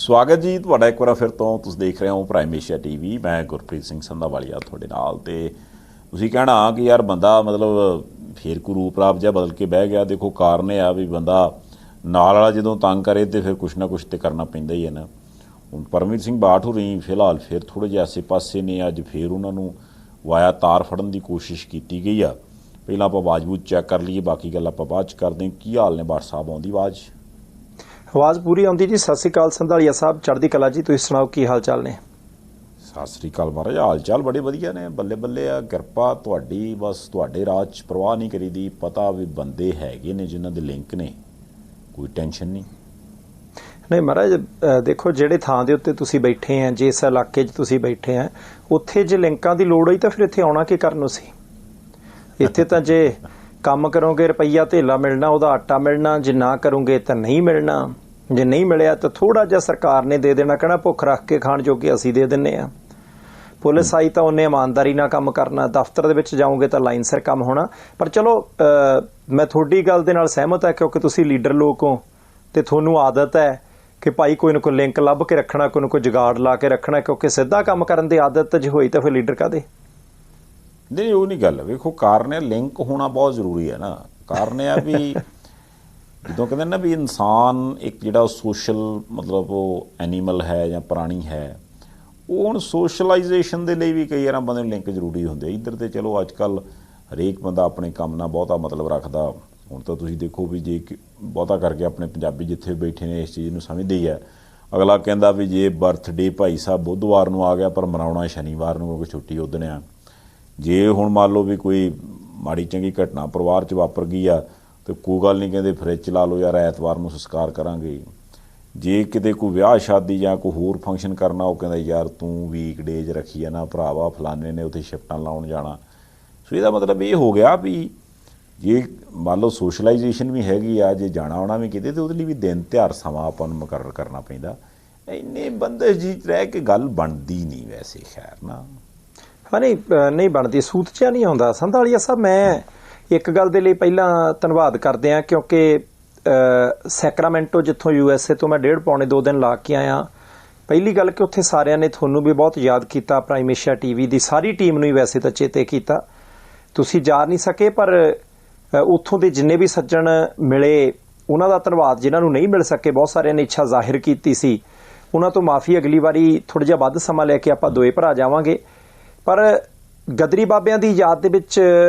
ਸਵਾਗਤ ਜੀ ਤੁਹਾਡਾ ਇੱਕ ਵਾਰ ਫਿਰ ਤੋਂ। ਤੁਸੀਂ ਦੇਖ ਰਹੇ ਹੋ ਪ੍ਰਾਈਮ ਏਸ਼ੀਆ ਟੀਵੀ। ਮੈਂ ਗੁਰਪ੍ਰੀਤ ਸਿੰਘ ਸੰਧਾਵਾਲੀਆ ਤੁਹਾਡੇ ਨਾਲ। ਤੇ ਤੁਸੀਂ ਕਹਿਣਾ ਕਿ ਯਾਰ ਬੰਦਾ ਮਤਲਬ ਫਿਰ ਕੋਈ ਰੂਪ ਰਾਪ ਜਿਹਾ ਬਦਲ ਕੇ ਬਹਿ ਗਿਆ। ਦੇਖੋ ਕਾਰਨ ਇਹ ਆ ਵੀ ਬੰਦਾ ਨਾਲ ਵਾਲਾ ਜਦੋਂ ਤੰਗ ਕਰੇ ਤੇ ਫਿਰ ਕੁਛ ਨਾ ਕੁਛ ਤੇ ਕਰਨਾ ਪੈਂਦਾ ਹੀ ਹੈ ਨਾ। ਹੁਣ ਪਰਮਜੀਤ ਸਿੰਘ ਬਾਠ ਹੋਰੀ ਫਿਲਹਾਲ ਫਿਰ ਥੋੜ੍ਹੇ ਜਿਹੇ ਆਸੇ ਪਾਸੇ ਨੇ। ਅੱਜ ਫਿਰ ਉਹਨਾਂ ਨੂੰ ਵਾਇਆ ਤਾਰ ਫੜਨ ਦੀ ਕੋਸ਼ਿਸ਼ ਕੀਤੀ ਗਈ ਆ। ਪਹਿਲਾਂ ਆਪਾਂ ਆਵਾਜ਼ ਬੂਝ ਚੈੱਕ ਕਰ ਲਈਏ, ਬਾਕੀ ਗੱਲ ਆਪਾਂ ਬਾਅਦ 'ਚ ਕਰਦੇ ਹਾਂ। ਕੀ ਹਾਲ ਨੇ ਬਾਠ ਸਾਹਿਬ? ਆਉਂਦੀ ਆਵਾਜ਼ ਪੂਰੀ ਆਉਂਦੀ ਜੀ। ਸਤਿ ਸ਼੍ਰੀ ਅਕਾਲ ਸੰਧਾਲੀਆ ਸਾਹਿਬ, ਚੜ੍ਹਦੀ ਕਲਾ ਜੀ। ਤੁਸੀਂ ਸੁਣਾਓ ਕੀ ਹਾਲ ਚਾਲ ਨੇ? ਸਤਿ ਸ਼੍ਰੀ ਅਕਾਲ ਮਹਾਰਾਜ, ਹਾਲ ਚਾਲ ਬੜੇ ਵਧੀਆ ਨੇ। ਬੱਲੇ ਬੱਲੇ ਆ, ਕਿਰਪਾ ਤੁਹਾਡੀ। ਬਸ ਤੁਹਾਡੇ ਰਾਜ 'ਚ ਪਰਵਾਹ ਨਹੀਂ ਕਰੀਦੀ। ਪਤਾ ਵੀ ਬੰਦੇ ਹੈਗੇ ਨੇ ਜਿਨ੍ਹਾਂ ਦੇ ਲਿੰਕ ਨੇ, ਕੋਈ ਟੈਨਸ਼ਨ ਨਹੀਂ। ਨਹੀਂ ਮਹਾਰਾਜ, ਦੇਖੋ ਜਿਹੜੇ ਥਾਂ ਦੇ ਉੱਤੇ ਤੁਸੀਂ ਬੈਠੇ ਆ, ਜਿਸ ਇਲਾਕੇ 'ਚ ਤੁਸੀਂ ਬੈਠੇ ਆ, ਉੱਥੇ ਜੇ ਲਿੰਕਾਂ ਦੀ ਲੋੜ ਹੋਈ ਤਾਂ ਫਿਰ ਇੱਥੇ ਆਉਣਾ ਕੀ ਕਰਨ ਨੂੰ ਸੀ? ਇੱਥੇ ਤਾਂ ਜੇ ਕੰਮ ਕਰੋਗੇ ਰੁਪਈਆ ਧੇਲਾ ਮਿਲਣਾ, ਉਹਦਾ ਆਟਾ ਮਿਲਣਾ। ਜੇ ਨਾ ਕਰੋਗੇ ਤਾਂ ਨਹੀਂ ਮਿਲਣਾ। ਜੇ ਨਹੀਂ ਮਿਲਿਆ ਤਾਂ ਥੋੜਾ ਜਿਹਾ ਸਰਕਾਰ ਨੇ ਦੇ ਦੇਣਾ, ਕਹਿਣਾ ਭੁੱਖ ਰੱਖ ਕੇ ਖਾਣ ਜੋਗੇ ਅਸੀਂ ਦੇ ਦਿੰਨੇ ਆ। ਪੁਲਿਸ ਆਈ ਤਾਂ ਉਹਨੇ ਇਮਾਨਦਾਰੀ ਨਾਲ ਕੰਮ ਕਰਨਾ। ਦਫ਼ਤਰ ਦੇ ਵਿੱਚ ਜਾਓਗੇ ਤਾਂ ਲਾਈਨ ਸਿਰ ਕੰਮ ਹੋਣਾ। ਪਰ ਚਲੋ, ਮੈਂ ਤੁਹਾਡੀ ਗੱਲ ਦੇ ਨਾਲ ਸਹਿਮਤ ਹਾਂ, ਕਿਉਂਕਿ ਤੁਸੀਂ ਲੀਡਰ ਲੋਕ ਹੋ ਤੇ ਤੁਹਾਨੂੰ ਆਦਤ ਹੈ ਕਿ ਭਾਈ ਕੋਈ ਨਾ ਕੋਈ ਲਿੰਕ ਲੱਭ ਕੇ ਰੱਖਣਾ, ਕੋਈ ਨਾ ਕੋਈ ਜੁਗਾੜ ਲਾ ਕੇ ਰੱਖਣਾ। ਕਿਉਂਕਿ ਸਿੱਧਾ ਕੰਮ ਕਰਨ ਦੀ ਆਦਤ ਜੇ ਹੋਈ ਤਾਂ ਫਿਰ ਲੀਡਰ ਕਾਹਦੇ? ਨਹੀਂ, ਉਹ ਨਹੀਂ ਗੱਲ। ਵੇਖੋ ਕਾਰਨ ਹੈ, ਲਿੰਕ ਹੋਣਾ ਬਹੁਤ ਜ਼ਰੂਰੀ ਹੈ ਨਾ। ਕਾਰਨ ਇਹ ਆ ਵੀ ਜਦੋਂ ਕਹਿੰਦੇ ਨਾ ਵੀ ਇਨਸਾਨ ਇੱਕ ਜਿਹੜਾ ਸੋਸ਼ਲ ਮਤਲਬ ਉਹ ਐਨੀਮਲ ਹੈ ਜਾਂ ਪ੍ਰਾਣੀ ਹੈ, ਉਹ ਹੁਣ ਸੋਸ਼ਲਾਈਜੇਸ਼ਨ ਦੇ ਲਈ ਵੀ ਕਈ ਵਾਰ ਬੰਦੇ ਨੂੰ ਲਿੰਕ ਜ਼ਰੂਰੀ ਹੁੰਦੇ। ਇੱਧਰ ਤੇ ਚਲੋ ਅੱਜ ਕੱਲ੍ਹ ਹਰੇਕ ਬੰਦਾ ਆਪਣੇ ਕੰਮ ਨਾਲ ਬਹੁਤਾ ਮਤਲਬ ਰੱਖਦਾ। ਹੁਣ ਤਾਂ ਤੁਸੀਂ ਦੇਖੋ ਵੀ ਜੇ ਬਹੁਤਾ ਕਰਕੇ ਆਪਣੇ ਪੰਜਾਬੀ ਜਿੱਥੇ ਬੈਠੇ ਨੇ ਇਸ ਚੀਜ਼ ਨੂੰ ਸਮਝਦੇ ਹੀ ਹੈ। ਅਗਲਾ ਕਹਿੰਦਾ ਵੀ ਜੇ ਬਰਥਡੇ ਭਾਈ ਸਾਹਿਬ ਬੁੱਧਵਾਰ ਨੂੰ ਆ ਗਿਆ ਪਰ ਮਨਾਉਣਾ ਸ਼ਨੀਵਾਰ ਨੂੰ, ਕਿਉਂਕਿ ਛੁੱਟੀ ਉੱਦਣ ਆ। ਜੇ ਹੁਣ ਮੰਨ ਲਓ ਵੀ ਕੋਈ ਮਾੜੀ ਚੰਗੀ ਘਟਨਾ ਪਰਿਵਾਰ 'ਚ ਵਾਪਰ ਗਈ ਆ ਤੇ ਕੋਈ ਗੱਲ ਨਹੀਂ, ਕਹਿੰਦੇ ਫਰਿੱਜ ਚਲਾ ਲਓ ਯਾਰ, ਐਤਵਾਰ ਨੂੰ ਸੰਸਕਾਰ ਕਰਾਂਗੇ। ਜੇ ਕਿਤੇ ਕੋਈ ਵਿਆਹ ਸ਼ਾਦੀ ਜਾਂ ਕੋਈ ਹੋਰ ਫੰਕਸ਼ਨ ਕਰਨਾ, ਉਹ ਕਹਿੰਦਾ ਯਾਰ ਤੂੰ ਵੀਕ ਡੇਜ ਰੱਖੀ ਆ ਨਾ ਭਰਾਵਾ, ਫਲਾਣੇ ਨੇ ਉੱਥੇ ਸ਼ਿਫਟਾਂ ਲਾਉਣ ਜਾਣਾ। ਸੋ ਇਹਦਾ ਮਤਲਬ ਇਹ ਹੋ ਗਿਆ ਵੀ ਜੇ ਮੰਨ ਲਓ ਸੋਸ਼ਲਾਈਜੇਸ਼ਨ ਵੀ ਹੈਗੀ ਆ, ਜੇ ਜਾਣਾ ਆਉਣਾ ਵੀ ਕਿਤੇ, ਤੇ ਉਹਦੇ ਲਈ ਵੀ ਦਿਨ ਤਿਉਹਾਰ ਸਮਾਂ ਆਪਾਂ ਨੂੰ ਮੁਕਰਰ ਕਰਨਾ ਪੈਂਦਾ। ਇੰਨੇ ਬੰਦਸ਼ ਜੀ ਰਹਿ ਕੇ ਗੱਲ ਬਣਦੀ ਨਹੀਂ ਵੈਸੇ। ਖੈਰ ਨਾ, ਹਾਂ ਨਹੀਂ ਬਣਦੀ, ਸੂਤ 'ਚ ਨਹੀਂ ਆਉਂਦਾ। ਸੰਧਾਲੀਆ ਸਾਹਿਬ, ਮੈਂ ਇੱਕ ਗੱਲ ਦੇ ਲਈ ਪਹਿਲਾਂ ਧੰਨਵਾਦ ਕਰਦੇ ਹਾਂ, ਕਿਉਂਕਿ ਸੈਕਰਾਮੈਂਟੋ ਜਿੱਥੋਂ USA ਤੋਂ ਮੈਂ 1.5 ਪੌਣੇ 2 ਦਿਨ ਲਾ ਕੇ ਆਇਆ। ਪਹਿਲੀ ਗੱਲ ਕਿ ਉੱਥੇ ਸਾਰਿਆਂ ਨੇ ਤੁਹਾਨੂੰ ਵੀ ਬਹੁਤ ਯਾਦ ਕੀਤਾ। ਪ੍ਰਾਈਮ ਏਸ਼ੀਆ ਟੀਵੀ ਦੀ ਸਾਰੀ ਟੀਮ ਨੂੰ ਹੀ ਵੈਸੇ ਤਾਂ ਚੇਤੇ ਕੀਤਾ। ਤੁਸੀਂ ਜਾ ਨਹੀਂ ਸਕੇ, ਪਰ ਉੱਥੋਂ ਦੇ ਜਿੰਨੇ ਵੀ ਸੱਜਣ ਮਿਲੇ ਉਹਨਾਂ ਦਾ ਧੰਨਵਾਦ। ਜਿਨ੍ਹਾਂ ਨੂੰ ਨਹੀਂ ਮਿਲ ਸਕੇ, ਬਹੁਤ ਸਾਰਿਆਂ ਨੇ ਇੱਛਾ ਜ਼ਾਹਿਰ ਕੀਤੀ ਸੀ, ਉਹਨਾਂ ਤੋਂ ਮਾਫੀ। ਅਗਲੀ ਵਾਰੀ ਥੋੜ੍ਹਾ ਜਿਹਾ ਵੱਧ ਸਮਾਂ ਲੈ ਕੇ ਆਪਾਂ ਦੋਏ ਭਰਾ ਜਾਵਾਂਗੇ। ਪਰ ਗਦਰੀ ਬਾਬਿਆਂ ਦੀ ਯਾਦ ਦੇ ਵਿੱਚ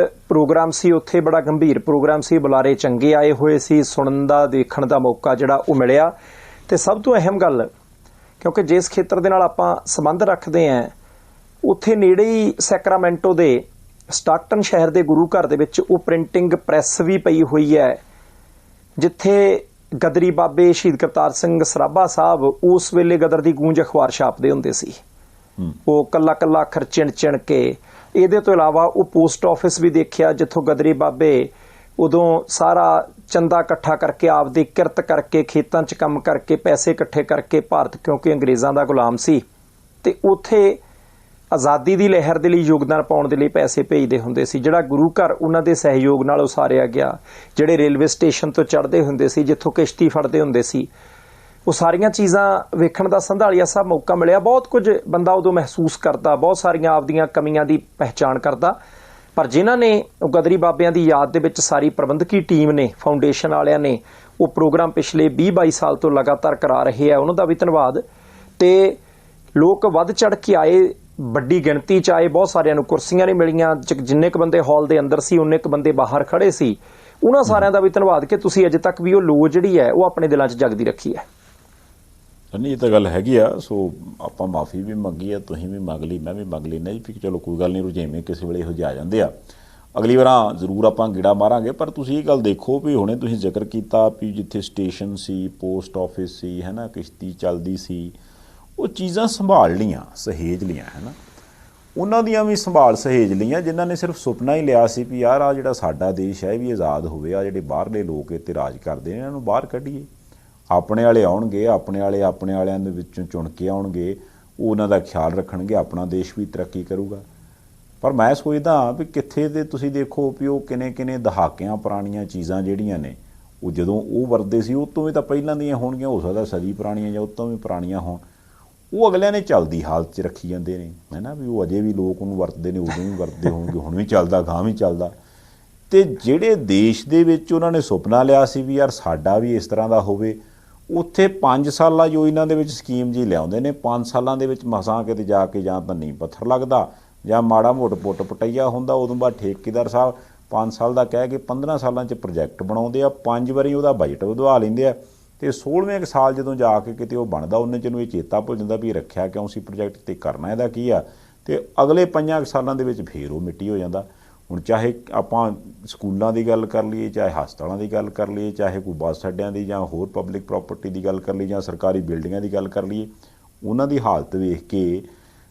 ਪ੍ਰੋਗਰਾਮ ਸੀ ਉੱਥੇ, ਬੜਾ ਗੰਭੀਰ ਪ੍ਰੋਗਰਾਮ ਸੀ। ਬੁਲਾਰੇ ਚੰਗੇ ਆਏ ਹੋਏ ਸੀ, ਸੁਣਨ ਦਾ ਦੇਖਣ ਦਾ ਮੌਕਾ ਜਿਹੜਾ ਉਹ ਮਿਲਿਆ। ਤੇ ਸਭ ਤੋਂ ਅਹਿਮ ਗੱਲ, ਕਿਉਂਕਿ ਜਿਸ ਖੇਤਰ ਦੇ ਨਾਲ ਆਪਾਂ ਸੰਬੰਧ ਰੱਖਦੇ ਹਾਂ, ਉੱਥੇ ਨੇੜੇ ਹੀ ਸੈਕਰਾਮੈਂਟੋ ਦੇ ਸਟਾਕਟਨ ਸ਼ਹਿਰ ਦੇ ਗੁਰੂ ਘਰ ਦੇ ਵਿੱਚ ਉਹ ਪ੍ਰਿੰਟਿੰਗ ਪ੍ਰੈਸ ਵੀ ਪਈ ਹੋਈ ਹੈ, ਜਿੱਥੇ ਗਦਰੀ ਬਾਬੇ ਸ਼ਹੀਦ ਕਰਤਾਰ ਸਿੰਘ ਸਰਾਭਾ ਸਾਹਿਬ ਉਸ ਵੇਲੇ ਗਦਰ ਦੀ ਗੂੰਜ ਅਖਬਾਰ ਛਾਪਦੇ ਹੁੰਦੇ ਸੀ। ਉਹ ਕੱਲਾ ਕੱਲਾ ਅੱਖਰ ਚਿਣ ਚਿਣ ਕੇ। ਇਹਦੇ ਤੋਂ ਇਲਾਵਾ ਉਹ ਪੋਸਟ ਆਫਿਸ ਵੀ ਦੇਖਿਆ, ਜਿੱਥੋਂ ਗਦਰੀ ਬਾਬੇ ਉਦੋਂ ਸਾਰਾ ਚੰਦਾ ਇਕੱਠਾ ਕਰਕੇ, ਆਪਦੀ ਕਿਰਤ ਕਰਕੇ, ਖੇਤਾਂ 'ਚ ਕੰਮ ਕਰਕੇ, ਪੈਸੇ ਇਕੱਠੇ ਕਰਕੇ, ਭਾਰਤ ਕਿਉਂਕਿ ਅੰਗਰੇਜ਼ਾਂ ਦਾ ਗੁਲਾਮ ਸੀ, ਤੇ ਉੱਥੇ ਆਜ਼ਾਦੀ ਦੀ ਲਹਿਰ ਦੇ ਲਈ ਯੋਗਦਾਨ ਪਾਉਣ ਦੇ ਲਈ ਪੈਸੇ ਭੇਜਦੇ ਹੁੰਦੇ ਸੀ। ਜਿਹੜਾ ਗੁਰੂ ਘਰ ਉਹਨਾਂ ਦੇ ਸਹਿਯੋਗ ਨਾਲ ਉਸਾਰਿਆ ਗਿਆ, ਜਿਹੜੇ ਰੇਲਵੇ ਸਟੇਸ਼ਨ ਤੋਂ ਚੜ੍ਹਦੇ ਹੁੰਦੇ ਸੀ, ਜਿੱਥੋਂ ਕਿਸ਼ਤੀ ਫੜਦੇ ਹੁੰਦੇ ਸੀ, ਉਹ ਸਾਰੀਆਂ ਚੀਜ਼ਾਂ ਵੇਖਣ ਦਾ ਸੰਧਾਲੀਆ ਸਾਹਿਬ ਮੌਕਾ ਮਿਲਿਆ। ਬਹੁਤ ਕੁਝ ਬੰਦਾ ਉਦੋਂ ਮਹਿਸੂਸ ਕਰਦਾ, ਬਹੁਤ ਸਾਰੀਆਂ ਆਪਦੀਆਂ ਕਮੀਆਂ ਦੀ ਪਹਿਚਾਣ ਕਰਦਾ। ਪਰ ਜਿਨ੍ਹਾਂ ਨੇ ਉਹ ਗਦਰੀ ਬਾਬਿਆਂ ਦੀ ਯਾਦ ਦੇ ਵਿੱਚ ਸਾਰੀ ਪ੍ਰਬੰਧਕੀ ਟੀਮ ਨੇ, ਫਾਊਂਡੇਸ਼ਨ ਵਾਲਿਆਂ ਨੇ ਉਹ ਪ੍ਰੋਗਰਾਮ ਪਿਛਲੇ 20-22 ਸਾਲ ਤੋਂ ਲਗਾਤਾਰ ਕਰਾ ਰਹੇ ਆ, ਉਹਨਾਂ ਦਾ ਵੀ ਧੰਨਵਾਦ। ਤੇ ਲੋਕ ਵੱਧ ਚੜ੍ਹ ਕੇ ਆਏ, ਵੱਡੀ ਗਿਣਤੀ 'ਚ ਆਏ। ਬਹੁਤ ਸਾਰਿਆਂ ਨੂੰ ਕੁਰਸੀਆਂ ਨਹੀਂ ਮਿਲੀਆਂ। ਜਿੰਨੇ ਕੁ ਬੰਦੇ ਹਾਲ ਦੇ ਅੰਦਰ ਸੀ, ਉਨੇ ਕੁ ਬੰਦੇ ਬਾਹਰ ਖੜੇ ਸੀ। ਉਹਨਾਂ ਸਾਰਿਆਂ ਦਾ ਵੀ ਧੰਨਵਾਦ ਕਿ ਤੁਸੀਂ ਅਜੇ ਤੱਕ ਵੀ ਉਹ ਲੋ ਜਿਹੜੀ ਹੈ ਉਹ ਆਪਣੇ ਦਿਲਾਂ 'ਚ ਜਗਦੀ ਰੱਖੀ ਹੈ। ਨਹੀਂ, ਇਹ ਤਾਂ ਗੱਲ ਹੈਗੀ ਆ। ਸੋ ਆਪਾਂ ਮਾਫੀ ਵੀ ਮੰਗੀ ਆ, ਤੁਸੀਂ ਵੀ ਮੰਗ ਲਈ, ਮੈਂ ਵੀ ਮੰਗ ਲਈ। ਨਹੀਂ ਵੀ ਚਲੋ ਕੋਈ ਗੱਲ ਨਹੀਂ, ਰੁਝੇਵੇਂ ਕਿਸੇ ਵੇਲੇ ਇਹੋ ਜਿਹੇ ਆ ਜਾਂਦੇ ਆ। ਅਗਲੀ ਵਾਰ ਜ਼ਰੂਰ ਆਪਾਂ ਗੇੜਾ ਮਾਰਾਂਗੇ। ਪਰ ਤੁਸੀਂ ਇਹ ਗੱਲ ਦੇਖੋ ਵੀ ਹੁਣੇ ਤੁਸੀਂ ਜ਼ਿਕਰ ਕੀਤਾ ਵੀ ਜਿੱਥੇ ਸਟੇਸ਼ਨ ਸੀ, ਪੋਸਟ ਆਫਿਸ ਸੀ, ਹੈ ਨਾ, ਕਿਸ਼ਤੀ ਚੱਲਦੀ ਸੀ, ਉਹ ਚੀਜ਼ਾਂ ਸੰਭਾਲ ਲਈਆਂ, ਸਹੇਜ ਲਈਆਂ, ਹੈ ਨਾ। ਉਹਨਾਂ ਦੀਆਂ ਵੀ ਸੰਭਾਲ ਸਹੇਜ ਲਈਆਂ ਜਿਨ੍ਹਾਂ ਨੇ ਸਿਰਫ ਸੁਪਨਾ ਹੀ ਲਿਆ ਸੀ ਵੀ ਯਾਰ ਆ ਜਿਹੜਾ ਸਾਡਾ ਦੇਸ਼ ਹੈ ਇਹ ਵੀ ਆਜ਼ਾਦ ਹੋਵੇ, ਆ ਜਿਹੜੇ ਬਾਹਰਲੇ ਲੋਕ ਇੱਥੇ ਰਾਜ ਕਰਦੇ ਨੇ ਇਹਨਾਂ ਨੂੰ ਬਾਹਰ ਕੱਢੀਏ। ਆਪਣੇ ਵਾਲੇ ਆਉਣਗੇ, ਆਪਣੇ ਵਾਲਿਆਂ ਦੇ ਵਿੱਚੋਂ ਚੁਣ ਕੇ ਆਉਣਗੇ, ਉਹ ਉਹਨਾਂ ਦਾ ਖਿਆਲ ਰੱਖਣਗੇ, ਆਪਣਾ ਦੇਸ਼ ਵੀ ਤਰੱਕੀ ਕਰੂਗਾ। ਪਰ ਮੈਂ ਸੋਚਦਾ ਵੀ ਕਿੱਥੇ ਤੇ ਤੁਸੀਂ ਦੇਖੋ ਵੀ ਉਹ ਕਿੰਨੇ ਦਹਾਕਿਆਂ ਪੁਰਾਣੀਆਂ ਚੀਜ਼ਾਂ ਜਿਹੜੀਆਂ ਨੇ ਉਹ ਜਦੋਂ ਉਹ ਵਰਤਦੇ ਸੀ ਉਹ ਤੋਂ ਵੀ ਤਾਂ ਪਹਿਲਾਂ ਦੀਆਂ ਹੋਣਗੀਆਂ, ਹੋ ਸਕਦਾ ਸਦੀ ਪੁਰਾਣੀਆਂ ਜਾਂ ਉਹ ਤੋਂ ਵੀ ਪੁਰਾਣੀਆਂ ਹੋਣ, ਉਹ ਅਗਲਿਆਂ ਨੇ ਚੱਲਦੀ ਹਾਲਤ 'ਚ ਰੱਖੀ ਜਾਂਦੇ ਨੇ, ਹੈ ਨਾ, ਵੀ ਉਹ ਅਜੇ ਵੀ ਲੋਕ ਉਹਨੂੰ ਵਰਤਦੇ ਨੇ, ਉਦੋਂ ਵੀ ਵਰਤਦੇ ਹੋਣਗੇ, ਹੁਣ ਵੀ ਚੱਲਦਾ, ਗਾਂ ਵੀ ਚੱਲਦਾ। ਅਤੇ ਜਿਹੜੇ ਦੇਸ਼ ਦੇ ਵਿੱਚ ਉਹਨਾਂ ਨੇ ਸੁਪਨਾ ਲਿਆ ਸੀ ਵੀ ਯਾਰ ਸਾਡਾ ਵੀ ਇਸ ਤਰ੍ਹਾਂ ਦਾ ਹੋਵੇ, ਉੱਥੇ 5 ਸਾਲਾਂ ਯੋਜਨਾ ਦੇ ਵਿੱਚ ਸਕੀਮ ਜੀ ਲਿਆਉਂਦੇ ਨੇ, 5 ਸਾਲਾਂ ਦੇ ਵਿੱਚ ਮਸਾਂ ਕਿਤੇ ਜਾ ਕੇ ਜਾਂ ਤਾਂ ਨੀਂਹ ਪੱਥਰ ਲੱਗਦਾ ਜਾਂ ਮਾੜਾ ਮੋਟ ਪੁੱਟ ਪਟਈਆ ਹੁੰਦਾ। ਉਦੋਂ ਬਾਅਦ ਠੇਕੇਦਾਰ ਸਾਹਿਬ 5 ਸਾਲ ਦਾ ਕਹਿ ਕੇ 15 ਸਾਲਾਂ 'ਚ ਪ੍ਰੋਜੈਕਟ ਬਣਾਉਂਦੇ ਆ, 5 ਵਾਰੀ ਉਹਦਾ ਬਜਟ ਵਧਵਾ ਲੈਂਦੇ ਆ, ਅਤੇ 16ਵੇਂ ਸਾਲ ਜਦੋਂ ਜਾ ਕੇ ਕਿਤੇ ਉਹ ਬਣਦਾ, ਉਹਨੇ 'ਚ ਨੂੰ ਇਹ ਚੇਤਾ ਭੁੱਲ ਜਾਂਦਾ ਵੀ ਰੱਖਿਆ ਕਿਉਂ ਸੀ ਪ੍ਰੋਜੈਕਟ, ਅਤੇ ਕਰਨਾ ਇਹਦਾ ਕੀ ਆ, ਅਤੇ ਅਗਲੇ 5 ਸਾਲਾਂ ਦੇ ਵਿੱਚ ਫੇਰ ਉਹ ਮਿੱਟੀ ਹੋ ਜਾਂਦਾ। ਹੁਣ ਚਾਹੇ ਆਪਾਂ ਸਕੂਲਾਂ ਦੀ ਗੱਲ ਕਰ ਲਈਏ, ਚਾਹੇ ਹਸਪਤਾਲਾਂ ਦੀ ਗੱਲ ਕਰ ਲਈਏ, ਚਾਹੇ ਕੋਈ ਬੱਸ ਅੱਡਿਆਂ ਦੀ ਜਾਂ ਹੋਰ ਪਬਲਿਕ ਪ੍ਰੋਪਰਟੀ ਦੀ ਗੱਲ ਕਰ ਲਈਏ, ਜਾਂ ਸਰਕਾਰੀ ਬਿਲਡਿੰਗਾਂ ਦੀ ਗੱਲ ਕਰ ਲਈਏ, ਉਹਨਾਂ ਦੀ ਹਾਲਤ ਵੇਖ ਕੇ,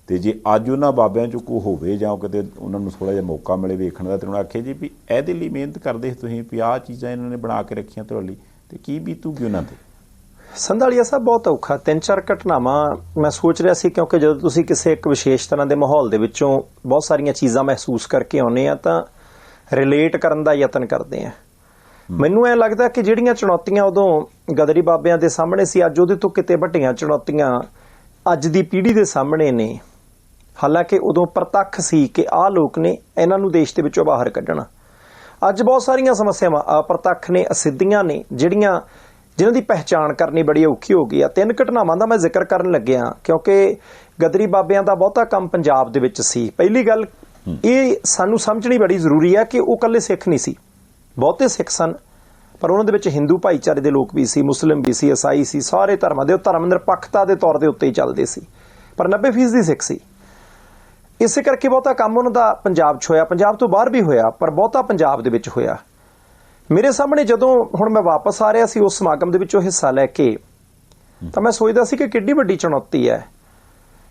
ਅਤੇ ਜੇ ਅੱਜ ਉਹਨਾਂ ਬਾਬਿਆਂ 'ਚੋਂ ਕੋਈ ਹੋਵੇ ਜਾਂ ਕਿਤੇ ਉਹਨਾਂ ਨੂੰ ਥੋੜ੍ਹਾ ਜਿਹਾ ਮੌਕਾ ਮਿਲੇ ਵੇਖਣ ਦਾ, ਅਤੇ ਉਹਨਾਂ ਆਖੇ ਜੀ ਵੀ ਇਹਦੇ ਲਈ ਮਿਹਨਤ ਕਰਦੇ ਤੁਸੀਂ, ਵੀ ਆਹ ਚੀਜ਼ਾਂ ਇਹਨਾਂ ਨੇ ਬਣਾ ਕੇ ਰੱਖੀਆਂ ਤੁਹਾਡੇ ਲਈ, ਅਤੇ ਕੀ ਬੀਤੂਗੀ ਉਹਨਾਂ 'ਤੇ। ਸੰਧਾਲੀਆ ਸਾਹਿਬ ਬਹੁਤ ਔਖਾ। 3-4 ਘਟਨਾਵਾਂ ਮੈਂ ਸੋਚ ਰਿਹਾ ਸੀ, ਕਿਉਂਕਿ ਜਦੋਂ ਤੁਸੀਂ ਕਿਸੇ ਇੱਕ ਵਿਸ਼ੇਸ਼ ਤਰ੍ਹਾਂ ਦੇ ਮਾਹੌਲ ਦੇ ਵਿੱਚੋਂ ਬਹੁਤ ਸਾਰੀਆਂ ਚੀਜ਼ਾਂ ਮਹਿਸੂਸ ਕਰਕੇ ਆਉਂਦੇ ਆ ਤਾਂ ਰਿਲੇਟ ਕਰਨ ਦਾ ਯਤਨ ਕਰਦੇ ਆ। ਮੈਨੂੰ ਐਂ ਲੱਗਦਾ ਕਿ ਜਿਹੜੀਆਂ ਚੁਣੌਤੀਆਂ ਉਦੋਂ ਗਦਰੀ ਬਾਬਿਆਂ ਦੇ ਸਾਹਮਣੇ ਸੀ, ਅੱਜ ਉਹਦੇ ਤੋਂ ਕਿਤੇ ਵੱਡੀਆਂ ਚੁਣੌਤੀਆਂ ਅੱਜ ਦੀ ਪੀੜ੍ਹੀ ਦੇ ਸਾਹਮਣੇ ਨੇ। ਹਾਲਾਂਕਿ ਉਦੋਂ ਪ੍ਰਤੱਖ ਸੀ ਕਿ ਆਹ ਲੋਕ ਨੇ, ਇਹਨਾਂ ਨੂੰ ਦੇਸ਼ ਦੇ ਵਿੱਚੋਂ ਬਾਹਰ ਕੱਢਣਾ। ਅੱਜ ਬਹੁਤ ਸਾਰੀਆਂ ਸਮੱਸਿਆਵਾਂ ਅਪ੍ਰਤੱਖ ਨੇ, ਅਸਿੱਧੀਆਂ ਨੇ, ਜਿਨ੍ਹਾਂ ਦੀ ਪਹਿਚਾਣ ਕਰਨੀ ਬੜੀ ਔਖੀ ਹੋ ਗਈ ਆ। 3 ਘਟਨਾਵਾਂ ਦਾ ਮੈਂ ਜ਼ਿਕਰ ਕਰਨ ਲੱਗਿਆ ਕਿਉਂਕਿ ਗਦਰੀ ਬਾਬਿਆਂ ਦਾ ਬਹੁਤਾ ਕੰਮ ਪੰਜਾਬ ਦੇ ਵਿੱਚ ਸੀ। ਪਹਿਲੀ ਗੱਲ ਇਹ ਸਾਨੂੰ ਸਮਝਣੀ ਬੜੀ ਜ਼ਰੂਰੀ ਹੈ ਕਿ ਉਹ ਇਕੱਲੇ ਸਿੱਖ ਨਹੀਂ ਸੀ, ਬਹੁਤੇ ਸਿੱਖ ਸਨ, ਪਰ ਉਹਨਾਂ ਦੇ ਵਿੱਚ ਹਿੰਦੂ ਭਾਈਚਾਰੇ ਦੇ ਲੋਕ ਵੀ ਸੀ, ਮੁਸਲਿਮ ਵੀ ਸੀ, ਈਸਾਈ ਸੀ, ਸਾਰੇ ਧਰਮਾਂ ਦੇ। ਉਹ ਧਰਮ ਨਿਰਪੱਖਤਾ ਦੇ ਤੌਰ ਦੇ ਉੱਤੇ ਹੀ ਚੱਲਦੇ ਸੀ, ਪਰ 90% ਸਿੱਖ ਸੀ। ਇਸੇ ਕਰਕੇ ਬਹੁਤਾ ਕੰਮ ਉਹਨਾਂ ਦਾ ਪੰਜਾਬ 'ਚ ਹੋਇਆ, ਪੰਜਾਬ ਤੋਂ ਬਾਹਰ ਵੀ ਹੋਇਆ, ਪਰ ਬਹੁਤਾ ਪੰਜਾਬ ਦੇ ਵਿੱਚ ਹੋਇਆ। ਮੇਰੇ ਸਾਹਮਣੇ ਜਦੋਂ ਹੁਣ ਮੈਂ ਵਾਪਸ ਆ ਰਿਹਾ ਸੀ ਉਸ ਸਮਾਗਮ ਦੇ ਵਿੱਚੋਂ ਹਿੱਸਾ ਲੈ ਕੇ, ਤਾਂ ਮੈਂ ਸੋਚਦਾ ਸੀ ਕਿ ਕਿੱਡੀ ਵੱਡੀ ਚੁਣੌਤੀ ਹੈ।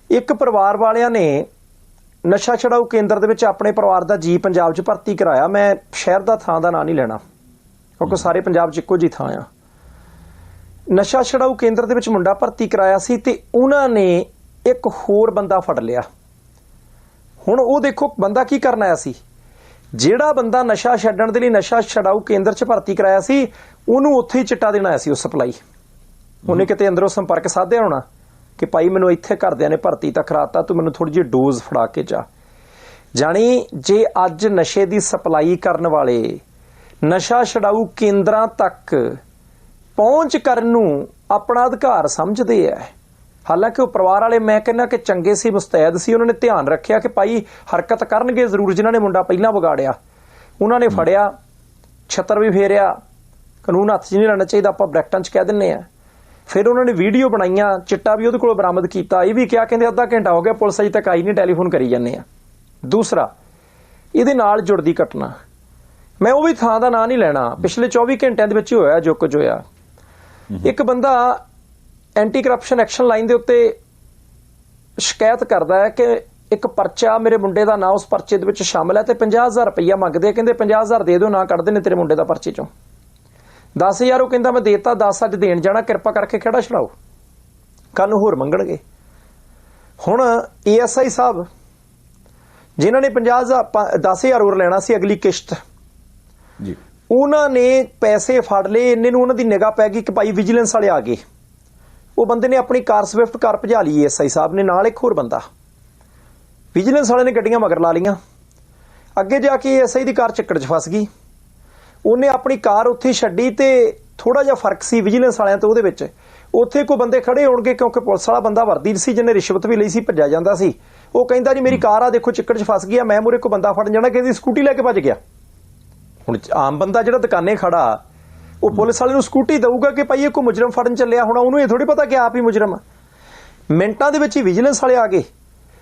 ਇੱਕ ਪਰਿਵਾਰ ਵਾਲਿਆਂ ਨੇ ਨਸ਼ਾ ਛਡਾਊ ਕੇਂਦਰ ਦੇ ਵਿੱਚ ਆਪਣੇ ਪਰਿਵਾਰ ਦਾ ਜੀ ਪੰਜਾਬ 'ਚ ਭਰਤੀ ਕਰਾਇਆ। ਮੈਂ ਸ਼ਹਿਰ ਦਾ ਥਾਂ ਦਾ ਨਾਂ ਨਹੀਂ ਲੈਣਾ ਕਿਉਂਕਿ ਸਾਰੇ ਪੰਜਾਬ 'ਚ ਇੱਕੋ ਜਿਹੀ ਥਾਂ ਆ। ਨਸ਼ਾ ਛਡਾਊ ਕੇਂਦਰ ਦੇ ਵਿੱਚ ਮੁੰਡਾ ਭਰਤੀ ਕਰਾਇਆ ਸੀ ਤੇ ਉਹਨਾਂ ਨੇ ਇੱਕ ਹੋਰ ਬੰਦਾ ਫੜ ਲਿਆ। ਹੁਣ ਉਹ ਦੇਖੋ ਬੰਦਾ ਕੀ ਕਰਨ ਆਇਆ ਸੀ। ਜਿਹੜਾ ਬੰਦਾ ਨਸ਼ਾ ਛੱਡਣ ਦੇ ਲਈ ਨਸ਼ਾ ਛਡਾਊ ਕੇਂਦਰ 'ਚ ਭਰਤੀ ਕਰਾਇਆ ਸੀ, ਉਹਨੂੰ ਉੱਥੇ ਹੀ ਚਿੱਟਾ ਦੇਣ ਆਇਆ ਸੀ ਉਹ ਸਪਲਾਈ। ਉਹਨੇ ਕਿਤੇ ਅੰਦਰੋਂ ਸੰਪਰਕ ਸਾਧਿਆ ਹੋਣਾ ਕਿ ਭਾਈ ਮੈਨੂੰ ਇੱਥੇ ਘਰਦਿਆਂ ਨੇ ਭਰਤੀ ਤਾਂ ਕਰਾਤਾ, ਤੂੰ ਮੈਨੂੰ ਥੋੜੀ ਜਿਹੀ ਡੋਜ਼ ਫੜਾ ਕੇ ਜਾ। ਜਾਣੀ ਜੇ ਅੱਜ ਨਸ਼ੇ ਦੀ ਸਪਲਾਈ ਕਰਨ ਵਾਲੇ ਨਸ਼ਾ ਛਡਾਊ ਕੇਂਦਰਾਂ ਤੱਕ ਪਹੁੰਚ ਕਰਨ ਨੂੰ ਆਪਣਾ ਅਧਿਕਾਰ ਸਮਝਦੇ ਐ, ਹਾਲਾਂਕਿ ਉਹ ਪਰਿਵਾਰ ਵਾਲੇ ਮੈਂ ਕਹਿੰਦਾ ਕਿ ਚੰਗੇ ਸੀ, ਮੁਸਤੈਦ ਸੀ, ਉਹਨਾਂ ਨੇ ਧਿਆਨ ਰੱਖਿਆ ਕਿ ਭਾਈ ਹਰਕਤ ਕਰਨਗੇ ਜ਼ਰੂਰ। ਜਿਨ੍ਹਾਂ ਨੇ ਮੁੰਡਾ ਪਹਿਲਾਂ ਵਿਗਾੜਿਆ ਉਹਨਾਂ ਨੇ ਫੜਿਆ, ਛੱਤਰ ਵੀ ਫੇਰਿਆ। ਕਾਨੂੰਨ ਹੱਥ 'ਚ ਨਹੀਂ ਲੈਣਾ ਚਾਹੀਦਾ, ਆਪਾਂ ਬ੍ਰੈਕਟਾਂ 'ਚ ਕਹਿ ਦਿੰਦੇ ਆ। ਫਿਰ ਉਹਨਾਂ ਨੇ ਵੀਡੀਓ ਬਣਾਈਆਂ, ਚਿੱਟਾ ਵੀ ਉਹਦੇ ਕੋਲ ਬਰਾਮਦ ਕੀਤਾ। ਇਹ ਵੀ ਕਿਹਾ ਕਹਿੰਦੇ ਅੱਧਾ ਘੰਟਾ ਹੋ ਗਿਆ, ਪੁਲਿਸ ਅਜੇ ਤੱਕ ਆਈ ਨਹੀਂ, ਟੈਲੀਫੋਨ ਕਰੀ ਜਾਂਦੇ ਆ। ਦੂਸਰਾ ਇਹਦੇ ਨਾਲ ਜੁੜਦੀ ਘਟਨਾ, ਮੈਂ ਉਹ ਵੀ ਥਾਂ ਦਾ ਨਾਂ ਨਹੀਂ ਲੈਣਾ, ਪਿਛਲੇ 24 ਘੰਟਿਆਂ ਦੇ ਵਿੱਚ ਹੀ ਹੋਇਆ ਜੋ ਕੁਝ ਹੋਇਆ। ਇੱਕ ਬੰਦਾ ਐਂਟੀ ਕਰਪਸ਼ਨ ਐਕਸ਼ਨ ਲਾਈਨ ਦੇ ਉੱਤੇ ਸ਼ਿਕਾਇਤ ਕਰਦਾ ਹੈ ਕਿ ਇੱਕ ਪਰਚਾ ਮੇਰੇ ਮੁੰਡੇ ਦਾ ਨਾਂ ਉਸ ਪਰਚੇ ਦੇ ਵਿੱਚ ਸ਼ਾਮਲ ਹੈ ਤੇ 50,000 ਰੁਪਈਆ ਮੰਗਦੇ ਆ। ਕਹਿੰਦੇ 50,000 ਦੇ ਦਿਓ, ਨਾ ਕੱਢਦੇ ਨੇ ਤੇਰੇ ਮੁੰਡੇ ਦਾ ਪਰਚੇ ਚੋਂ। 10,000 ਉਹ ਕਹਿੰਦਾ ਮੈਂ ਦੇਤਾ, 10 ਅੱਜ ਦੇਣ ਜਾਣਾ, ਕਿਰਪਾ ਕਰਕੇ ਖੜਾ ਛਡਾਓ, ਕੱਲ ਨੂੰ ਹੋਰ ਮੰਗਣਗੇ। ਹੁਣ ASI ਸਾਹਿਬ ਜਿਨ੍ਹਾਂ ਨੇ 10,000 ਹੋਰ ਲੈਣਾ ਸੀ ਅਗਲੀ ਕਿਸ਼ਤ ਜੀ, ਉਹਨਾਂ ਨੇ ਪੈਸੇ ਫੜ ਲਏ। ਇੰਨੇ ਨੂੰ ਉਹਨਾਂ ਦੀ ਨਿਗਾਹ ਪੈ ਗਈ ਕਿ ਭਾਈ ਵਿਜੀਲੈਂਸ ਵਾਲੇ ਆ ਗਏ। ਉਹ ਬੰਦੇ ਨੇ ਆਪਣੀ ਕਾਰ ਸਵਿਫਟ ਕਾਰ ਭਜਾ ਲਈ ASI ਸਾਹਿਬ ਨੇ, ਨਾਲ ਇੱਕ ਹੋਰ ਬੰਦਾ। ਵਿਜੀਲੈਂਸ ਵਾਲੇ ਨੇ ਗੱਡੀਆਂ ਮਗਰ ਲਾ ਲਈਆਂ। ਅੱਗੇ ਜਾ ਕੇ ASI ਦੀ ਕਾਰ ਚੱਕੜ 'ਚ ਫਸ ਗਈ। ਉਹਨੇ ਆਪਣੀ ਕਾਰ ਉੱਥੇ ਛੱਡੀ ਤੇ ਥੋੜਾ ਜਿਹਾ ਫਰਕ ਸੀ ਵਿਜੀਲੈਂਸ ਵਾਲਿਆਂ ਤੋਂ ਉਹਦੇ ਵਿੱਚ। ਉੱਥੇ ਕੋਈ ਬੰਦੇ ਖੜੇ ਹੋਣਗੇ ਕਿਉਂਕਿ ਪੁਲਿਸ ਵਾਲਾ ਬੰਦਾ ਵਰਦੀ ਸੀ, ਜਿਹਨੇ ਰਿਸ਼ਵਤ ਵੀ ਲਈ ਸੀ, ਭੱਜਿਆ ਜਾਂਦਾ ਸੀ। ਉਹ ਕਹਿੰਦਾ ਜੀ ਮੇਰੀ ਕਾਰ ਆ ਦੇਖੋ ਚੱਕੜ 'ਚ ਫਸ ਗਈ ਆ, ਮੈਂ ਮੂਹਰੇ ਕੋਈ ਬੰਦਾ ਫੜਨ ਜਾਣਾ, ਕਿਸੇ ਦੀ ਸਕੂਟੀ ਲੈ ਕੇ ਭੱਜ ਗਿਆ। ਹੁਣ ਆਮ ਬੰਦਾ ਜਿਹੜਾ ਦੁਕਾਨੇ ਖੜਾ, ਉਹ ਪੁਲਿਸ ਵਾਲੇ ਨੂੰ ਸਕੂਟੀ ਦਊਗਾ ਕਿ ਭਾਈ ਇਹ ਕੋਈ ਮੁਜਰਮ ਫੜਨ ਚੱਲਿਆ ਹੋਣਾ, ਉਹਨੂੰ ਇਹ ਥੋੜੀ ਪਤਾ ਕਿ ਆਪ ਹੀ ਮੁਜਰਮ ਆ। ਮਿੰਟਾਂ ਦੇ ਵਿੱਚ ਹੀ ਵਿਜੀਲੈਂਸ ਵਾਲੇ ਆ ਗਏ।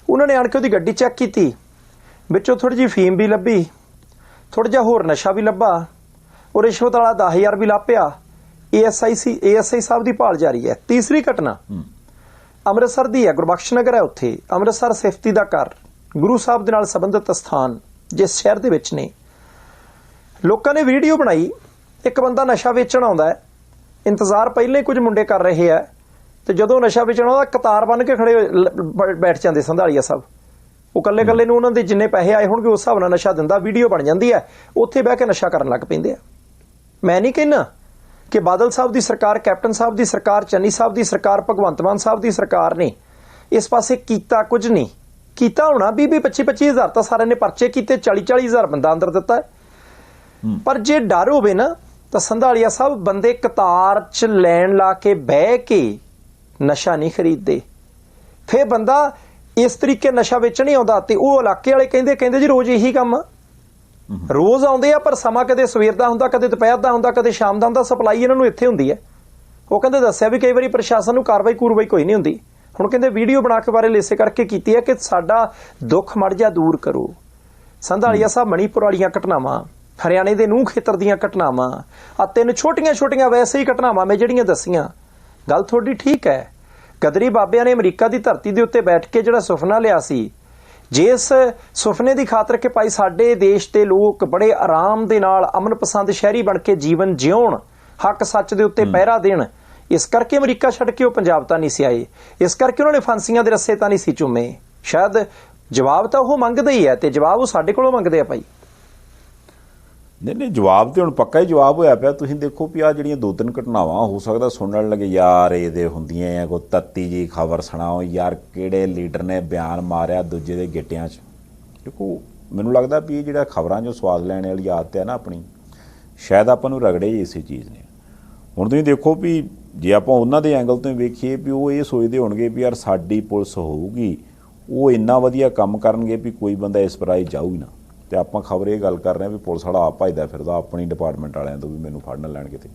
ਉਹਨਾਂ ਨੇ ਆਣ ਕੇ ਉਹਦੀ ਗੱਡੀ ਚੈੱਕ ਕੀਤੀ, ਵਿੱਚੋਂ ਥੋੜੀ ਜਿਹੀ ਫੀਮ ਵੀ ਲੱਭੀ, ਥੋੜਾ ਜਿਹਾ ਹੋਰ ਨਸ਼ਾ ਵੀ ਲੱਭਾ, ਉਹ ਰਿਸ਼ਵਤ ਵਾਲਾ 10,000 ਵੀ ਲੱਭਿਆ। ASI ਸਾਹਿਬ ਦੀ ਭਾਲ ਜਾਰੀ ਹੈ। ਤੀਸਰੀ ਘਟਨਾ ਅੰਮ੍ਰਿਤਸਰ ਦੀ ਹੈ, ਗੁਰਬਖਸ਼ ਨਗਰ ਹੈ ਉੱਥੇ। ਅੰਮ੍ਰਿਤਸਰ ਸਿਫਤੀ ਦਾ ਘਰ, ਗੁਰੂ ਸਾਹਿਬ ਦੇ ਨਾਲ ਸੰਬੰਧਿਤ ਸਥਾਨ ਜਿਸ ਸ਼ਹਿਰ ਦੇ ਵਿੱਚ ਨੇ, ਲੋਕਾਂ ਨੇ ਵੀਡੀਓ ਬਣਾਈ। ਇੱਕ ਬੰਦਾ ਨਸ਼ਾ ਵੇਚਣ ਆਉਂਦਾ ਹੈ, ਇੰਤਜ਼ਾਰ ਪਹਿਲਾਂ ਹੀ ਕੁਝ ਮੁੰਡੇ ਕਰ ਰਹੇ ਆ, ਤੇ ਜਦੋਂ ਨਸ਼ਾ ਵੇਚਣ ਆਉਂਦਾ ਕਤਾਰ ਬੰਨ ਕੇ ਖੜੇ ਬੈਠ ਜਾਂਦੇ ਸੰਧਾਲੀਆ ਸਾਹਿਬ। ਉਹ ਕੱਲੇ ਕੱਲੇ ਨੂੰ ਉਹਨਾਂ ਦੇ ਜਿੰਨੇ ਪੈਸੇ ਆਏ ਹੋਣਗੇ ਉਸ ਹਿਸਾਬ ਨਾਲ ਨਸ਼ਾ ਦਿੰਦਾ, ਵੀਡੀਓ ਬਣ ਜਾਂਦੀ ਹੈ, ਉੱਥੇ ਬਹਿ ਕੇ ਨਸ਼ਾ ਕਰਨ ਲੱਗ ਪੈਂਦੇ ਆ। ਮੈਂ ਨਹੀਂ ਕਹਿੰਦਾ ਕਿ ਬਾਦਲ ਸਾਹਿਬ ਦੀ ਸਰਕਾਰ, ਕੈਪਟਨ ਸਾਹਿਬ ਦੀ ਸਰਕਾਰ, ਚੰਨੀ ਸਾਹਿਬ ਦੀ ਸਰਕਾਰ, ਭਗਵੰਤ ਮਾਨ ਸਾਹਿਬ ਦੀ ਸਰਕਾਰ ਨੇ ਇਸ ਪਾਸੇ ਕੀਤਾ ਕੁਝ ਨਹੀਂ। ਕੀਤਾ ਹੋਣਾ 20-25 ਹਜ਼ਾਰ ਤਾਂ ਸਾਰਿਆਂ ਨੇ ਪਰਚੇ ਕੀਤੇ, 40 ਹਜ਼ਾਰ ਬੰਦਾ ਅੰਦਰ ਦਿੱਤਾ। ਪਰ ਜੇ ਡਰ ਹੋਵੇ ਨਾ ਤਾਂ ਸੰਧਾਲੀਆ ਸਾਹਿਬ ਬੰਦੇ ਕਤਾਰ 'ਚ ਲੈਣ ਲਾ ਕੇ ਬਹਿ ਕੇ ਨਸ਼ਾ ਨਹੀਂ ਖਰੀਦਦੇ। ਫਿਰ ਬੰਦਾ ਇਸ ਤਰੀਕੇ ਨਸ਼ਾ ਵੇਚਣ ਹੀ ਆਉਂਦਾ। ਤੇ ਉਹ ਇਲਾਕੇ ਵਾਲੇ ਕਹਿੰਦੇ ਜੀ ਰੋਜ਼ ਇਹੀ ਕੰਮ ਆ, ਰੋਜ਼ ਆਉਂਦੇ ਆ, ਪਰ ਸਮਾਂ ਕਦੇ ਸਵੇਰ ਦਾ ਹੁੰਦਾ, ਕਦੇ ਦੁਪਹਿਰ ਦਾ ਹੁੰਦਾ, ਕਦੇ ਸ਼ਾਮ ਦਾ ਹੁੰਦਾ, ਸਪਲਾਈ ਇਹਨਾਂ ਨੂੰ ਇੱਥੇ ਹੁੰਦੀ ਹੈ। ਉਹ ਕਹਿੰਦੇ ਦੱਸਿਆ ਵੀ ਕਈ ਵਾਰੀ ਪ੍ਰਸ਼ਾਸਨ ਨੂੰ ਕਾਰਵਾਈ ਕੋਈ ਨਹੀਂ ਹੁੰਦੀ। ਹੁਣ ਕਹਿੰਦੇ ਵੀਡੀਓ ਬਣਾ ਕੇ ਬਾਰੇ ਇਸੇ ਕਰਕੇ ਕੀਤੀ ਹੈ ਕਿ ਸਾਡਾ ਦੁੱਖ ਮੜ ਜਾ ਦੂਰ ਕਰੋ। ਸੰਧਾਲੀਆ ਸਾਹਿਬ ਮਣੀਪੁਰ ਵਾਲੀਆਂ ਘਟਨਾਵਾਂ, ਹਰਿਆਣੇ ਦੇ ਨੂੰਹ ਖੇਤਰ ਦੀਆਂ ਘਟਨਾਵਾਂ, ਆ 3 ਛੋਟੀਆਂ ਵੈਸੇ ਹੀ ਘਟਨਾਵਾਂ ਮੈਂ ਜਿਹੜੀਆਂ ਦੱਸੀਆਂ, ਗੱਲ ਤੁਹਾਡੀ ਠੀਕ ਹੈ। ਗਦਰੀ ਬਾਬਿਆਂ ਨੇ ਅਮਰੀਕਾ ਦੀ ਧਰਤੀ ਦੇ ਉੱਤੇ ਬੈਠ ਕੇ ਜਿਹੜਾ ਸੁਪਨਾ ਲਿਆ ਸੀ, ਜਿਸ ਸੁਪਨੇ ਦੀ ਖਾਤਰ ਕਿ ਭਾਈ ਸਾਡੇ ਦੇਸ਼ ਦੇ ਲੋਕ ਬੜੇ ਆਰਾਮ ਦੇ ਨਾਲ ਅਮਨ ਪਸੰਦ ਸ਼ਹਿਰੀ ਬਣ ਕੇ ਜੀਵਨ ਜਿਉਣ, ਹੱਕ ਸੱਚ ਦੇ ਉੱਤੇ ਪਹਿਰਾ ਦੇਣ, ਇਸ ਕਰਕੇ ਅਮਰੀਕਾ ਛੱਡ ਕੇ ਉਹ ਪੰਜਾਬ ਤਾਂ ਨਹੀਂ ਸੀ ਆਏ, ਇਸ ਕਰਕੇ ਉਹਨਾਂ ਨੇ ਫਾਂਸੀਆਂ ਦੇ ਰੱਸੇ ਤਾਂ ਨਹੀਂ ਸੀ ਚੁੰਮੇ। ਸ਼ਾਇਦ ਜਵਾਬ ਤਾਂ ਉਹ ਮੰਗਦੇ ਹੀ ਹੈ, ਤੇ ਜਵਾਬ ਉਹ ਸਾਡੇ ਕੋਲੋਂ ਮੰਗਦੇ ਆ ਭਾਈ। ਨਹੀਂ ਜਵਾਬ ਤੇ ਹੁਣ ਪੱਕਾ ਹੀ ਜਵਾਬ ਹੋਇਆ ਪਿਆ। ਤੁਸੀਂ ਦੇਖੋ ਵੀ ਆ ਜਿਹੜੀਆਂ 2-3 ਘਟਨਾਵਾਂ ਹੋ ਸਕਦਾ ਸੁਣਨ ਲੱਗੇ ਯਾਰ ਇਹਦੇ ਹੁੰਦੀਆਂ ਆ ਕੋਈ ਤੱਤੀ ਜੀ ਖਬਰ ਸੁਣਾਓ ਯਾਰ, ਕਿਹੜੇ ਲੀਡਰ ਨੇ ਬਿਆਨ ਮਾਰਿਆ ਦੂਜੇ ਦੇ ਗਿੱਟਿਆਂ 'ਚ। ਦੇਖੋ ਮੈਨੂੰ ਲੱਗਦਾ ਵੀ ਇਹ ਜਿਹੜਾ ਖਬਰਾਂ 'ਚੋਂ ਸਵਾਦ ਲੈਣ ਵਾਲੀ ਆਦਤ ਹੈ ਨਾ ਆਪਣੀ, ਸ਼ਾਇਦ ਆਪਾਂ ਨੂੰ ਰਗੜੇ ਹੀ ਇਸੇ ਚੀਜ਼ ਨੇ। ਹੁਣ ਤੁਸੀਂ ਦੇਖੋ ਵੀ ਜੇ ਆਪਾਂ ਉਹਨਾਂ ਦੇ ਐਂਗਲ ਤੋਂ ਵੇਖੀਏ ਵੀ ਉਹ ਇਹ ਸੋਚਦੇ ਹੋਣਗੇ ਵੀ ਯਾਰ ਸਾਡੀ ਪੁਲਿਸ ਹੋਊਗੀ, ਉਹ ਇੰਨਾ ਵਧੀਆ ਕੰਮ ਕਰਨਗੇ ਵੀ ਕੋਈ ਬੰਦਾ ਇਸ ਪਰ ਆਈ ਜਾਊ ਹੀ ਨਾ। ਤੇ ਆਪਾਂ ਖਬਰ ਇਹ ਗੱਲ ਕਰ ਰਹੇ ਹਾਂ ਵੀ ਪੁਲਿਸ ਵਾਲਾ ਆਪ ਭਜਦਾ ਫਿਰਦਾ ਆਪਣੀ ਡਿਪਾਰਟਮੈਂਟ ਵਾਲਿਆਂ ਤੋਂ ਵੀ ਮੈਨੂੰ ਫੜ ਨਾ ਲੈਣ ਕਿਤੇ।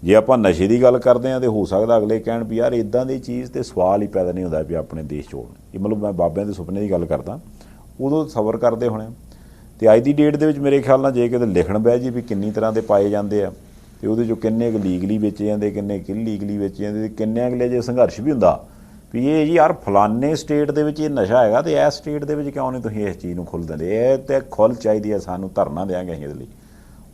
ਜੇ ਆਪਾਂ ਨਸ਼ੇ ਦੀ ਗੱਲ ਕਰਦੇ ਹਾਂ ਤੇ ਹੋ ਸਕਦਾ ਅਗਲੇ ਕਹਿਣ ਵੀ ਯਾਰ ਇਦਾਂ ਦੀ ਚੀਜ਼ ਤੇ ਸਵਾਲ ਹੀ ਪੈਦਾ ਨਹੀਂ ਹੁੰਦਾ ਵੀ ਆਪਣੇ ਦੇਸ਼ 'ਚ ਹੋਣ। ਇਹ ਮਤਲਬ ਮੈਂ ਬਾਬਿਆਂ ਦੇ ਸੁਪਨੇ ਦੀ ਗੱਲ ਕਰਦਾ, ਉਦੋਂ ਸਬਰ ਕਰਦੇ ਹੋਣੇ। ਤੇ ਅੱਜ ਦੀ ਡੇਟ ਦੇ ਵਿੱਚ ਮੇਰੇ ਖਿਆਲ ਨਾਲ ਜੇ ਕਿਤੇ ਲਿਖਣ ਬਹਿ ਜੀ ਵੀ ਕਿੰਨੀ ਤਰ੍ਹਾਂ ਦੇ ਪਾਏ ਜਾਂਦੇ ਆ, ਤੇ ਉਹਦੇ 'ਚੋਂ ਕਿੰਨੇ ਕੁ ਲੀਗਲੀ ਵੇਚੇ ਜਾਂਦੇ, ਕਿੰਨੇ ਇਲੀਗਲੀ ਵੇਚੇ ਜਾਂਦੇ, ਤੇ ਕਿੰਨੇ ਅਗਲੇ ਜੇ ਸੰਘਰਸ਼ ਵੀ ਹੁੰਦਾ ਵੀ ਇਹ ਜੀ ਯਾਰ ਫਲਾਨੇ ਸਟੇਟ ਦੇ ਵਿੱਚ ਇਹ ਨਸ਼ਾ ਹੈਗਾ ਤੇ ਇਸ ਸਟੇਟ ਦੇ ਵਿੱਚ ਕਿਉਂ ਨਹੀਂ ਤੁਸੀਂ ਇਸ ਚੀਜ਼ ਨੂੰ ਖੁੱਲ੍ਹ ਦਿੰਦੇ। ਇਹ ਤੇ ਖੁੱਲ੍ਹ ਚਾਹੀਦੀ ਹੈ, ਸਾਨੂੰ ਧਰਨਾ ਦਿਆਂਗੇ ਅਸੀਂ ਇਹਦੇ ਲਈ।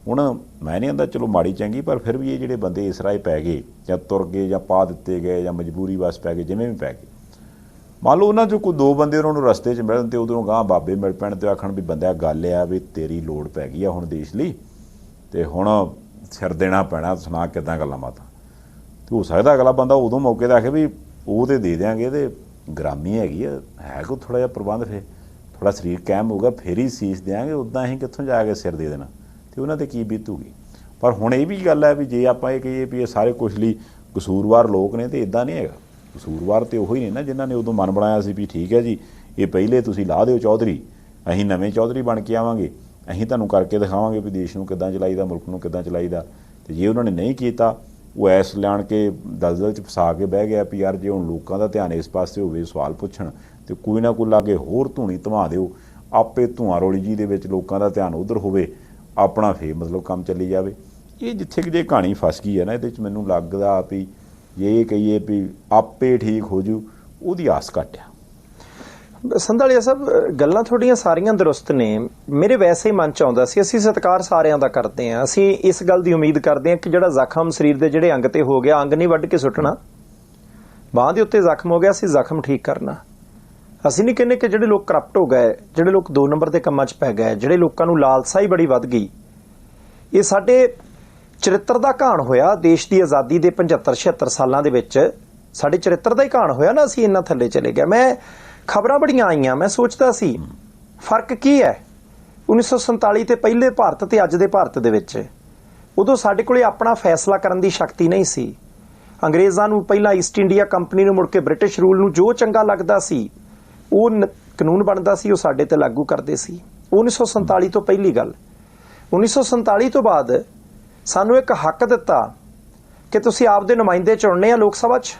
ਹੁਣ ਮੈਂ ਨਹੀਂ ਕਹਿੰਦਾ ਚਲੋ ਮਾੜੀ ਚੰਗੀ, ਪਰ ਫਿਰ ਵੀ ਇਹ ਜਿਹੜੇ ਬੰਦੇ ਇਸ ਰਾਹ ਪੈ ਗਏ ਜਾਂ ਤੁਰ ਗਏ ਜਾਂ ਪਾ ਦਿੱਤੇ ਗਏ ਜਾਂ ਮਜਬੂਰੀ ਵਸ ਪੈ ਗਏ, ਜਿਵੇਂ ਵੀ ਪੈ ਗਏ, ਮੰਨ ਲਓ ਉਹਨਾਂ 'ਚੋਂ ਕੋਈ 2 ਬੰਦੇ ਉਹਨਾਂ ਨੂੰ ਰਸਤੇ 'ਚ ਮਿਲਣ ਤੇ ਉਧਰੋਂ ਗਾਂਹ ਬਾਬੇ ਮਿਲ ਪੈਣ ਤੇ ਆਖਣ ਵੀ ਬੰਦਿਆ ਗੱਲ ਆ ਵੀ ਤੇਰੀ ਲੋੜ ਪੈ ਗਈ ਆ ਹੁਣ ਦੇਸ਼ ਲਈ, ਤੇ ਹੁਣ ਸਿਰ ਦੇਣਾ ਪੈਣਾ, ਸੁਣਾ ਕਿੱਦਾਂ ਗੱਲਾਂ ਬਾਤਾਂ। ਤੇ ਹੋ ਸਕਦਾ ਅਗਲਾ ਬੰਦਾ ਉਦੋਂ ਮੌਕੇ 'ਤੇ ਆਖੇ ਵੀ ਉਹ ਤੇ ਦੇ ਦਿਆਂਗੇ, ਤੇ ਗ੍ਰਾਮੀ ਹੈਗੀ ਹੈ ਕੋਈ ਥੋੜ੍ਹਾ ਜਿਹਾ ਪ੍ਰਬੰਧ, ਫਿਰ ਥੋੜ੍ਹਾ ਸਰੀਰ ਕਾਇਮ ਹੋਊਗਾ ਫਿਰ ਹੀ ਸੀਸ ਦਿਆਂਗੇ, ਉੱਦਾਂ ਅਸੀਂ ਕਿੱਥੋਂ ਜਾ ਕੇ ਸਿਰ ਦੇ ਦੇਣਾ, ਤੇ ਉਹਨਾਂ 'ਤੇ ਕੀ ਬੀਤੂਗੀ। ਪਰ ਹੁਣ ਇਹ ਵੀ ਗੱਲ ਹੈ ਵੀ ਜੇ ਆਪਾਂ ਇਹ ਕਹੀਏ ਵੀ ਇਹ ਸਾਰੇ ਕੁਛ ਲਈ ਕਸੂਰਵਾਰ ਲੋਕ ਨੇ, ਤੇ ਇੱਦਾਂ ਨਹੀਂ ਹੈਗਾ। ਕਸੂਰਵਾਰ ਤੇ ਉਹੀ ਨੇ ਨਾ ਜਿਨ੍ਹਾਂ ਨੇ ਉਦੋਂ ਮਨ ਬਣਾਇਆ ਸੀ ਵੀ ਠੀਕ ਹੈ ਜੀ ਇਹ ਪਹਿਲੇ ਤੁਸੀਂ ਲਾ ਦਿਓ ਚੌਧਰੀ, ਅਸੀਂ ਨਵੇਂ ਚੌਧਰੀ ਬਣ ਕੇ ਆਵਾਂਗੇ, ਅਸੀਂ ਤੁਹਾਨੂੰ ਕਰਕੇ ਦਿਖਾਵਾਂਗੇ ਵੀ ਦੇਸ਼ ਨੂੰ ਕਿੱਦਾਂ ਚਲਾਈਦਾ, ਮੁਲਕ ਨੂੰ ਕਿੱਦਾਂ ਚਲਾਈਦਾ। ਤੇ ਜੇ ਉਹਨਾਂ ਨੇ ਨਹੀਂ ਕੀਤਾ, ਉਹ ਐਸ ਲਿਆਣ ਕੇ ਦਲਦਲ 'ਚ ਫਸਾ ਕੇ ਬਹਿ ਗਿਆ ਵੀ ਯਾਰ ਜੇ ਹੁਣ ਲੋਕਾਂ ਦਾ ਧਿਆਨ ਇਸ ਪਾਸੇ ਹੋਵੇ, ਸਵਾਲ ਪੁੱਛਣ, ਤੇ ਕੋਈ ਨਾ ਕੋਈ ਲਾਗੇ ਹੋਰ ਧੂਣੀ ਧਮਾ ਦਿਓ, ਆਪੇ ਧੂਆਂ ਰੋਲੀ ਜੀ ਦੇ ਵਿੱਚ ਲੋਕਾਂ ਦਾ ਧਿਆਨ ਉੱਧਰ ਹੋਵੇ, ਆਪਣਾ ਫੇਰ ਮਤਲਬ ਕੰਮ ਚੱਲੀ ਜਾਵੇ। ਇਹ ਜਿੱਥੇ ਕਿ ਜੇ ਕਹਾਣੀ ਫਸ ਗਈ ਹੈ ਨਾ, ਇਹਦੇ 'ਚ ਮੈਨੂੰ ਲੱਗਦਾ ਵੀ ਜੇ ਇਹ ਕਹੀਏ ਵੀ ਆਪੇ ਠੀਕ ਹੋ ਜੂ, ਉਹਦੀ ਆਸ ਘੱਟ ਆ। ਸੰਧਾਲੀਆ ਸਾਹਿਬ ਗੱਲਾਂ ਤੁਹਾਡੀਆਂ ਸਾਰੀਆਂ ਦਰੁਸਤ ਨੇ। ਮੇਰੇ ਵੈਸੇ ਹੀ ਮਨ 'ਚ ਆਉਂਦਾ ਸੀ, ਅਸੀਂ ਸਤਿਕਾਰ ਸਾਰਿਆਂ ਦਾ ਕਰਦੇ ਹਾਂ, ਅਸੀਂ ਇਸ ਗੱਲ ਦੀ ਉਮੀਦ ਕਰਦੇ ਹਾਂ ਕਿ ਜਿਹੜਾ ਜ਼ਖਮ ਸਰੀਰ ਦੇ ਜਿਹੜੇ ਅੰਗ ਤੇ ਹੋ ਗਿਆ, ਅੰਗ ਨਹੀਂ ਵੱਢ ਕੇ ਸੁੱਟਣਾ। ਬਾਂਹ ਦੇ ਉੱਤੇ ਜ਼ਖਮ ਹੋ ਗਿਆ, ਅਸੀਂ ਜ਼ਖਮ ਠੀਕ ਕਰਨਾ। ਅਸੀਂ ਨਹੀਂ ਕਹਿੰਦੇ ਕਿ ਜਿਹੜੇ ਲੋਕ ਕਰਪਟ ਹੋ ਗਏ, ਜਿਹੜੇ ਲੋਕ 2 ਨੰਬਰ ਦੇ ਕੰਮਾਂ 'ਚ ਪੈ ਗਏ, ਜਿਹੜੇ ਲੋਕਾਂ ਨੂੰ ਲਾਲਸਾ ਹੀ ਬੜੀ ਵੱਧ ਗਈ, ਇਹ ਸਾਡੇ ਚਰਿੱਤਰ ਦਾ ਘਾਣ ਹੋਇਆ। ਦੇਸ਼ ਦੀ ਆਜ਼ਾਦੀ ਦੇ 75-76 ਸਾਲਾਂ ਦੇ ਵਿੱਚ ਸਾਡੇ ਚਰਿੱਤਰ ਦਾ ਹੀ ਘਾਣ ਹੋਇਆ ਨਾ, ਅਸੀਂ ਇੰਨਾ ਥੱਲੇ ਚਲੇ ਗਏ। ਮੈਂ ਖਬਰਾਂ ਬੜੀਆਂ ਆਈਆਂ, ਮੈਂ ਸੋਚਦਾ ਸੀ ਫਰਕ ਕੀ ਹੈ 1947 ਤੇ ਪਹਿਲੇ ਭਾਰਤ ਤੇ ਅੱਜ ਦੇ ਭਾਰਤ ਦੇ ਵਿੱਚ। ਉਦੋਂ ਸਾਡੇ ਕੋਲੇ ਆਪਣਾ ਫੈਸਲਾ ਕਰਨ ਦੀ ਸ਼ਕਤੀ ਨਹੀਂ ਸੀ। ਅੰਗਰੇਜ਼ਾਂ ਨੂੰ ਪਹਿਲਾਂ ਈਸਟ ਇੰਡੀਆ ਕੰਪਨੀ ਨੂੰ, ਮੁੜ ਕੇ ਬ੍ਰਿਟਿਸ਼ ਰੂਲ ਨੂੰ ਜੋ ਚੰਗਾ ਲੱਗਦਾ ਸੀ ਉਹ ਕਾਨੂੰਨ ਬਣਦਾ ਸੀ, ਉਹ ਸਾਡੇ ਤੇ ਲਾਗੂ ਕਰਦੇ ਸੀ। 1947 ਤੋਂ ਪਹਿਲੀ ਗੱਲ। 1947 ਤੋਂ ਬਾਅਦ ਸਾਨੂੰ ਇੱਕ ਹੱਕ ਦਿੱਤਾ ਕਿ ਤੁਸੀਂ ਆਪਦੇ ਨੁਮਾਇੰਦੇ ਚੁਣਨੇ ਆ ਲੋਕ ਸਭਾ 'ਚ।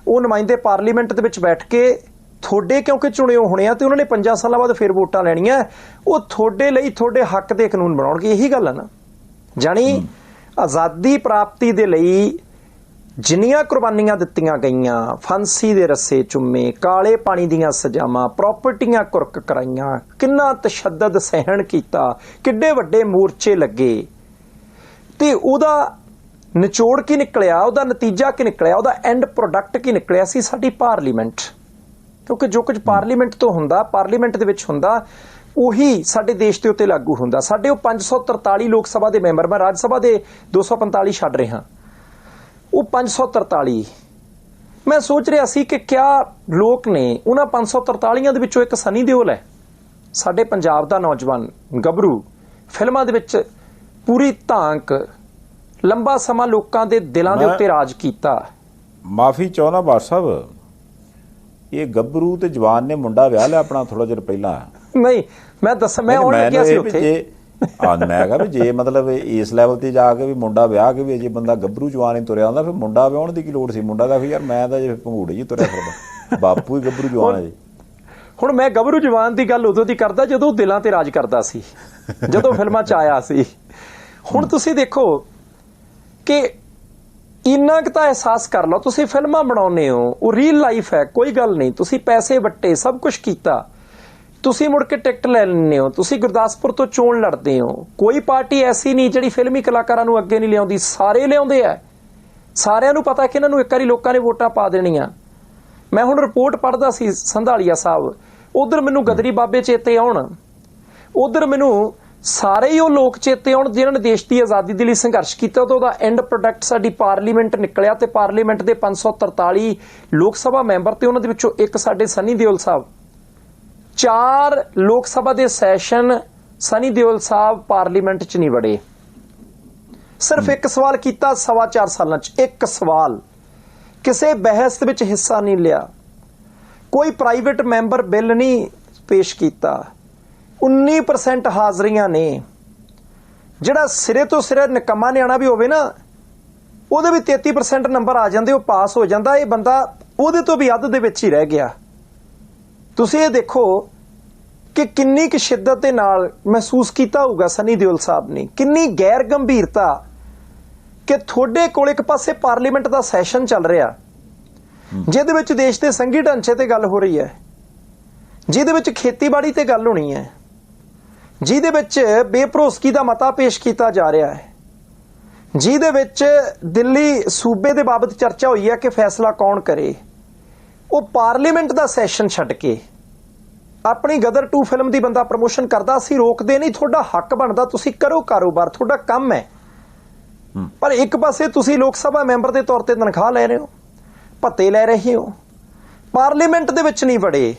ਉਹ ਨੁਮਾਇੰਦੇ ਪਾਰਲੀਮੈਂਟ ਦੇ ਵਿੱਚ ਬੈਠ ਕੇ ਤੁਹਾਡੇ ਕਿਉਂਕਿ ਚੁਣੇ ਹੋਣੇ ਆ, ਤੇ ਉਹਨਾਂ ਨੇ 5 ਸਾਲਾਂ ਬਾਅਦ ਫਿਰ ਵੋਟਾਂ ਲੈਣੀਆਂ, ਉਹ ਤੁਹਾਡੇ ਲਈ ਤੁਹਾਡੇ ਹੱਕ ਦੇ ਕਾਨੂੰਨ ਬਣਾਉਣਗੇ। ਇਹੀ ਗੱਲ ਹੈ ਨਾ, ਜਾਣੀ ਆਜ਼ਾਦੀ ਪ੍ਰਾਪਤੀ ਦੇ ਲਈ ਜਿੰਨੀਆਂ ਕੁਰਬਾਨੀਆਂ ਦਿੱਤੀਆਂ ਗਈਆਂ, ਫਾਂਸੀ ਦੇ ਰੱਸੇ ਚੁੰਮੇ, ਕਾਲੇ ਪਾਣੀ ਦੀਆਂ ਸਜ਼ਾਵਾਂ, ਪ੍ਰਾਪਰਟੀਆਂ ਕੁਰਕ ਕਰਾਈਆਂ, ਕਿੰਨਾ ਤਸ਼ੱਦਦ ਸਹਿਣ ਕੀਤਾ, ਕਿੱਡੇ ਵੱਡੇ ਮੋਰਚੇ ਲੱਗੇ, ਤੇ ਉਹਦਾ ਨਿਚੋੜ ਕੀ ਨਿਕਲਿਆ, ਉਹਦਾ ਨਤੀਜਾ ਕੀ ਨਿਕਲਿਆ, ਉਹਦਾ ਐਂਡ ਪ੍ਰੋਡਕਟ ਕੀ ਨਿਕਲਿਆ ਸੀ ਸਾਡੀ ਪਾਰਲੀਮੈਂਟ। ਕਿਉਂਕਿ ਜੋ ਕੁਝ ਪਾਰਲੀਮੈਂਟ ਤੋਂ ਹੁੰਦਾ, ਪਾਰਲੀਮੈਂਟ ਦੇ ਵਿੱਚ ਹੁੰਦਾ, ਉਹੀ ਸਾਡੇ ਦੇਸ਼ ਦੇ ਉੱਤੇ ਲਾਗੂ ਹੁੰਦਾ। ਸਾਡੇ ਉਹ 543 ਲੋਕ ਸਭਾ ਦੇ ਮੈਂਬਰ, ਮੈਂ ਰਾਜ ਸਭਾ ਦੇ 245 ਛੱਡ ਰਿਹਾ, ਉਹ 543, ਮੈਂ ਸੋਚ ਰਿਹਾ ਸੀ ਕਿ ਕਿਆ ਲੋਕ ਨੇ ਉਹਨਾਂ 543 ਦੇ ਵਿੱਚੋਂ ਇੱਕ ਸਨੀ ਦਿਓਲ ਹੈ, ਸਾਡੇ ਪੰਜਾਬ ਦਾ ਨੌਜਵਾਨ ਗੱਭਰੂ, ਫਿਲਮਾਂ ਦੇ ਵਿੱਚ ਪੂਰੀ ਧਾਂਕ, ਲੰਬਾ ਸਮਾਂ ਲੋਕਾਂ ਦੇ ਦਿਲਾਂ ਦੇ ਉੱਤੇ ਰਾਜ ਕੀਤਾ। ਮਾਫੀ ਚਾਹੁੰਦਾ ਬਾਦ ਸਾਹਿਬ, ਇਹ ਗੱਭਰੂ ਤੇ ਜਵਾਨ ਨੇ ਮੁੰਡਾ ਵਿਆਹ ਲਿਆ ਆਪਣਾ ਥੋੜਾ ਚਿਰ ਪਹਿਲਾਂ। ਨਹੀਂ, ਮੈਂ ਮੈਂ ਆਉਣ ਲੱਗਿਆ ਸੀ ਉੱਥੇ। ਮੈਂ ਕਿਹਾ ਵੀ ਜੇ ਮਤਲਬ ਇਸ ਲੈਵਲ ਤੇ ਜਾ ਕੇ ਵੀ ਮੁੰਡਾ ਵਿਆਹ ਕੇ ਵੀ ਅਜੇ ਬੰਦਾ ਗੱਭਰੂ ਜਵਾਨ ਹੀ ਤੁਰਿਆ ਹੁੰਦਾ, ਫਿਰ ਮੁੰਡਾ ਵਿਆਹਣ ਦੀ ਕੀ ਲੋੜ ਸੀ? ਮੁੰਡਾ ਦਾ ਫਿਰ ਯਾਰ ਮੈਂ ਤਾਂ ਜੇ ਭੰਗੂੜੇ ਜੀ ਤੁਰਿਆ ਫਿਰਦਾ, ਬਾਪੂ ਹੀ ਗੱਭਰੂ ਜਵਾਨ ਹੈ ਜੀ। ਹੁਣ ਮੈਂ ਗੱਭਰੂ ਜਵਾਨ ਦੀ ਗੱਲ ਉਦੋਂ ਦੀ ਕਰਦਾ ਜਦੋਂ ਉਹ ਦਿਲਾਂ ਤੇ ਰਾਜ ਕਰਦਾ ਸੀ, ਜਦੋਂ ਫਿਲਮਾਂ 'ਚ ਆਇਆ ਸੀ। ਹੁਣ ਤੁਸੀਂ ਦੇਖੋ ਕਿ ਇੰਨਾ ਕੁ ਤਾਂ ਅਹਿਸਾਸ ਕਰ ਲਓ, ਤੁਸੀਂ ਫਿਲਮਾਂ ਬਣਾਉਂਦੇ ਹੋ, ਉਹ ਰੀਅਲ ਲਾਈਫ ਹੈ, ਕੋਈ ਗੱਲ ਨਹੀਂ, ਤੁਸੀਂ ਪੈਸੇ ਵੱਟੇ, ਸਭ ਕੁਝ ਕੀਤਾ, ਤੁਸੀਂ ਮੁੜ ਕੇ ਟਿਕਟ ਲੈ ਲੈਂਦੇ ਹੋ, ਤੁਸੀਂ ਗੁਰਦਾਸਪੁਰ ਤੋਂ ਚੋਣ ਲੜਦੇ ਹੋ। ਕੋਈ ਪਾਰਟੀ ਐਸੀ ਨਹੀਂ ਜਿਹੜੀ ਫਿਲਮੀ ਕਲਾਕਾਰਾਂ ਨੂੰ ਅੱਗੇ ਨਹੀਂ ਲਿਆਉਂਦੀ, ਸਾਰੇ ਲਿਆਉਂਦੇ ਆ। ਸਾਰਿਆਂ ਨੂੰ ਪਤਾ ਕਿ ਇਹਨਾਂ ਨੂੰ ਇੱਕ ਵਾਰੀ ਲੋਕਾਂ ਨੇ ਵੋਟਾਂ ਪਾ ਦੇਣੀਆਂ। ਮੈਂ ਹੁਣ ਰਿਪੋਰਟ ਪੜ੍ਹਦਾ ਸੀ ਸੰਧਾਲੀਆ ਸਾਹਿਬ, ਉਧਰ ਮੈਨੂੰ ਗਦਰੀ ਬਾਬੇ ਚੇਤੇ ਆਉਣ, ਉਧਰ ਮੈਨੂੰ ਸਾਰੇ ਹੀ ਉਹ ਲੋਕ ਚੇਤੇ ਆਉਣ ਜਿਨ੍ਹਾਂ ਨੇ ਦੇਸ਼ ਦੀ ਆਜ਼ਾਦੀ ਦੇ ਲਈ ਸੰਘਰਸ਼ ਕੀਤਾ, ਤਾਂ ਉਹਦਾ ਐਂਡ ਪ੍ਰੋਡਕਟ ਸਾਡੀ ਪਾਰਲੀਮੈਂਟ ਨਿਕਲਿਆ। ਤੇ ਪਾਰਲੀਮੈਂਟ ਦੇ 543 ਲੋਕ ਸਭਾ ਮੈਂਬਰ ਤੇ ਉਹਨਾਂ ਦੇ ਵਿੱਚੋਂ ਇੱਕ ਸਾਡੇ ਸਨੀ ਦਿਓਲ ਸਾਹਿਬ। 4 ਲੋਕ ਸਭਾ ਦੇ ਸੈਸ਼ਨ ਸਨੀ ਦਿਓਲ ਸਾਹਿਬ ਪਾਰਲੀਮੈਂਟ 'ਚ ਨਹੀਂ ਵੜੇ। ਸਿਰਫ ਇੱਕ ਸਵਾਲ ਕੀਤਾ 4.25 ਸਾਲਾਂ 'ਚ, ਇੱਕ ਸਵਾਲ, ਕਿਸੇ ਬਹਿਸ ਦੇ ਵਿੱਚ ਹਿੱਸਾ ਨਹੀਂ ਲਿਆ, ਕੋਈ ਪ੍ਰਾਈਵੇਟ ਮੈਂਬਰ ਬਿੱਲ ਨਹੀਂ ਪੇਸ਼ ਕੀਤਾ। 19% ਹਾਜ਼ਰੀਆਂ ਨੇ। ਜਿਹੜਾ ਸਿਰੇ ਤੋਂ ਸਿਰੇ ਨਿਕੰਮਾ ਨਿਆਣਾ ਵੀ ਹੋਵੇ ਨਾ, ਉਹਦੇ ਵੀ 33% ਨੰਬਰ ਆ ਜਾਂਦੇ, ਉਹ ਪਾਸ ਹੋ ਜਾਂਦਾ। ਇਹ ਬੰਦਾ ਉਹਦੇ ਤੋਂ ਵੀ ਅੱਧ ਦੇ ਵਿੱਚ ਹੀ ਰਹਿ ਗਿਆ। ਤੁਸੀਂ ਇਹ ਦੇਖੋ ਕਿ ਕਿੰਨੀ ਕੁ ਸ਼ਿੱਦਤ ਦੇ ਨਾਲ ਮਹਿਸੂਸ ਕੀਤਾ ਹੋਊਗਾ ਸਨੀ ਦਿਓਲ ਸਾਹਿਬ ਨੇ, ਕਿੰਨੀ ਗੈਰ ਗੰਭੀਰਤਾ, ਕਿ ਤੁਹਾਡੇ ਕੋਲ ਇੱਕ ਪਾਸੇ ਪਾਰਲੀਮੈਂਟ ਦਾ ਸੈਸ਼ਨ ਚੱਲ ਰਿਹਾ ਜਿਹਦੇ ਵਿੱਚ ਦੇਸ਼ ਦੇ ਸੰਘੀ ਢਾਂਚੇ ਤੇ ਗੱਲ ਹੋ ਰਹੀ ਹੈ, ਜਿਹਦੇ ਵਿੱਚ ਖੇਤੀਬਾੜੀ ਤੇ ਗੱਲ ਹੋਣੀ ਹੈ, ਜਿਹਦੇ ਵਿੱਚ ਬੇਭਰੋਸਗੀ ਦਾ ਮਤਾ ਪੇਸ਼ ਕੀਤਾ ਜਾ ਰਿਹਾ ਹੈ, ਜਿਹਦੇ ਵਿੱਚ ਦਿੱਲੀ ਸੂਬੇ ਦੇ ਬਾਬਤ ਚਰਚਾ ਹੋਈ ਹੈ ਕਿ ਫੈਸਲਾ ਕੌਣ ਕਰੇ। ਉਹ ਪਾਰਲੀਮੈਂਟ ਦਾ ਸੈਸ਼ਨ ਛੱਡ ਕੇ ਆਪਣੀ ਗਦਰ 2 ਫਿਲਮ ਦੀ ਬੰਦਾ ਪ੍ਰਮੋਸ਼ਨ ਕਰਦਾ। ਅਸੀਂ ਰੋਕਦੇ ਨਹੀਂ, ਤੁਹਾਡਾ ਹੱਕ ਬਣਦਾ, ਤੁਸੀਂ ਕਰੋ ਕਾਰੋਬਾਰ, ਤੁਹਾਡਾ ਕੰਮ ਹੈ। ਪਰ ਇੱਕ ਪਾਸੇ ਤੁਸੀਂ ਲੋਕ ਸਭਾ ਮੈਂਬਰ ਦੇ ਤੌਰ ਤੇ ਤਨਖਾਹ ਲੈ ਰਹੇ ਹੋ, ਭੱਤੇ ਲੈ ਰਹੇ ਹੋ, ਪਾਰਲੀਮੈਂਟ ਦੇ ਵਿੱਚ ਨਹੀਂ ਵੜੇ।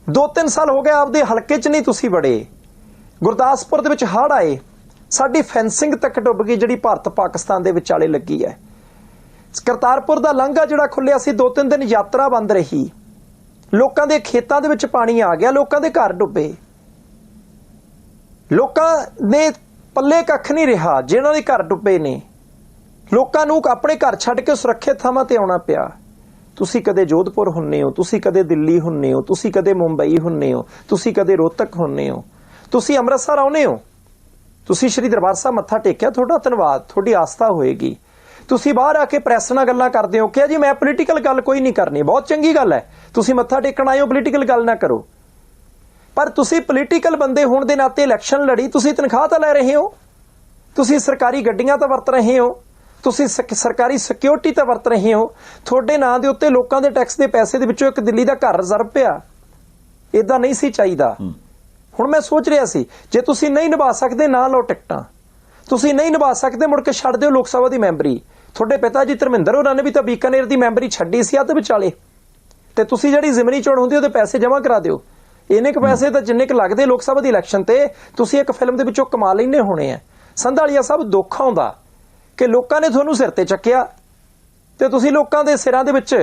2-3 ਸਾਲ ਹੋ ਗਏ ਆਪਦੇ ਹਲਕੇ 'ਚ ਨਹੀਂ ਤੁਸੀਂ ਵੜੇ। ਗੁਰਦਾਸਪੁਰ ਦੇ ਵਿੱਚ ਹੜ੍ਹ ਆਏ, ਸਾਡੀ ਫੈਂਸਿੰਗ ਤੱਕ ਡੁੱਬ ਗਈ ਜਿਹੜੀ ਭਾਰਤ ਪਾਕਿਸਤਾਨ ਦੇ ਵਿਚਾਲੇ ਲੱਗੀ ਹੈ। ਕਰਤਾਰਪੁਰ ਦਾ ਲਾਂਘਾ ਜਿਹੜਾ ਖੁੱਲਿਆ ਸੀ, 2-3 ਦਿਨ ਯਾਤਰਾ ਬੰਦ ਰਹੀ, ਲੋਕਾਂ ਦੇ ਖੇਤਾਂ ਦੇ ਵਿੱਚ ਪਾਣੀ ਆ ਗਿਆ, ਲੋਕਾਂ ਦੇ ਘਰ ਡੁੱਬੇ, ਲੋਕਾਂ ਨੇ ਪੱਲੇ ਕੱਖ ਨਹੀਂ ਰਿਹਾ ਜਿਹਨਾਂ ਦੇ ਘਰ ਡੁੱਬੇ ਨੇ। ਲੋਕਾਂ ਨੂੰ ਆਪਣੇ ਘਰ ਛੱਡ ਕੇ ਸੁਰੱਖਿਅਤ ਥਾਵਾਂ ਤੇ ਆਉਣਾ ਪਿਆ। ਤੁਸੀਂ ਕਦੇ ਜੋਧਪੁਰ ਹੁੰਨੇ ਹੋ, ਤੁਸੀਂ ਕਦੇ ਦਿੱਲੀ ਹੁੰਨੇ ਹੋ, ਤੁਸੀਂ ਕਦੇ ਮੁੰਬਈ ਹੁੰਨੇ ਹੋ, ਤੁਸੀਂ ਕਦੇ ਰੋਹਤਕ ਹੁੰਨੇ ਹੋ, ਤੁਸੀਂ ਅੰਮ੍ਰਿਤਸਰ ਆਉਨੇ ਹੋ, ਤੁਸੀਂ ਸ਼੍ਰੀ ਦਰਬਾਰ ਸਾਹਿਬ ਮੱਥਾ ਟੇਕਿਆ, ਤੁਹਾਡਾ ਧੰਨਵਾਦ, ਤੁਹਾਡੀ ਆਸਥਾ ਹੋਏਗੀ। ਤੁਸੀਂ ਬਾਹਰ ਆ ਕੇ ਪ੍ਰੈਸ ਨਾਲ ਗੱਲਾਂ ਕਰਦੇ ਹੋ ਕਿ ਜੀ ਮੈਂ ਪੋਲੀਟੀਕਲ ਗੱਲ ਕੋਈ ਨਹੀਂ ਕਰਨੀ, ਬਹੁਤ ਚੰਗੀ ਗੱਲ ਹੈ, ਤੁਸੀਂ ਮੱਥਾ ਟੇਕਣ ਆਏ ਹੋ, ਪੋਲੀਟੀਕਲ ਗੱਲ ਨਾ ਕਰੋ। ਪਰ ਤੁਸੀਂ ਪੋਲੀਟੀਕਲ ਬੰਦੇ ਹੋਣ ਦੇ ਨਾਤੇ ਇਲੈਕਸ਼ਨ ਲੜੀ, ਤੁਸੀਂ ਤਨਖਾਹ ਤਾਂ ਲੈ ਰਹੇ ਹੋ, ਤੁਸੀਂ ਸਰਕਾਰੀ ਗੱਡੀਆਂ ਤਾਂ ਵਰਤ ਰਹੇ ਹੋ, ਤੁਸੀਂ ਸਰਕਾਰੀ ਸਿਕਿਉਰਿਟੀ ਤਾਂ ਵਰਤ ਰਹੇ ਹੋ, ਤੁਹਾਡੇ ਨਾਂ ਦੇ ਉੱਤੇ ਲੋਕਾਂ ਦੇ ਟੈਕਸ ਦੇ ਪੈਸੇ ਦੇ ਵਿੱਚੋਂ ਇੱਕ ਦਿੱਲੀ ਦਾ ਘਰ ਰਿਜ਼ਰਵ ਪਿਆ। ਇਦਾਂ ਨਹੀਂ ਸੀ ਚਾਹੀਦਾ। ਹੁਣ ਮੈਂ ਸੋਚ ਰਿਹਾ ਸੀ, ਜੇ ਤੁਸੀਂ ਨਹੀਂ ਨਿਭਾ ਸਕਦੇ ਨਾ ਲਓ ਟਿਕਟਾਂ, ਤੁਸੀਂ ਨਹੀਂ ਨਿਭਾ ਸਕਦੇ ਮੁੜ ਕੇ ਛੱਡ ਦਿਓ ਲੋਕ ਸਭਾ ਦੀ ਮੈਂਬਰੀ। ਤੁਹਾਡੇ ਪਿਤਾ ਜੀ ਧਰਮਿੰਦਰ ਹੋਰਾਂ ਨੇ ਵੀ ਤਾਂ ਬੀਕਾਨੇਰ ਦੀ ਮੈਂਬਰੀ ਛੱਡੀ ਸੀ ਅੱਧ ਵਿਚਾਲੇ, ਤੇ ਤੁਸੀਂ ਜਿਹੜੀ ਜ਼ਿਮਨੀ ਚੋਣ ਹੁੰਦੀ ਉਹਦੇ ਪੈਸੇ ਜਮ੍ਹਾਂ ਕਰਾ ਦਿਓ। ਇੰਨੇ ਕੁ ਪੈਸੇ ਤਾਂ ਜਿੰਨੇ ਕੁ ਲੱਗਦੇ ਲੋਕ ਸਭਾ ਦੀ ਇਲੈਕਸ਼ਨ ਤੇ, ਤੁਸੀਂ ਇੱਕ ਫਿਲਮ ਦੇ ਵਿੱਚੋਂ ਕਮਾ ਲੈਣੇ ਹੋਣੇ ਆ। ਸੰਧਾਲੀਆ ਸਾਹਿਬ, ਦੁੱਖ ਆਉਂਦਾ ਕਿ ਲੋਕਾਂ ਨੇ ਤੁਹਾਨੂੰ ਸਿਰ ਤੇ ਚੱਕਿਆ ਤੇ ਤੁਸੀਂ ਲੋਕਾਂ ਦੇ ਸਿਰਾਂ ਦੇ ਵਿੱਚ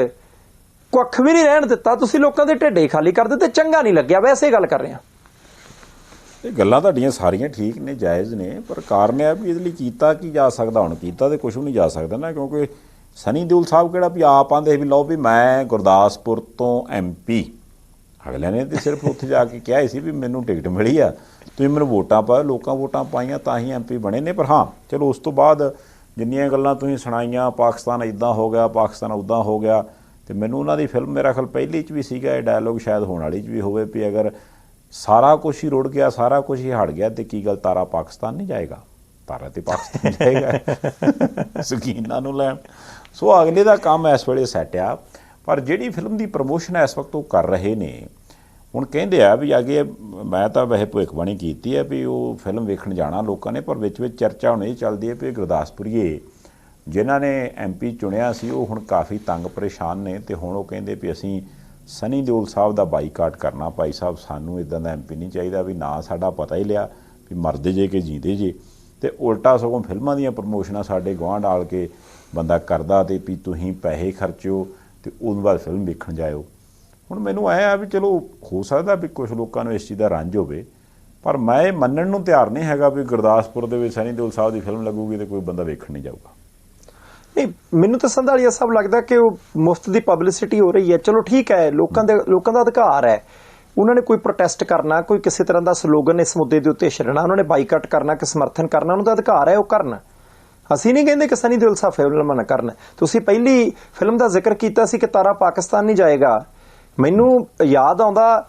ਕੁੱਖ ਵੀ ਨਹੀਂ ਰਹਿਣ ਦਿੱਤਾ, ਤੁਸੀਂ ਲੋਕਾਂ ਦੇ ਢਿੱਡੇ ਖਾਲੀ ਕਰ ਦਿੱਤੇ। ਚੰਗਾ ਨਹੀਂ ਲੱਗਿਆ, ਵੈਸੇ ਗੱਲ ਕਰ ਰਹੇ ਹਾਂ। ਇਹ ਗੱਲਾਂ ਤੁਹਾਡੀਆਂ ਸਾਰੀਆਂ ਠੀਕ ਨੇ, ਜਾਇਜ਼ ਨੇ, ਪਰ ਕਾਰਨ ਇਹ ਆ ਵੀ ਇਹਦੇ ਲਈ ਕੀਤਾ ਕੀ ਜਾ ਸਕਦਾ। ਹੁਣ ਕੀਤਾ ਤੇ ਕੁਝ ਵੀ ਨਹੀਂ ਜਾ ਸਕਦਾ ਨਾ, ਕਿਉਂਕਿ ਸਨੀ ਦਿਓਲ ਸਾਹਿਬ ਕਿਹੜਾ ਵੀ ਆਪ ਆਂਦੇ ਵੀ ਲਓ ਵੀ ਮੈਂ ਗੁਰਦਾਸਪੁਰ ਤੋਂ MP, ਅਗਲਿਆਂ ਨੇ ਤੇ ਸਿਰਫ ਉੱਥੇ ਜਾ ਕੇ ਕਿਹਾ ਸੀ ਵੀ ਮੈਨੂੰ ਟਿਕਟ ਮਿਲੀ ਆ, ਤੁਸੀਂ ਮੈਨੂੰ ਵੋਟਾਂ ਪਾਓ, ਲੋਕਾਂ ਵੋਟਾਂ ਪਾਈਆਂ ਤਾਂ ਹੀ MP ਬਣੇ ਨੇ। ਪਰ ਹਾਂ ਚਲੋ ਉਸ ਤੋਂ ਬਾਅਦ ਜਿੰਨੀਆਂ ਗੱਲਾਂ ਤੁਸੀਂ ਸੁਣਾਈਆਂ, ਪਾਕਿਸਤਾਨ ਇੱਦਾਂ ਹੋ ਗਿਆ, ਪਾਕਿਸਤਾਨ ਉੱਦਾਂ ਹੋ ਗਿਆ, ਤੇ ਮੈਨੂੰ ਉਹਨਾਂ ਦੀ ਫਿਲਮ ਮੇਰਾ ਖਿਆਲ ਪਹਿਲੀ 'ਚ ਵੀ ਸੀਗਾ ਇਹ ਡਾਇਲੋਗ, ਸ਼ਾਇਦ ਹੋਣ ਵਾਲੀ 'ਚ ਵੀ ਹੋਵੇ ਵੀ ਅਗਰ ਸਾਰਾ ਕੁਛ ਹੀ ਰੁੜ ਗਿਆ, ਸਾਰਾ ਕੁਛ ਹੀ ਹਟ ਗਿਆ ਤੇ ਕੀ ਗੱਲ ਤਾਰਾ ਪਾਕਿਸਤਾਨ ਨਹੀਂ ਜਾਏਗਾ? ਤਾਰਾ ਤੇ ਪਾਕਿਸਤਾਨ ਜਾਏਗਾ ਸ਼ੌਕੀਨਾਂ ਨੂੰ ਲੈਣ। ਸੋ ਅਗਲੇ ਦਾ ਕੰਮ ਇਸ ਵੇਲੇ ਸੈੱਟ ਆ। ਪਰ ਜਿਹੜੀ ਫਿਲਮ ਦੀ ਪ੍ਰਮੋਸ਼ਨ ਇਸ ਵਕਤ ਉਹ ਕਰ ਰਹੇ ਨੇ, ਹੁਣ ਕਹਿੰਦੇ ਆ ਵੀ ਅੱਗੇ ਮੈਂ ਤਾਂ ਵੈਸੇ ਭਵਿੱਖਬਾਣੀ ਕੀਤੀ ਹੈ ਵੀ ਉਹ ਫਿਲਮ ਵੇਖਣ ਜਾਣਾ ਲੋਕਾਂ ਨੇ, ਪਰ ਵਿੱਚ ਵਿੱਚ ਚਰਚਾ ਹੁਣ ਇਹ ਚੱਲਦੀ ਹੈ ਵੀ ਗੁਰਦਾਸਪੁਰੀਏ ਜਿਨ੍ਹਾਂ ਨੇ MP ਚੁਣਿਆ ਸੀ ਉਹ ਹੁਣ ਕਾਫੀ ਤੰਗ ਪਰੇਸ਼ਾਨ ਨੇ, ਤੇ ਹੁਣ ਉਹ ਕਹਿੰਦੇ ਵੀ ਅਸੀਂ ਸਨੀ ਦਿਓਲ ਸਾਹਿਬ ਦਾ ਬਾਈਕਾਟ ਕਰਨਾ, ਭਾਈ ਸਾਹਿਬ ਸਾਨੂੰ ਇਦਾਂ ਦਾ MP ਨਹੀਂ ਚਾਹੀਦਾ, ਵੀ ਨਾ ਸਾਡਾ ਪਤਾ ਹੀ ਲਿਆ ਵੀ ਮਰਦੇ ਜੇ ਕਿ ਜੀਂਦੇ ਜੇ, ਤੇ ਉਲਟਾ ਸਗੋਂ ਫਿਲਮਾਂ ਦੀਆਂ ਪ੍ਰਮੋਸ਼ਨਾਂ ਸਾਡੇ ਗੁਆਂਢ ਆਲ ਕੇ ਬੰਦਾ ਕਰਦਾ, ਤੇ ਵੀ ਤੁਸੀਂ ਪੈਸੇ ਖਰਚਿਓ ਤੇ ਉਦੋਂ ਬਾਅਦ ਫਿਲਮ ਵੇਖਣ ਜਾਇਓ। ਹੁਣ ਮੈਨੂੰ ਆਇਆ ਵੀ ਚਲੋ ਹੋ ਸਕਦਾ ਵੀ ਕੁਝ ਲੋਕਾਂ ਨੂੰ ਇਸ ਚੀਜ਼ ਦਾ ਰੰਜ ਹੋਵੇ, ਪਰ ਮੈਂ ਇਹ ਮੰਨਣ ਨੂੰ ਤਿਆਰ ਨਹੀਂ ਹੈਗਾ ਵੀ ਗੁਰਦਾਸਪੁਰ ਦੇ ਵਿੱਚ ਸਨੀ ਦਿਓਲ ਸਾਹਿਬ ਦੀ ਫਿਲਮ ਲੱਗੂਗੀ ਤੇ ਕੋਈ ਬੰਦਾ ਵੇਖਣ ਨਹੀਂ ਜਾਊਗਾ। ਨਹੀਂ, ਮੈਨੂੰ ਤਾਂ ਸੰਧਾਲੀਆ ਸਾਹਿਬ ਲੱਗਦਾ ਕਿ ਉਹ ਮੁਫਤ ਦੀ ਪਬਲਿਸਿਟੀ ਹੋ ਰਹੀ ਹੈ। ਚਲੋ ਠੀਕ ਹੈ, ਲੋਕਾਂ ਦਾ ਅਧਿਕਾਰ ਹੈ, ਉਹਨਾਂ ਨੇ ਕੋਈ ਪ੍ਰੋਟੈਸਟ ਕਰਨਾ, ਕੋਈ ਕਿਸੇ ਤਰ੍ਹਾਂ ਦਾ ਸਲੋਗਨ ਇਸ ਮੁੱਦੇ ਦੇ ਉੱਤੇ ਛੱਡਣਾ, ਉਹਨਾਂ ਨੇ ਬਾਈਕਾਟ ਕਰਨਾ ਕਿ ਸਮਰਥਨ ਕਰਨਾ, ਉਹਨਾਂ ਦਾ ਅਧਿਕਾਰ ਹੈ, ਉਹ ਕਰਨ। ਅਸੀਂ ਨਹੀਂ ਕਹਿੰਦੇ ਕਿ ਸਨੀ ਦਿਓਲ ਸਾਹਿਬ ਫਿਲਮ ਨਾ ਕਰਨ। ਤੁਸੀਂ ਪਹਿਲੀ ਫਿਲਮ ਦਾ ਜ਼ਿਕਰ ਕੀਤਾ ਸੀ ਕਿ ਤਾਰਾ ਪਾਕਿਸਤਾਨ ਨਹੀਂ ਜਾਏਗਾ, ਮੈਨੂੰ ਯਾਦ ਆਉਂਦਾ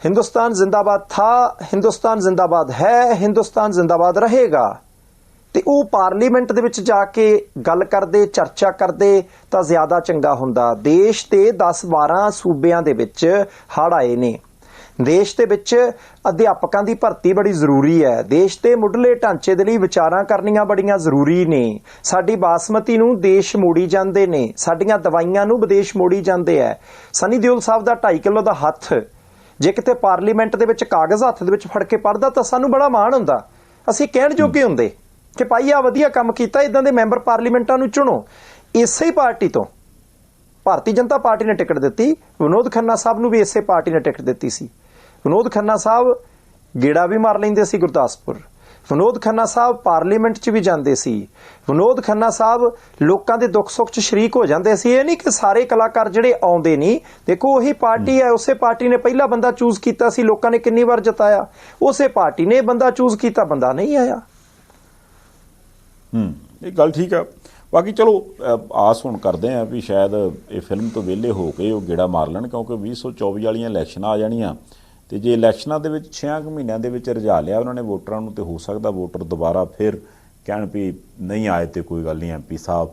ਹਿੰਦੁਸਤਾਨ ਜ਼ਿੰਦਾਬਾਦ ਥਾ, ਹਿੰਦੁਸਤਾਨ ਜ਼ਿੰਦਾਬਾਦ ਹੈ, ਹਿੰਦੁਸਤਾਨ ਜ਼ਿੰਦਾਬਾਦ ਰਹੇਗਾ। ਤੇ ਉਹ ਪਾਰਲੀਮੈਂਟ ਦੇ ਵਿੱਚ ਜਾ ਕੇ ਗੱਲ ਕਰਦੇ, ਚਰਚਾ ਕਰਦੇ ਤਾਂ ਜ਼ਿਆਦਾ ਚੰਗਾ ਹੁੰਦਾ। ਦੇਸ਼ ਦੇ 10-12 ਸੂਬਿਆਂ ਦੇ ਵਿੱਚ ਹੜ੍ਹ ਆਏ ਨੇ, ਦੇਸ਼ ਦੇ ਵਿੱਚ ਅਧਿਆਪਕਾਂ ਦੀ ਭਰਤੀ ਬੜੀ ਜ਼ਰੂਰੀ ਹੈ, ਦੇਸ਼ ਦੇ ਮੁੱਢਲੇ ਢਾਂਚੇ ਦੇ ਲਈ ਵਿਚਾਰਾਂ ਕਰਨੀਆਂ ਬੜੀਆਂ ਜ਼ਰੂਰੀ ਨੇ, ਸਾਡੀ ਬਾਸਮਤੀ ਨੂੰ ਦੇਸ਼ ਮੋੜੀ ਜਾਂਦੇ ਨੇ, ਸਾਡੀਆਂ ਦਵਾਈਆਂ ਨੂੰ ਵਿਦੇਸ਼ ਮੋੜੀ ਜਾਂਦੇ ਹੈ। ਸਨੀ ਦਿਓਲ ਸਾਹਿਬ ਦਾ 2.5 ਕਿਲੋ ਦਾ ਹੱਥ ਜੇ ਕਿਤੇ ਪਾਰਲੀਮੈਂਟ ਦੇ ਵਿੱਚ ਕਾਗਜ਼ ਹੱਥ ਦੇ ਵਿੱਚ ਫੜ ਕੇ ਪੜ੍ਹਦਾ ਤਾਂ ਸਾਨੂੰ ਬੜਾ ਮਾਣ ਹੁੰਦਾ, ਅਸੀਂ ਕਹਿਣ ਜੋਗੇ ਹੁੰਦੇ ਕਿ ਭਾਈ ਆ ਵਧੀਆ ਕੰਮ ਕੀਤਾ। ਇਦਾਂ ਦੇ ਮੈਂਬਰ ਪਾਰਲੀਮੈਂਟਾਂ ਨੂੰ ਚੁਣੋ। ਇਸੇ ਪਾਰਟੀ ਤੋਂ ਭਾਰਤੀ ਜਨਤਾ ਪਾਰਟੀ ਨੇ ਟਿਕਟ ਦਿੱਤੀ, ਵਿਨੋਦ ਖੰਨਾ ਸਾਹਿਬ ਨੂੰ ਵੀ ਇਸੇ ਪਾਰਟੀ ਨੇ ਟਿਕਟ ਦਿੱਤੀ ਸੀ। ਵਿਨੋਦ ਖੰਨਾ ਸਾਹਿਬ ਗੇੜਾ ਵੀ ਮਾਰ ਲੈਂਦੇ ਸੀ ਗੁਰਦਾਸਪੁਰ, ਵਿਨੋਦ ਖੰਨਾ ਸਾਹਿਬ ਪਾਰਲੀਮੈਂਟ 'ਚ ਵੀ ਜਾਂਦੇ ਸੀ, ਵਿਨੋਦ ਖੰਨਾ ਸਾਹਿਬ ਲੋਕਾਂ ਦੇ ਦੁੱਖ ਸੁੱਖ 'ਚ ਸ਼ਰੀਕ ਹੋ ਜਾਂਦੇ ਸੀ। ਇਹ ਨਹੀਂ ਕਿ ਸਾਰੇ ਕਲਾਕਾਰ ਜਿਹੜੇ ਆਉਂਦੇ ਨਹੀਂ, ਦੇਖੋ ਉਹੀ ਪਾਰਟੀ ਹੈ, ਉਸੇ ਪਾਰਟੀ ਨੇ ਪਹਿਲਾ ਬੰਦਾ ਚੂਜ਼ ਕੀਤਾ ਸੀ, ਲੋਕਾਂ ਨੇ ਕਿੰਨੀ ਵਾਰ ਜਿਤਾਇਆ, ਉਸੇ ਪਾਰਟੀ ਨੇ ਬੰਦਾ ਚੂਜ਼ ਕੀਤਾ, ਬੰਦਾ ਨਹੀਂ ਆਇਆ। ਇਹ ਗੱਲ ਠੀਕ ਆ। ਬਾਕੀ ਚਲੋ ਆਸ ਹੁਣ ਕਰਦੇ ਆ ਵੀ ਸ਼ਾਇਦ ਇਹ ਫਿਲਮ ਤੋਂ ਵਿਹਲੇ ਹੋ ਕੇ ਉਹ ਗੇੜਾ ਮਾਰ ਲੈਣ, ਕਿਉਂਕਿ 2024 ਵਾਲੀਆਂ ਇਲੈਕਸ਼ਨਾਂ ਆ ਜਾਣੀਆਂ, ਤੇ ਜੇ ਇਲੈਕਸ਼ਨਾਂ ਦੇ ਵਿੱਚ 6 ਮਹੀਨਿਆਂ ਦੇ ਵਿੱਚ ਰਝਾ ਲਿਆ ਉਹਨਾਂ ਨੇ ਵੋਟਰਾਂ ਨੂੰ, ਤੇ ਹੋ ਸਕਦਾ ਵੋਟਰ ਦੁਬਾਰਾ ਫਿਰ ਕਹਿਣ ਵੀ ਨਹੀਂ ਆਏ ਤੇ ਕੋਈ ਗੱਲ ਨਹੀਂ MP ਸਾਹਿਬ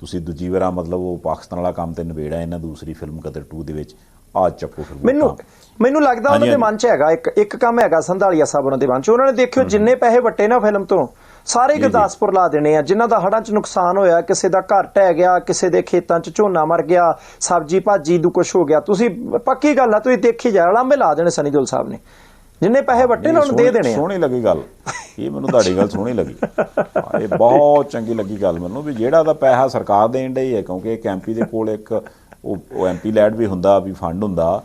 ਤੁਸੀਂ ਦੂਜੀ ਵਾਰ ਮਤਲਬ ਉਹ ਪਾਕਿਸਤਾਨ ਵਾਲਾ ਕੰਮ ਤੇ ਨਿਬੇੜਾ ਇਹਨਾਂ ਦੂਸਰੀ ਫਿਲਮ ਕਦਰ 2 ਦੇ ਵਿੱਚ ਆ ਚੱਕੋ। ਫਿਰ ਮੈਨੂੰ ਲੱਗਦਾ ਉਹਨਾਂ ਦੇ ਮਨ 'ਚ ਹੈਗਾ ਇੱਕ ਕੰਮ ਹੈਗਾ ਸੰਧਾਲੀਆ ਸਾਹਿਬ ਉਹਨਾਂ ਦੇ ਮਨ 'ਚ, ਉਹਨਾਂ ਨੇ ਦੇਖਿਓ ਜਿੰਨੇ ਪੈਸੇ ਵੱਟੇ ਨਾ ਫਿਲਮ ਤੋਂ ਸਾਰੇ ਗੁਰਦਾਸਪੁਰ ਲਾ ਦੇਣੇ ਆ। ਜਿਨ੍ਹਾਂ ਦਾ ਹੜ੍ਹਾਂ 'ਚ ਨੁਕਸਾਨ ਹੋਇਆ, ਕਿਸੇ ਦਾ ਘਰ ਢਹਿ ਗਿਆ, ਕਿਸੇ ਦੇ ਖੇਤਾਂ 'ਚ ਝੋਨਾ ਮਰ ਗਿਆ, ਸਬਜ਼ੀ ਭਾਜੀ ਨੂੰ ਕੁਛ ਹੋ ਗਿਆ, ਤੁਸੀਂ ਪੱਕੀ ਗੱਲ ਆ, ਤੁਸੀਂ ਦੇਖੀ ਜਾਓ, ਲਾਂਭੇ ਲਾ ਦੇਣੇ ਸਨੀ ਦਿਓਲ ਸਾਹਿਬ ਨੇ, ਜਿੰਨੇ ਪੈਸੇ ਵੱਟੇ ਨਾ ਉਹਨੂੰ ਦੇ ਦੇਣੇ। ਸੋਹਣੀ ਲੱਗੀ ਗੱਲ ਇਹ, ਮੈਨੂੰ ਤੁਹਾਡੀ ਗੱਲ ਸੋਹਣੀ ਲੱਗੀ, ਇਹ ਬਹੁਤ ਚੰਗੀ ਲੱਗੀ ਗੱਲ ਮੈਨੂੰ, ਵੀ ਜਿਹੜਾ ਦਾ ਪੈਸਾ ਸਰਕਾਰ ਦੇਣ ਡਈ ਹੈ, ਕਿਉਂਕਿ ਇੱਕ MP ਦੇ ਕੋਲ ਇੱਕ ਉਹ MP ਲੈਡ ਵੀ ਹੁੰਦਾ, ਵੀ ਫੰਡ ਹੁੰਦਾ,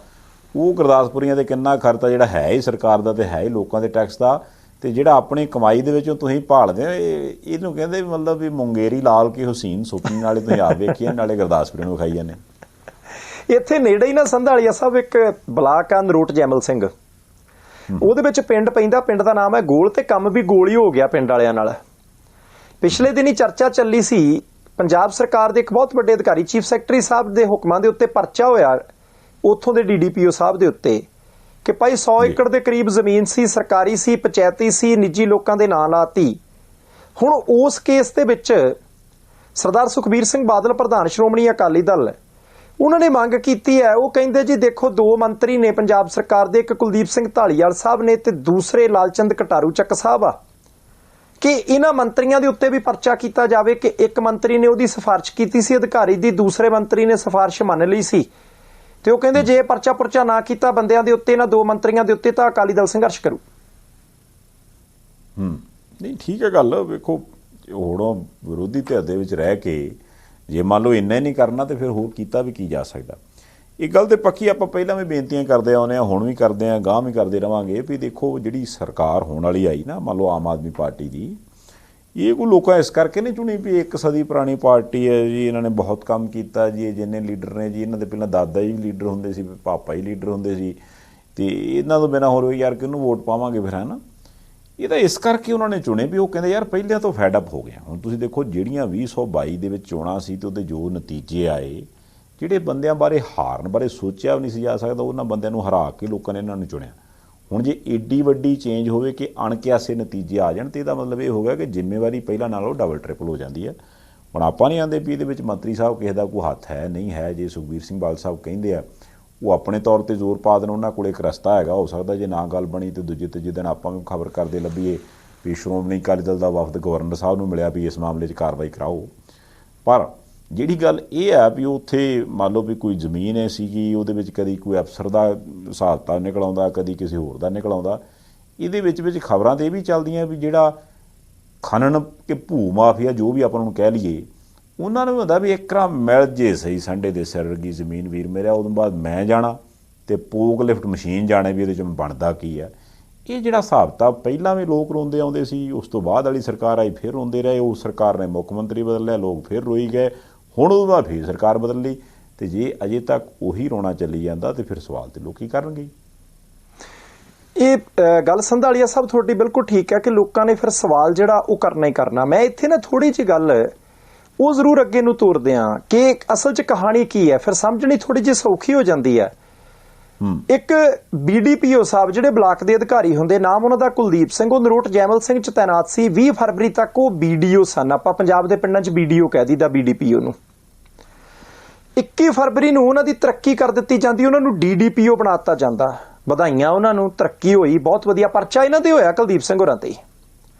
ਉਹ ਗੁਰਦਾਸਪੁਰੀਆਂ ਦੇ ਕਿੰਨਾ ਖਰਚਾ ਜਿਹੜਾ ਹੈ ਹੀ ਸਰਕਾਰ ਦਾ ਤੇ ਹੈ ਹੀ ਲੋਕਾਂ ਦੇ ਟੈਕਸ ਦਾ, ਤੇ ਜਿਹੜਾ ਆਪਣੀ ਕਮਾਈ ਦੇ ਵਿੱਚੋਂ ਤੁਸੀਂ ਭਾਲਦੇ ਹੋ, ਇਹਨੂੰ ਕਹਿੰਦੇ ਮਤਲਬ ਵੀ ਮੁੰਗੇਰੀ ਲਾਲ ਕੀ ਹੁਸੀਨ ਸੁਪਨੀ, ਨਾਲੇ ਤੁਸੀਂ ਆਪ ਵੇਖੀਏ ਨਾਲੇ ਗੁਰਦਾਸਪੁਰ ਨੂੰ ਵਿਖਾਈ ਜਾਂਦੇ। ਇੱਥੇ ਨੇੜੇ ਹੀ ਨਾ ਸੰਧਾਲੀਆ ਸਾਹਿਬ ਇੱਕ ਬਲਾਕ ਆ ਨਰੋਟ ਜੈਮਲ ਸਿੰਘ, ਉਹਦੇ ਵਿੱਚ ਪਿੰਡ ਪੈਂਦਾ, ਪਿੰਡ ਦਾ ਨਾਮ ਹੈ ਗੋਲ, ਤੇ ਕੰਮ ਵੀ ਗੋਲ ਹੀ ਹੋ ਗਿਆ ਪਿੰਡ ਵਾਲਿਆਂ ਨਾਲ। ਪਿਛਲੇ ਦਿਨੀ ਚਰਚਾ ਚੱਲੀ ਸੀ, ਪੰਜਾਬ ਸਰਕਾਰ ਦੇ ਇੱਕ ਬਹੁਤ ਵੱਡੇ ਅਧਿਕਾਰੀ ਚੀਫ ਸੈਕਟਰੀ ਸਾਹਿਬ ਦੇ ਹੁਕਮਾਂ ਦੇ ਉੱਤੇ ਪਰਚਾ ਹੋਇਆ ਉੱਥੋਂ ਦੇ DDPO ਸਾਹਿਬ ਦੇ ਉੱਤੇ ਕਿ ਭਾਈ 100 ਏਕੜ ਦੇ ਕਰੀਬ ਜ਼ਮੀਨ ਸੀ, ਸਰਕਾਰੀ ਸੀ, ਪੰਚਾਇਤੀ ਸੀ, ਨਿੱਜੀ ਲੋਕਾਂ ਦੇ ਨਾਂ ਲਾਤੀ। ਹੁਣ ਉਸ ਕੇਸ ਦੇ ਵਿੱਚ ਸਰਦਾਰ ਸੁਖਬੀਰ ਸਿੰਘ ਬਾਦਲ ਪ੍ਰਧਾਨ ਸ਼੍ਰੋਮਣੀ ਅਕਾਲੀ ਦਲ, ਉਹਨਾਂ ਨੇ ਮੰਗ ਕੀਤੀ ਹੈ, ਉਹ ਕਹਿੰਦੇ ਜੀ ਦੇਖੋ 2 ਮੰਤਰੀ ਨੇ ਪੰਜਾਬ ਸਰਕਾਰ ਦੇ, ਇੱਕ ਕੁਲਦੀਪ ਸਿੰਘ ਢਾਲੀਵਾਲ ਸਾਹਿਬ ਨੇ ਤੇ ਦੂਸਰੇ ਲਾਲਚੰਦ ਕਟਾਰੂ ਚੱਕ ਸਾਹਿਬ ਆ, ਕਿ ਇਹਨਾਂ ਮੰਤਰੀਆਂ ਦੇ ਉੱਤੇ ਵੀ ਪਰਚਾ ਕੀਤਾ ਜਾਵੇ ਕਿ ਇੱਕ ਮੰਤਰੀ ਨੇ ਉਹਦੀ ਸਿਫਾਰਿਸ਼ ਕੀਤੀ ਸੀ ਅਧਿਕਾਰੀ ਦੀ, ਦੂਸਰੇ ਮੰਤਰੀ ਨੇ ਸਿਫਾਰਿਸ਼ ਮੰਨ ਲਈ ਸੀ, ਤੇ ਉਹ ਕਹਿੰਦੇ ਜੇ ਪਰਚਾ ਪੁਰਚਾ ਨਾ ਕੀਤਾ ਬੰਦਿਆਂ ਦੇ ਉੱਤੇ, ਇਹਨਾਂ 2 ਮੰਤਰੀਆਂ ਦੇ ਉੱਤੇ, ਤਾਂ ਅਕਾਲੀ ਦਲ ਸੰਘਰਸ਼ ਕਰੂ। ਨਹੀਂ ਠੀਕ ਹੈ ਗੱਲ, ਵੇਖੋ ਹੁਣ ਵਿਰੋਧੀ ਧਿਰ ਦੇ ਵਿੱਚ ਰਹਿ ਕੇ ਜੇ ਮੰਨ ਲਓ ਇੰਨਾ ਹੀ ਨਹੀਂ ਕਰਨਾ ਤੇ ਫਿਰ ਹੋਰ ਕੀਤਾ ਵੀ ਕੀ ਜਾ ਸਕਦਾ। ਇਹ ਗੱਲ ਤੇ ਪੱਕੀ ਆਪਾਂ ਪਹਿਲਾਂ ਵੀ ਬੇਨਤੀਆਂ ਕਰਦੇ ਆਉਂਦੇ ਹਾਂ, ਹੁਣ ਵੀ ਕਰਦੇ ਹਾਂ, ਗਾਂਹ ਵੀ ਕਰਦੇ ਰਵਾਂਗੇ ਵੀ ਦੇਖੋ ਜਿਹੜੀ ਸਰਕਾਰ ਹੋਣ ਵਾਲੀ ਆਈ ਨਾ, ਮੰਨ ਲਓ ਆਮ ਆਦਮੀ ਪਾਰਟੀ ਦੀ, ਇਹ ਕੋਈ ਲੋਕਾਂ ਇਸ ਕਰਕੇ ਨਹੀਂ ਚੁਣੀ ਵੀ 1 ਸਦੀ ਪੁਰਾਣੀ ਪਾਰਟੀ ਹੈ ਜੀ, ਇਹਨਾਂ ਨੇ ਬਹੁਤ ਕੰਮ ਕੀਤਾ ਜੀ, ਇਹ ਜਿੰਨੇ ਲੀਡਰ ਨੇ ਜੀ, ਇਹਨਾਂ ਦੇ ਪਹਿਲਾਂ ਦਾਦਾ ਜੀ ਲੀਡਰ ਹੁੰਦੇ ਸੀ, ਪਾਪਾ ਜੀ ਲੀਡਰ ਹੁੰਦੇ ਸੀ, ਤੇ ਇਹਨਾਂ ਤੋਂ ਬਿਨਾਂ ਹੋਰ ਯਾਰ ਕਿਹਨੂੰ ਵੋਟ ਪਾਵਾਂਗੇ ਫਿਰ, ਹੈ ਨਾ। ਇਹ ਤਾਂ ਇਸ ਕਰਕੇ ਉਹਨਾਂ ਨੇ ਚੁਣੇ ਵੀ ਉਹ ਕਹਿੰਦੇ ਯਾਰ ਪਹਿਲਿਆਂ ਤੋਂ ਫੈਡ ਅਪ ਹੋ ਗਿਆ। ਹੁਣ ਤੁਸੀਂ ਦੇਖੋ ਜਿਹੜੀਆਂ 2022 ਦੇ ਵਿੱਚ ਚੋਣਾਂ ਸੀ ਤੇ ਉਹਦੇ ਜੋ ਨਤੀਜੇ ਆਏ, ਜਿਹੜੇ ਬੰਦਿਆਂ ਬਾਰੇ ਹਾਰਨ ਬਾਰੇ ਸੋਚਿਆ ਵੀ ਨਹੀਂ ਸੀ ਜਾ ਸਕਦਾ, ਉਹਨਾਂ ਬੰਦਿਆਂ ਨੂੰ ਹਰਾ ਕੇ ਲੋਕਾਂ ਨੇ ਇਹਨਾਂ ਨੂੰ ਚੁਣਿਆ। ਹੁਣ ਜੇ ਏਡੀ ਵੱਡੀ ਚੇਂਜ ਹੋਵੇ ਕਿ ਅਣਕਿਆਸੇ ਨਤੀਜੇ ਆ ਜਾਣ, ਤੇ ਇਹਦਾ ਮਤਲਬ ਇਹ ਹੋ ਗਿਆ ਕਿ ਜ਼ਿੰਮੇਵਾਰੀ ਪਹਿਲਾਂ ਨਾਲੋਂ ਡਬਲ ਟ੍ਰਿਪਲ ਹੋ ਜਾਂਦੀ ਹੈ। ਹੁਣ ਆਪਾਂ ਨਹੀਂ ਆਂਦੇ ਵੀ ਇਹਦੇ ਵਿੱਚ ਮੰਤਰੀ ਸਾਹਿਬ ਕਿਸੇ ਦਾ ਕੋਈ ਹੱਥ ਹੈ ਨਹੀਂ ਹੈ, ਜੇ ਸੁਖਬੀਰ ਸਿੰਘ ਬਾਦਲ ਸਾਹਿਬ ਕਹਿੰਦੇ ਆ ਉਹ ਆਪਣੇ ਤੌਰ ਤੇ ਜ਼ੋਰ ਪਾ ਦੇਣ। ਉਹਨਾਂ ਕੋਲ ਇੱਕ ਰਸਤਾ ਹੈਗਾ, ਹੋ ਸਕਦਾ ਜੇ ਨਾ ਗੱਲ ਬਣੀ ਤੇ ਦੂਜੇ ਤੀਜੇ ਦਿਨ ਆਪਾਂ ਵੀ ਖਬਰ ਕਰਦੇ ਲੱਭੀਏ ਵੀ ਸ਼੍ਰੋਮਣੀ ਅਕਾਲੀ ਦਲ ਦਾ ਵਫਦ ਗਵਰਨਰ ਸਾਹਿਬ ਨੂੰ ਮਿਲਿਆ ਵੀ ਇਸ ਮਾਮਲੇ 'ਚ ਕਾਰਵਾਈ ਕਰਾਓ। ਪਰ ਜਿਹੜੀ ਗੱਲ ਇਹ ਹੈ ਵੀ ਉੱਥੇ ਮੰਨ ਲਓ ਵੀ ਕੋਈ ਜ਼ਮੀਨ ਹੈ ਸੀਗੀ, ਉਹਦੇ ਵਿੱਚ ਕਦੀ ਕੋਈ ਅਫਸਰ ਦਾ ਹਿਸਾਬ ਤਾਂ ਨਿਕਲ ਆਉਂਦਾ, ਕਦੀ ਕਿਸੇ ਹੋਰ ਦਾ ਨਿਕਲ ਆਉਂਦਾ। ਇਹਦੇ ਵਿੱਚ ਖਬਰਾਂ ਤਾਂ ਇਹ ਵੀ ਚੱਲਦੀਆਂ ਵੀ ਜਿਹੜਾ ਖਨਨ ਕਿ ਭੂ ਮਾਫੀਆ ਜੋ ਵੀ ਆਪਾਂ ਨੂੰ ਕਹਿ ਲਈਏ, ਉਹਨਾਂ ਨੂੰ ਹੁੰਦਾ ਵੀ ਇੱਕ ਰਾਂ ਮਿਲ ਜੇ ਸਹੀ ਸੰਡੇ ਦੇ ਸਿਰ ਵਰਗੀ ਜ਼ਮੀਨ ਵੀਰ ਮੇਰਾ, ਉਦੋਂ ਬਾਅਦ ਮੈਂ ਜਾਣਾ ਤੇ ਪੋਕ ਲਿਫਟ ਮਸ਼ੀਨ ਜਾਣੇ ਵੀ ਇਹਦੇ 'ਚ ਬਣਦਾ ਕੀ ਹੈ। ਇਹ ਜਿਹੜਾ ਹਿਸਾਬ ਤਾਂ ਪਹਿਲਾਂ ਵੀ ਲੋਕ ਰੋਂਦੇ ਆਉਂਦੇ ਸੀ, ਉਸ ਤੋਂ ਬਾਅਦ ਵਾਲੀ ਸਰਕਾਰ ਆਈ ਫਿਰ ਰੋਂਦੇ ਰਹੇ, ਉਸ ਸਰਕਾਰ ਨੇ ਮੁੱਖ ਮੰਤਰੀ ਬਦਲ ਲਿਆ, ਲੋਕ ਫਿਰ ਰੋਈ ਗਏ, ਹੁਣ ਉਹਦੇ ਬਾਅਦ ਫਿਰ ਸਰਕਾਰ ਬਦਲ ਲਈ। ਤੇ ਜੇ ਅਜੇ ਤੱਕ ਉਹੀ ਰੋਣਾ ਚੱਲੀ ਜਾਂਦਾ ਤੇ ਫਿਰ ਸਵਾਲ ਤੇ ਲੋਕੀ ਕਰਨਗੇ। ਇਹ ਗੱਲ ਸੰਧਾਲੀਆ ਸਾਹਿਬ ਤੁਹਾਡੀ ਬਿਲਕੁਲ ਠੀਕ ਹੈ ਕਿ ਲੋਕਾਂ ਨੇ ਫਿਰ ਸਵਾਲ ਜਿਹੜਾ ਉਹ ਕਰਨਾ ਹੀ ਕਰਨਾ। ਮੈਂ ਇੱਥੇ ਨਾ ਥੋੜੀ ਜਿਹੀ ਗੱਲ ਉਹ ਜ਼ਰੂਰ ਅੱਗੇ ਨੂੰ ਤੋਰਦੇ ਹਾਂ ਕਿ ਅਸਲ 'ਚ ਕਹਾਣੀ ਕੀ ਹੈ, ਫਿਰ ਸਮਝਣੀ ਥੋੜੀ ਜਿਹੀ ਸੌਖੀ ਹੋ ਜਾਂਦੀ ਹੈ। ਇੱਕ BDPO ਸਾਹਿਬ ਜਿਹੜੇ ਬਲਾਕ ਦੇ ਅਧਿਕਾਰੀ ਹੁੰਦੇ, ਨਾਮ ਉਹਨਾਂ ਦਾ ਕੁਲਦੀਪ ਸਿੰਘ, ਉਹ ਨਰੋਟ ਜੈਮਲ ਸਿੰਘ 'ਚ ਤੈਨਾਤ ਸੀ। 20 ਫਰਵਰੀ ਤੱਕ ਉਹ BDO ਸਨ। ਆਪਾਂ ਪੰਜਾਬ ਦੇ ਪਿੰਡਾਂ 'ਚ BDO ਕਹਿ ਦਈਦਾ BDPO ਨੂੰ। 21 ਫਰਵਰੀ ਨੂੰ ਉਹਨਾਂ ਦੀ ਤਰੱਕੀ ਕਰ ਦਿੱਤੀ ਜਾਂਦੀ, ਉਹਨਾਂ ਨੂੰ DDPO ਬਣਾ ਦਿੱਤਾ ਜਾਂਦਾ। ਵਧਾਈਆਂ ਉਹਨਾਂ ਨੂੰ, ਤਰੱਕੀ ਹੋਈ, ਬਹੁਤ ਵਧੀਆ। ਪਰਚਾ ਇਹਨਾਂ ਤੇ ਹੋਇਆ ਕੁਲਦੀਪ ਸਿੰਘ ਹੋਰਾਂ ਤੇ।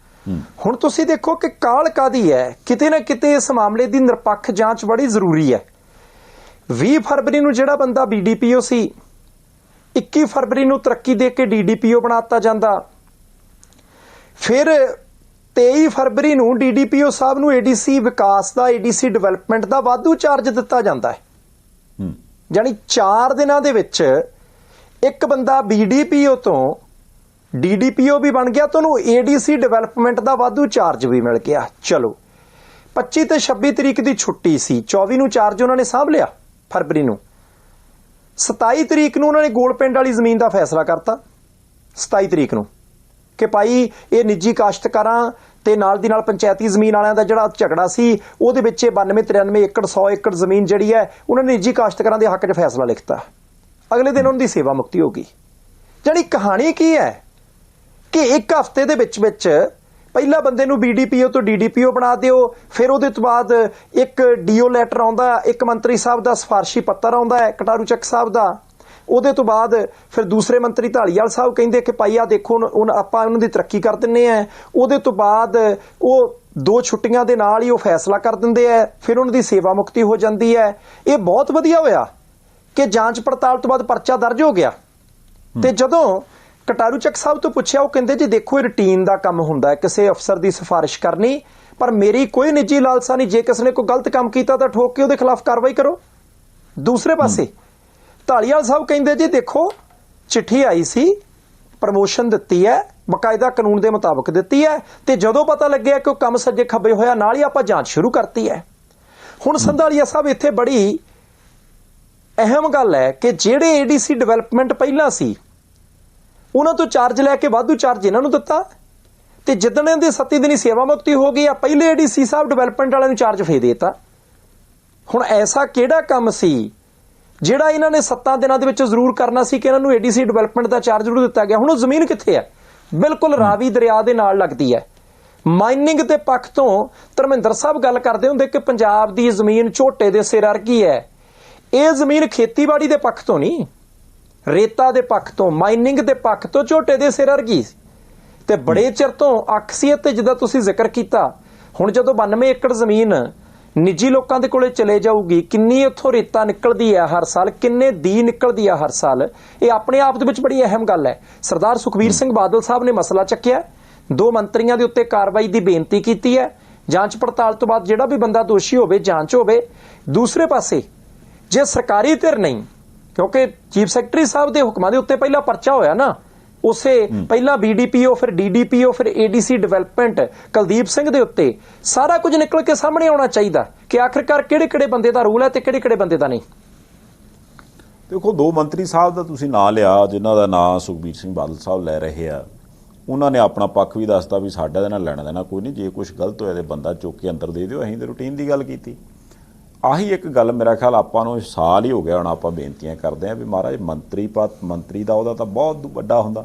ਹੁਣ ਤੁਸੀਂ ਦੇਖੋ ਕਿ ਕਾਹਲ ਕਾਹਦੀ ਹੈ। ਕਿਤੇ ਨਾ ਕਿਤੇ ਇਸ ਮਾਮਲੇ ਦੀ ਨਿਰਪੱਖ ਜਾਂਚ ਬੜੀ ਜ਼ਰੂਰੀ ਹੈ। 20 ਫਰਵਰੀ ਨੂੰ ਜਿਹੜਾ ਬੰਦਾ BDPO ਸੀ, 21 ਫਰਵਰੀ ਨੂੰ ਤਰੱਕੀ ਦੇ ਕੇ DDPO ਬਣਾ ਦਿੱਤਾ ਜਾਂਦਾ। ਫਿਰ 23 ਫਰਵਰੀ ਨੂੰ DDPO ਸਾਹਿਬ ਨੂੰ ADC ਵਿਕਾਸ ਦਾ, ADC ਡਿਵੈਲਪਮੈਂਟ ਦਾ ਵਾਧੂ ਚਾਰਜ ਦਿੱਤਾ ਜਾਂਦਾ ਹੈ। ਯਾਨੀ 4 ਦਿਨਾਂ ਦੇ ਵਿੱਚ ਇੱਕ ਬੰਦਾ BDPO ਤੋਂ DDPO ਵੀ ਬਣ ਗਿਆ, ਤੁਹਾਨੂੰ ADC ਡਿਵੈਲਪਮੈਂਟ ਦਾ ਵਾਧੂ ਚਾਰਜ ਵੀ ਮਿਲ ਗਿਆ। ਚਲੋ 25 ਤੇ 26 ਤਰੀਕ ਦੀ ਛੁੱਟੀ ਸੀ, 24 ਨੂੰ ਚਾਰਜ ਉਹਨਾਂ ਨੇ ਸਾਂਭ ਲਿਆ ਫਰਵਰੀ ਨੂੰ। 27 ਤਰੀਕ ਨੂੰ ਉਹਨਾਂ ਨੇ ਗੋਲ ਪਿੰਡ ਵਾਲੀ ਜ਼ਮੀਨ ਦਾ ਫੈਸਲਾ ਕਰਤਾ। 27 ਤਰੀਕ ਨੂੰ ਕਿ ਭਾਈ ਇਹ ਨਿੱਜੀ ਕਾਸ਼ਤਕਾਰਾਂ ਤੇ ਨਾਲ ਦੀ ਨਾਲ ਪੰਚਾਇਤੀ ਜ਼ਮੀਨ ਵਾਲਿਆਂ ਦਾ ਜਿਹੜਾ ਝਗੜਾ ਸੀ, ਉਹਦੇ ਵਿੱਚ 92 93 ਏਕੜ 100 ਏਕੜ ਜ਼ਮੀਨ ਜਿਹੜੀ ਹੈ ਉਹਨਾਂ ਨੇ ਨਿੱਜੀ ਕਾਸ਼ਤਕਾਰਾਂ ਦੇ ਹੱਕ 'ਚ ਫੈਸਲਾ ਲਿਖਤਾ। ਅਗਲੇ ਦਿਨ ਉਹਨਾਂ ਦੀ ਸੇਵਾ ਮੁਕਤੀ ਹੋ ਗਈ। ਜਿਹੜੀ ਕਹਾਣੀ ਕੀ ਹੈ ਕਿ ਇੱਕ ਹਫ਼ਤੇ ਦੇ ਵਿੱਚ ਪਹਿਲਾ ਬੰਦੇ ਨੂੰ BDPO ਤੋਂ DDPO ਬਣਾ ਦਿਓ, ਫਿਰ ਉਹਦੇ ਤੋਂ ਬਾਅਦ ਇੱਕ DO ਲੈਟਰ ਆਉਂਦਾ, ਇੱਕ ਮੰਤਰੀ ਸਾਹਿਬ ਦਾ ਸਿਫਾਰਸ਼ੀ ਪੱਤਰ ਆਉਂਦਾ ਹੈ ਕਟਾਰੂ ਚੱਕ ਸਾਹਿਬ ਦਾ। ਉਹਦੇ ਤੋਂ ਬਾਅਦ ਫਿਰ ਦੂਸਰੇ ਮੰਤਰੀ ਢਾਲੀਵਾਲ ਸਾਹਿਬ ਕਹਿੰਦੇ ਕਿ ਭਾਈ ਆ ਦੇਖੋ ਹੁਣ ਆਪਾਂ ਉਹਨਾਂ ਦੀ ਤਰੱਕੀ ਕਰ ਦਿੰਨੇ ਆ। ਉਹਦੇ ਤੋਂ ਬਾਅਦ ਉਹ 2 ਛੁੱਟੀਆਂ ਦੇ ਨਾਲ ਹੀ ਉਹ ਫੈਸਲਾ ਕਰ ਦਿੰਦੇ ਆ, ਫਿਰ ਉਹਨਾਂ ਦੀ ਸੇਵਾ ਮੁਕਤੀ ਹੋ ਜਾਂਦੀ ਹੈ। ਇਹ ਬਹੁਤ ਵਧੀਆ ਹੋਇਆ ਕਿ ਜਾਂਚ ਪੜਤਾਲ ਤੋਂ ਬਾਅਦ ਪਰਚਾ ਦਰਜ ਹੋ ਗਿਆ। ਤੇ ਜਦੋਂ ਕਟਾਰੂ ਚੱਕ ਸਾਹਿਬ ਤੋਂ ਪੁੱਛਿਆ, ਉਹ ਕਹਿੰਦੇ ਜੀ ਦੇਖੋ ਇਹ ਰੂਟੀਨ ਦਾ ਕੰਮ ਹੁੰਦਾ ਹੈ ਕਿਸੇ ਅਫਸਰ ਦੀ ਸਿਫਾਰਿਸ਼ ਕਰਨੀ, ਪਰ ਮੇਰੀ ਕੋਈ ਨਿੱਜੀ ਲਾਲਸਾ ਨਹੀਂ। ਜੇ ਕਿਸੇ ਨੇ ਕੋਈ ਗਲਤ ਕੰਮ ਕੀਤਾ ਤਾਂ ਠੋਕ ਕੇ ਉਹਦੇ ਖਿਲਾਫ ਕਾਰਵਾਈ ਕਰੋ। ਦੂਸਰੇ ਪਾਸੇ ਢਾਲੀਵਾਲ ਸਾਹਿਬ ਕਹਿੰਦੇ ਜੀ ਦੇਖੋ ਚਿੱਠੀ ਆਈ ਸੀ, ਪ੍ਰਮੋਸ਼ਨ ਦਿੱਤੀ ਹੈ, ਬਕਾਇਦਾ ਕਾਨੂੰਨ ਦੇ ਮੁਤਾਬਕ ਦਿੱਤੀ ਹੈ, ਤੇ ਜਦੋਂ ਪਤਾ ਲੱਗਿਆ ਕਿ ਉਹ ਕੰਮ ਸੱਜੇ ਖੱਬੇ ਹੋਇਆ ਨਾਲ ਹੀ ਆਪਾਂ ਜਾਂਚ ਸ਼ੁਰੂ ਕਰਤੀ ਹੈ। ਹੁਣ ਸੰਧਾਲੀਆ ਸਾਹਿਬ ਇੱਥੇ ਬੜੀ ਅਹਿਮ ਗੱਲ ਹੈ ਕਿ ਜਿਹੜੇ ADC ਡਿਵੈਲਪਮੈਂਟ ਪਹਿਲਾਂ ਸੀ ਉਹਨਾਂ ਤੋਂ ਚਾਰਜ ਲੈ ਕੇ ਵਾਧੂ ਚਾਰਜ ਇਹਨਾਂ ਨੂੰ ਦਿੱਤਾ, ਤੇ ਜਿੱਦਣ ਇਹਦੀ 7 ਦਿਨੀ ਸੇਵਾ ਮੁਕਤੀ ਹੋ ਗਈ ਆ ਪਹਿਲੇ ADC ਸਾਹਿਬ ਡਿਵੈਲਪਮੈਂਟ ਵਾਲਿਆਂ ਨੂੰ ਚਾਰਜ ਫੇਰ ਦੇਤਾ। ਹੁਣ ਐਸਾ ਕਿਹੜਾ ਕੰਮ ਸੀ ਜਿਹੜਾ ਇਹਨਾਂ ਨੇ 7 ਦਿਨਾਂ ਦੇ ਵਿੱਚ ਜ਼ਰੂਰ ਕਰਨਾ ਸੀ ਕਿ ਇਹਨਾਂ ਨੂੰ ADC ਡਿਵੈਲਪਮੈਂਟ ਦਾ ਚਾਰਜ ਜ਼ਰੂਰ ਦਿੱਤਾ ਗਿਆ? ਹੁਣ ਉਹ ਜ਼ਮੀਨ ਕਿੱਥੇ ਹੈ? ਬਿਲਕੁਲ ਰਾਵੀ ਦਰਿਆ ਦੇ ਨਾਲ ਲੱਗਦੀ ਹੈ। ਮਾਈਨਿੰਗ ਦੇ ਪੱਖ ਤੋਂ ਧਰਮਿੰਦਰ ਸਾਹਿਬ ਗੱਲ ਕਰਦੇ ਹੁੰਦੇ ਕਿ ਪੰਜਾਬ ਦੀ ਜ਼ਮੀਨ ਝੋਟੇ ਦੇ ਸਿਰ ਵਰਗੀ ਹੈ। ਇਹ ਜ਼ਮੀਨ ਖੇਤੀਬਾੜੀ ਦੇ ਪੱਖ ਤੋਂ ਨਹੀਂ, ਰੇਤਾ ਦੇ ਪੱਖ ਤੋਂ, ਮਾਈਨਿੰਗ ਦੇ ਪੱਖ ਤੋਂ ਝੋਟੇ ਦੇ ਸਿਰ ਵਰਗੀ ਸੀ। ਤੇ ਬੜੇ ਚਿਰ ਤੋਂ ਅਕਸੀਅਤ ਤੇ ਜਿੱਦਾਂ ਤੁਸੀਂ ਜ਼ਿਕਰ ਕੀਤਾ, ਹੁਣ ਜਦੋਂ 92 ਏਕੜ ਜ਼ਮੀਨ ਨਿੱਜੀ ਲੋਕਾਂ ਦੇ ਕੋਲੇ ਚਲੇ ਜਾਊਗੀ, ਕਿੰਨੀ ਉੱਥੋਂ ਰੇਤਾ ਨਿਕਲਦੀ ਹੈ ਹਰ ਸਾਲ, ਕਿੰਨੇ ਦੀ ਨਿਕਲਦੀ ਹੈ ਹਰ ਸਾਲ, ਇਹ ਆਪਣੇ ਆਪ ਦੇ ਵਿੱਚ ਬੜੀ ਅਹਿਮ ਗੱਲ ਹੈ। ਸਰਦਾਰ ਸੁਖਬੀਰ ਸਿੰਘ ਬਾਦਲ ਸਾਹਿਬ ਨੇ ਮਸਲਾ ਚੱਕਿਆ, 2 ਮੰਤਰੀਆਂ ਦੇ ਉੱਤੇ ਕਾਰਵਾਈ ਦੀ ਬੇਨਤੀ ਕੀਤੀ ਹੈ। ਜਾਂਚ ਪੜਤਾਲ ਤੋਂ ਬਾਅਦ ਜਿਹੜਾ ਵੀ ਬੰਦਾ ਦੋਸ਼ੀ ਹੋਵੇ ਜਾਂਚ ਹੋਵੇ। ਦੂਸਰੇ ਪਾਸੇ ਜੇ ਸਰਕਾਰੀ ਧਿਰ ਨਹੀਂ, ਕਿਉਂਕਿ ਚੀਫ ਸੈਕਟਰੀ ਸਾਹਿਬ ਦੇ ਹੁਕਮਾਂ ਦੇ ਉੱਤੇ ਪਹਿਲਾਂ ਪਰਚਾ ਹੋਇਆ ਨਾ, ਉਸੇ ਪਹਿਲਾਂ BDPO ਫਿਰ DDPO ਫਿਰ ADC ਡਿਵੈਲਪਮੈਂਟ ਕੁਲਦੀਪ ਸਿੰਘ ਦੇ ਉੱਤੇ ਸਾਰਾ ਕੁਝ ਨਿਕਲ ਕੇ ਸਾਹਮਣੇ ਆਉਣਾ ਚਾਹੀਦਾ ਕਿ ਆਖਿਰਕਾਰ ਕਿਹੜੇ-ਕਿਹੜੇ ਬੰਦੇ ਦਾ ਰੂਲ ਹੈ ਤੇ ਕਿਹੜੇ-ਕਿਹੜੇ ਬੰਦੇ ਦਾ ਨਹੀਂ। ਦੇਖੋ 2 ਮੰਤਰੀ ਸਾਹਿਬ ਦਾ ਤੁਸੀਂ ਨਾਂ ਲਿਆ ਜਿਨ੍ਹਾਂ ਦਾ ਨਾਂ ਸੁਖਬੀਰ ਸਿੰਘ ਬਾਦਲ ਸਾਹਿਬ ਲੈ ਰਹੇ ਆ, ਉਹਨਾਂ ਨੇ ਆਪਣਾ ਪੱਖ ਵੀ ਦੱਸਤਾ ਵੀ ਸਾਡਾ ਇਹਦੇ ਨਾਲ ਲੈਣਾ ਦੇਣਾ ਕੋਈ ਨਹੀਂ, ਜੇ ਕੁਝ ਗਲਤ ਹੋਇਆ ਤੇ ਬੰਦਾ ਚੁੱਕ ਕੇ ਅੰਦਰ ਦੇ ਦਿਓ, ਅਸੀਂ ਤੇ ਰੂਟੀਨ ਦੀ ਗੱਲ ਕੀਤੀ। ਆਹੀ ਇੱਕ ਗੱਲ ਮੇਰਾ ਖਿਆਲ ਆਪਾਂ ਨੂੰ ਸਾਲ ਹੀ ਹੋ ਗਿਆ ਹੁਣ ਆਪਾਂ ਬੇਨਤੀਆਂ ਕਰਦੇ ਹਾਂ ਵੀ ਮਹਾਰਾਜ ਮੰਤਰੀ ਦਾ ਉਹਦਾ ਤਾਂ ਬਹੁਤ ਵੱਡਾ ਹੁੰਦਾ।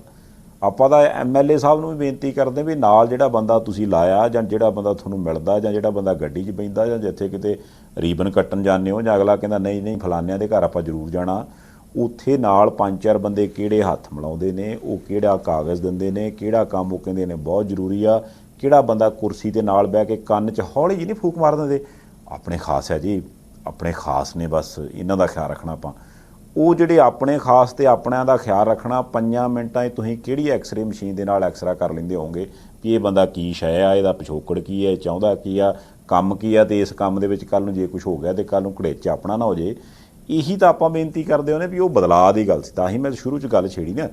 ਆਪਾਂ ਤਾਂ MLA ਸਾਹਿਬ ਨੂੰ ਵੀ ਬੇਨਤੀ ਕਰਦੇ ਵੀ ਨਾਲ ਜਿਹੜਾ ਬੰਦਾ ਤੁਸੀਂ ਲਾਇਆ ਜਾਂ ਜਿਹੜਾ ਬੰਦਾ ਤੁਹਾਨੂੰ ਮਿਲਦਾ ਜਾਂ ਜਿਹੜਾ ਬੰਦਾ ਗੱਡੀ 'ਚ ਬੈਂਦਾ ਜਾਂ ਜਿੱਥੇ ਕਿਤੇ ਰੀਬਨ ਕੱਟਣ ਜਾਂਦੇ ਹੋ ਜਾਂ ਅਗਲਾ ਕਹਿੰਦਾ ਨਹੀਂ ਫਲਾਨਿਆਂ ਦੇ ਘਰ ਆਪਾਂ ਜ਼ਰੂਰ ਜਾਣਾ, ਉੱਥੇ ਨਾਲ 5-4 ਬੰਦੇ ਕਿਹੜੇ ਹੱਥ ਮਿਲਾਉਂਦੇ ਨੇ, ਉਹ ਕਿਹੜਾ ਕਾਗਜ਼ ਦਿੰਦੇ ਨੇ, ਕਿਹੜਾ ਕੰਮ ਉਹ ਕਹਿੰਦੇ ਨੇ ਬਹੁਤ ਜ਼ਰੂਰੀ ਆ, ਕਿਹੜਾ ਬੰਦਾ ਕੁਰਸੀ ਤੇ ਨਾਲ ਬਹਿ ਕੇ ਕੰਨ 'ਚ ਹੌਲੀ ਜਿਹੀ ਨਹੀਂ ਫੂਕ ਮਾਰ ਦਿੰਦੇ, ਆਪਣੇ ਖਾਸ ਹੈ ਜੀ, ਆਪਣੇ ਖਾਸ ਨੇ, ਬਸ ਇਹਨਾਂ ਦਾ ਖਿਆਲ ਰੱਖਣਾ ਆਪਾਂ। ਉਹ ਜਿਹੜੇ ਆਪਣੇ ਖਾਸ ਤੇ ਆਪਣਿਆਂ ਦਾ ਖਿਆਲ ਰੱਖਣਾ, 5 ਮਿੰਟਾਂ 'ਚ ਤੁਸੀਂ ਕਿਹੜੀ ਐਕਸਰੇ ਮਸ਼ੀਨ ਦੇ ਨਾਲ ਐਕਸਰਾ ਕਰ ਲੈਂਦੇ ਹੋਵੋਗੇ ਕਿ ਇਹ ਬੰਦਾ ਕੀ ਸ਼ੈ ਆ, ਇਹਦਾ ਪਿਛੋਕੜ ਕੀ ਹੈ, ਚਾਹੁੰਦਾ ਕੀ ਆ, ਕੰਮ ਕੀ ਆ, ਤੇ ਇਸ ਕੰਮ ਦੇ ਵਿੱਚ ਕੱਲ੍ਹ ਨੂੰ ਜੇ ਕੁਝ ਹੋ ਗਿਆ ਤੇ ਕੱਲ੍ਹ ਨੂੰ ਘੜੇਚ ਆਪਣਾ ਨਾ ਹੋ ਜੇ। ਇਹੀ ਤਾਂ ਆਪਾਂ ਬੇਨਤੀ ਕਰਦੇ ਹੁੰਦੇ ਵੀ ਉਹ ਬਦਲਾਅ ਦੀ ਗੱਲ ਸੀ। ਤਾਂ ਹੀ ਮੈਂ ਸ਼ੁਰੂ 'ਚ ਗੱਲ ਛੇੜੀ ਨਾ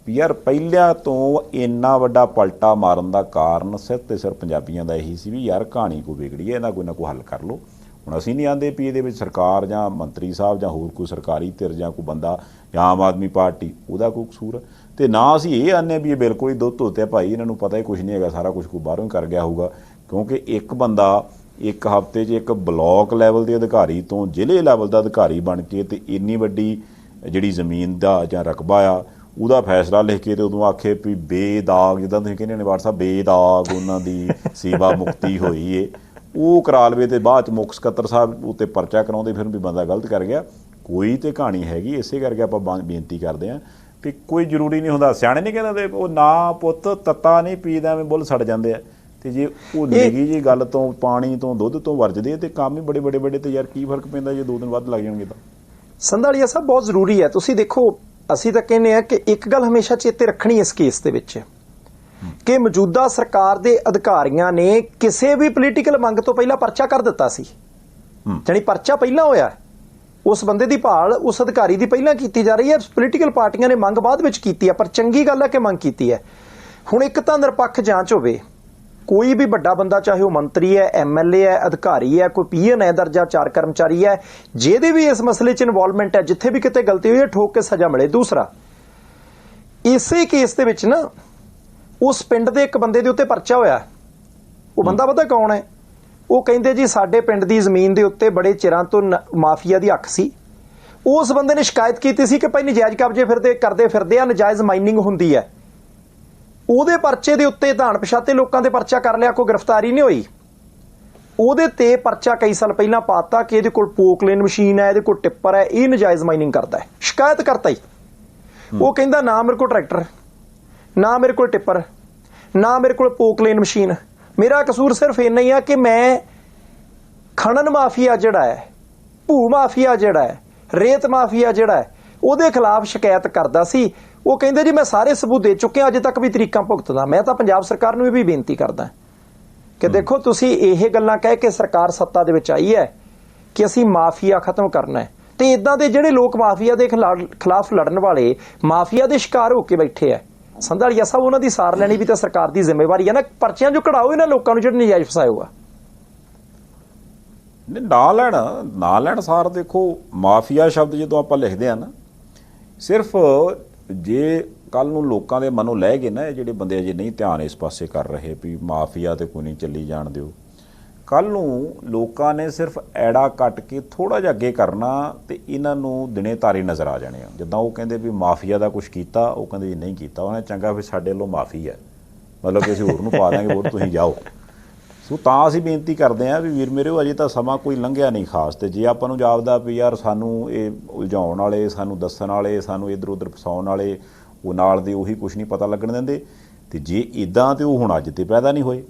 ਵੀ ਯਾਰ ਪਹਿਲਿਆਂ ਤੋਂ ਇੰਨਾ ਵੱਡਾ ਪਲਟਾ ਮਾਰਨ ਦਾ ਕਾਰਨ ਸਿਰਫ ਤੇ ਸਿਰਫ ਪੰਜਾਬੀਆਂ ਦਾ ਇਹੀ ਸੀ ਵੀ ਯਾਰ ਕਹਾਣੀ ਕੋਈ ਵਿਗੜੀ ਹੈ, ਇਹਦਾ ਕੋਈ ਨਾ ਕੋਈ ਹੱਲ ਕਰ ਲਓ। ਹੁਣ ਅਸੀਂ ਨਹੀਂ ਆਂਦੇ ਵੀ ਇਹਦੇ ਵਿੱਚ ਸਰਕਾਰ ਜਾਂ ਮੰਤਰੀ ਸਾਹਿਬ ਜਾਂ ਹੋਰ ਕੋਈ ਸਰਕਾਰੀ ਧਿਰ ਜਾਂ ਕੋਈ ਬੰਦਾ ਜਾਂ ਆਮ ਆਦਮੀ ਪਾਰਟੀ ਉਹਦਾ ਕੋਈ ਕਸੂਰ, ਤੇ ਨਾ ਅਸੀਂ ਇਹ ਆਨੇ ਵੀ ਇਹ ਬਿਲਕੁਲ ਹੀ ਦੁੱਧ ਧੋਤੇ ਭਾਈ, ਇਹਨਾਂ ਨੂੰ ਪਤਾ ਹੀ ਕੁਝ ਨਹੀਂ ਹੈਗਾ, ਸਾਰਾ ਕੁਝ ਕੋਈ ਬਾਹਰੋਂ ਹੀ ਕਰ ਗਿਆ ਹੋਊਗਾ। ਕਿਉਂਕਿ ਇੱਕ ਬੰਦਾ ਇੱਕ ਹਫ਼ਤੇ 'ਚ ਇੱਕ ਬਲਾਕ ਲੈਵਲ ਦੇ ਅਧਿਕਾਰੀ ਤੋਂ ਜ਼ਿਲ੍ਹੇ ਲੈਵਲ ਦਾ ਅਧਿਕਾਰੀ ਬਣ ਕੇ ਤੇ ਇੰਨੀ ਵੱਡੀ ਜਿਹੜੀ ਜ਼ਮੀਨ ਦਾ ਜਾਂ ਰਕਬਾ ਆ ਉਹਦਾ ਫੈਸਲਾ ਲਿਖ ਕੇ ਤੇ ਉਦੋਂ ਆਖੇ ਵੀ ਬੇਦਾਗ, ਜਿੱਦਾਂ ਤੁਸੀਂ ਕਹਿੰਦੇ ਨੇ ਵਾਰ ਸਾਹਿਬ, ਬੇਦਾਗ ਉਹਨਾਂ ਦੀ ਸੇਵਾ ਮੁਕਤੀ ਹੋਈ ਏ, ਉਹ ਕਰਾ ਲਵੇ ਤੇ ਬਾਅਦ 'ਚ ਮੁੱਖ ਸਕੱਤਰ ਸਾਹਿਬ ਉੱਤੇ ਪਰਚਾ ਕਰਾਉਂਦੇ ਫਿਰ ਵੀ ਬੰਦਾ ਗਲਤ ਕਰ ਗਿਆ। ਕੋਈ ਤੇ ਕਹਾਣੀ ਹੈਗੀ। ਇਸੇ ਕਰਕੇ ਆਪਾਂ ਬੇਨਤੀ ਕਰਦੇ ਹਾਂ ਵੀ ਕੋਈ ਜ਼ਰੂਰੀ ਨਹੀਂ ਹੁੰਦਾ, ਸਿਆਣੇ ਨਹੀਂ ਕਹਿੰਦੇ ਉਹ ਨਾ ਪੁੱਤ ਤੱਤਾ ਨਹੀਂ ਪੀਦਾ ਐਵੇਂ ਬੁੱਲ ਸੜ ਜਾਂਦੇ ਆ, ਤੇ ਜੇ ਉਹ ਨਿੱਘੀ ਜੀ ਗੱਲ ਤੋਂ ਪਾਣੀ ਤੋਂ ਦੁੱਧ ਤੋਂ ਵਰਜਦੇ ਤੇ ਕੰਮ ਹੀ ਬੜੇ ਵੱਡੇ ਤੇ ਯਾਰ ਕੀ ਫਰਕ ਪੈਂਦਾ ਜੇ 2 ਦਿਨ ਵੱਧ ਲੱਗ ਜਾਣਗੇ ਤਾਂ। ਸੰਧਾਲੀਆ ਸਾਹਿਬ ਬਹੁਤ ਜ਼ਰੂਰੀ ਹੈ। ਤੁਸੀਂ ਦੇਖੋ, ਅਸੀਂ ਤਾਂ ਕਹਿੰਦੇ ਆ ਕਿ ਇੱਕ ਗੱਲ ਹਮੇਸ਼ਾ ਚੇਤੇ ਰੱਖਣੀ ਇਸ ਕੇਸ ਦੇ ਵਿੱਚ ਕਿ ਮੌਜੂਦਾ ਸਰਕਾਰ ਦੇ ਅਧਿਕਾਰੀਆਂ ਨੇ ਕਿਸੇ ਵੀ ਪੋਲੀਟੀਕਲ ਮੰਗ ਤੋਂ ਪਹਿਲਾਂ ਪਰਚਾ ਕਰ ਦਿੱਤਾ ਸੀ। ਜਾਣੀ ਪਰਚਾ ਪਹਿਲਾਂ ਹੋਇਆ, ਉਸ ਬੰਦੇ ਦੀ ਭਾਲ ਉਸ ਅਧਿਕਾਰੀ ਦੀ ਪਹਿਲਾਂ ਕੀਤੀ ਜਾ ਰਹੀ ਹੈ। ਪੋਲੀਟੀਕਲ ਪਾਰਟੀਆਂ ਨੇ ਮੰਗ ਬਾਅਦ ਵਿੱਚ ਕੀਤੀ ਹੈ, ਪਰ ਚੰਗੀ ਗੱਲ ਹੈ ਕਿ ਮੰਗ ਕੀਤੀ ਹੈ। ਹੁਣ ਇੱਕ ਤਾਂ ਨਿਰਪੱਖ ਜਾਂਚ ਹੋਵੇ, ਕੋਈ ਵੀ ਵੱਡਾ ਬੰਦਾ ਚਾਹੇ ਉਹ ਮੰਤਰੀ ਹੈ, ਐਮਐਲਏ ਹੈ, ਅਧਿਕਾਰੀ ਹੈ, ਕੋਈ ਪੀਐਨ ਹੈ, ਦਰਜਾ 4 ਕਰਮਚਾਰੀ ਹੈ, ਜਿਹਦੇ ਵੀ ਇਸ ਮਸਲੇ 'ਚ ਇਨਵੋਲਵਮੈਂਟ ਹੈ, ਜਿੱਥੇ ਵੀ ਕਿਤੇ ਗਲਤੀ ਹੋਈ ਹੈ ਠੋਕ ਕੇ ਸਜ਼ਾ ਮਿਲੇ। ਦੂਸਰਾ, ਇਸੇ ਕੇਸ ਦੇ ਵਿੱਚ ਨਾ ਉਸ ਪਿੰਡ ਦੇ ਇੱਕ ਬੰਦੇ ਦੇ ਉੱਤੇ ਪਰਚਾ ਹੋਇਆ। ਉਹ ਬੰਦਾ ਪਤਾ ਕੌਣ ਹੈ? ਉਹ ਕਹਿੰਦੇ ਜੀ ਸਾਡੇ ਪਿੰਡ ਦੀ ਜ਼ਮੀਨ ਦੇ ਉੱਤੇ ਬੜੇ ਚਿਰਾਂ ਤੋਂ ਮਾਫੀਆ ਦੀ ਹੱਕ ਸੀ। ਉਸ ਬੰਦੇ ਨੇ ਸ਼ਿਕਾਇਤ ਕੀਤੀ ਸੀ ਕਿ ਭਾਈ ਨਜਾਇਜ਼ ਕਬਜ਼ੇ ਕਰਦੇ ਫਿਰਦੇ ਆ, ਨਜਾਇਜ਼ ਮਾਈਨਿੰਗ ਹੁੰਦੀ ਹੈ। ਉਹਦੇ ਪਰਚੇ ਦੇ ਉੱਤੇ ਤਾਂ ਅਣਪਛਾਤੇ ਲੋਕਾਂ ਦੇ ਪਰਚਾ ਕਰ ਲਿਆ, ਕੋਈ ਗ੍ਰਿਫਤਾਰੀ ਨਹੀਂ ਹੋਈ। ਉਹਦੇ ਤੇ ਪਰਚਾ ਕਈ ਸਾਲ ਪਹਿਲਾਂ ਪਾਤਾ ਕਿ ਇਹਦੇ ਕੋਲ ਪੋਕਲੇਨ ਮਸ਼ੀਨ ਹੈ, ਇਹਦੇ ਕੋਲ ਟਿੱਪਰ ਹੈ, ਇਹ ਨਜਾਇਜ਼ ਮਾਈਨਿੰਗ ਕਰਦਾ ਹੈ। ਸ਼ਿਕਾਇਤ ਕਰਤਾ ਹੀ। ਉਹ ਕਹਿੰਦਾ ਨਾ ਮੇਰੇ ਕੋਲ ਟਰੈਕਟਰ, ਨਾ ਮੇਰੇ ਕੋਲ ਟਿੱਪਰ, ਨਾ ਮੇਰੇ ਕੋਲ ਪੋਕਲੇਨ ਮਸ਼ੀਨ, ਮੇਰਾ ਕਸੂਰ ਸਿਰਫ ਇੰਨਾ ਹੀ ਆ ਕਿ ਮੈਂ ਖਣਨ ਮਾਫੀਆ ਜਿਹੜਾ ਹੈ, ਭੂ ਮਾਫੀਆ ਜਿਹੜਾ ਹੈ, ਰੇਤ ਮਾਫੀਆ ਜਿਹੜਾ ਹੈ, ਉਹਦੇ ਖਿਲਾਫ ਸ਼ਿਕਾਇਤ ਕਰਦਾ ਸੀ। ਉਹ ਕਹਿੰਦੇ ਜੀ ਮੈਂ ਸਾਰੇ ਸਬੂਤ ਦੇ ਚੁੱਕਿਆ, ਅਜੇ ਤੱਕ ਵੀ ਤਰੀਕਾਂ ਭੁਗਤਦਾ। ਮੈਂ ਤਾਂ ਪੰਜਾਬ ਸਰਕਾਰ ਨੂੰ ਇਹ ਵੀ ਬੇਨਤੀ ਕਰਦਾ ਕਿ ਦੇਖੋ ਤੁਸੀਂ ਇਹ ਗੱਲਾਂ ਕਹਿ ਕੇ ਸਰਕਾਰ ਸੱਤਾ ਦੇ ਵਿੱਚ ਆਈ ਹੈ ਕਿ ਅਸੀਂ ਮਾਫੀਆ ਖਤਮ ਕਰਨਾ ਹੈ, ਤੇ ਇਦਾਂ ਦੇ ਜਿਹੜੇ ਲੋਕ ਮਾਫੀਆ ਦੇ ਖਿਲਾਫ ਲੜਨ ਵਾਲੇ ਮਾਫੀਆ ਦੇ ਸ਼ਿਕਾਰ ਹੋ ਕੇ ਬੈਠੇ ਆ, ਸੰਧਾਲੀਆ ਸਾਹਿਬ ਉਹਨਾਂ ਦੀ ਸਾਰ ਲੈਣੀ ਵੀ ਤਾਂ ਸਰਕਾਰ ਦੀ ਜ਼ਿੰਮੇਵਾਰੀ ਹੈ ਨਾ। ਪਰਚੀਆਂ ਜੋ ਕਢਾਓ ਇਹਨਾਂ ਲੋਕਾਂ ਨੂੰ ਜਿਹੜੇ ਨਜਾਇਜ਼ ਫਸਾਏ ਹੋਆ। ਨਹੀਂ ਨਾ ਲੈਣ ਸਾਰ। ਦੇਖੋ ਮਾਫੀਆ ਸ਼ਬਦ ਜਦੋਂ ਆਪਾਂ ਲਿਖਦੇ ਆ ਨਾ, ਸਿਰਫ ਜੇ ਕੱਲ ਨੂੰ ਲੋਕਾਂ ਦੇ ਮਨੋਂ ਲੈ ਗਏ ਨਾ ਇਹ ਜਿਹੜੇ ਬੰਦੇ ਅਜੇ ਨਹੀਂ ਧਿਆਨ ਇਸ ਪਾਸੇ ਕਰ ਰਹੇ ਵੀ ਮਾਫੀਆ ਤੇ ਕੋਈ ਨਹੀਂ ਚੱਲੀ ਜਾਣ ਦਿਓ, ਕੱਲ ਨੂੰ ਲੋਕਾਂ ਨੇ ਸਿਰਫ ਐੜਾ ਕੱਟ ਕੇ ਥੋੜਾ ਜਿਹਾ ਅੱਗੇ ਕਰਨਾ ਤੇ ਇਹਨਾਂ ਨੂੰ ਦਿਨੇ ਤਾਰੇ ਨਜ਼ਰ ਆ ਜਾਣੇ ਆ। ਜਿੱਦਾਂ ਉਹ ਕਹਿੰਦੇ ਵੀ ਮਾਫੀਆ ਦਾ ਕੁਝ ਕੀਤਾ, ਉਹ ਕਹਿੰਦੇ ਜੀ ਨਹੀਂ ਕੀਤਾ, ਉਹਨੇ ਚੰਗਾ ਫਿਰ ਸਾਡੇ ਵੱਲੋਂ ਮਾਫੀ ਹੈ, ਮਤਲਬ ਕਿ ਅਸੀਂ ਹੋਰ ਨੂੰ ਪਾ ਦਾਂਗੇ ਵੋਟ, ਤੁਸੀਂ ਜਾਓ। ਸੋ ਤਾਂ ਅਸੀਂ ਬੇਨਤੀ ਕਰਦੇ ਹਾਂ ਵੀ ਵੀਰ ਮੇਰੇ ਅਜੇ ਤਾਂ ਸਮਾਂ ਕੋਈ ਲੰਘਿਆ ਨਹੀਂ ਖਾਸ, ਤੇ ਜੇ ਆਪਾਂ ਨੂੰ ਜਾਪਦਾ ਵੀ ਯਾਰ ਸਾਨੂੰ ਇਹ ਉਲਝਾਉਣ ਵਾਲੇ, ਸਾਨੂੰ ਦੱਸਣ ਵਾਲੇ, ਸਾਨੂੰ ਇੱਧਰ ਉੱਧਰ ਫਸਾਉਣ ਵਾਲੇ ਉਹ ਨਾਲ ਦੇ ਉਹੀ ਕੁਝ ਨਹੀਂ ਪਤਾ ਲੱਗਣ ਦਿੰਦੇ, ਤੇ ਜੇ ਇੱਦਾਂ ਤੇ ਉਹ ਹੁਣ ਅੱਜ ਤੇ ਪੈਦਾ ਨਹੀਂ ਹੋਏ,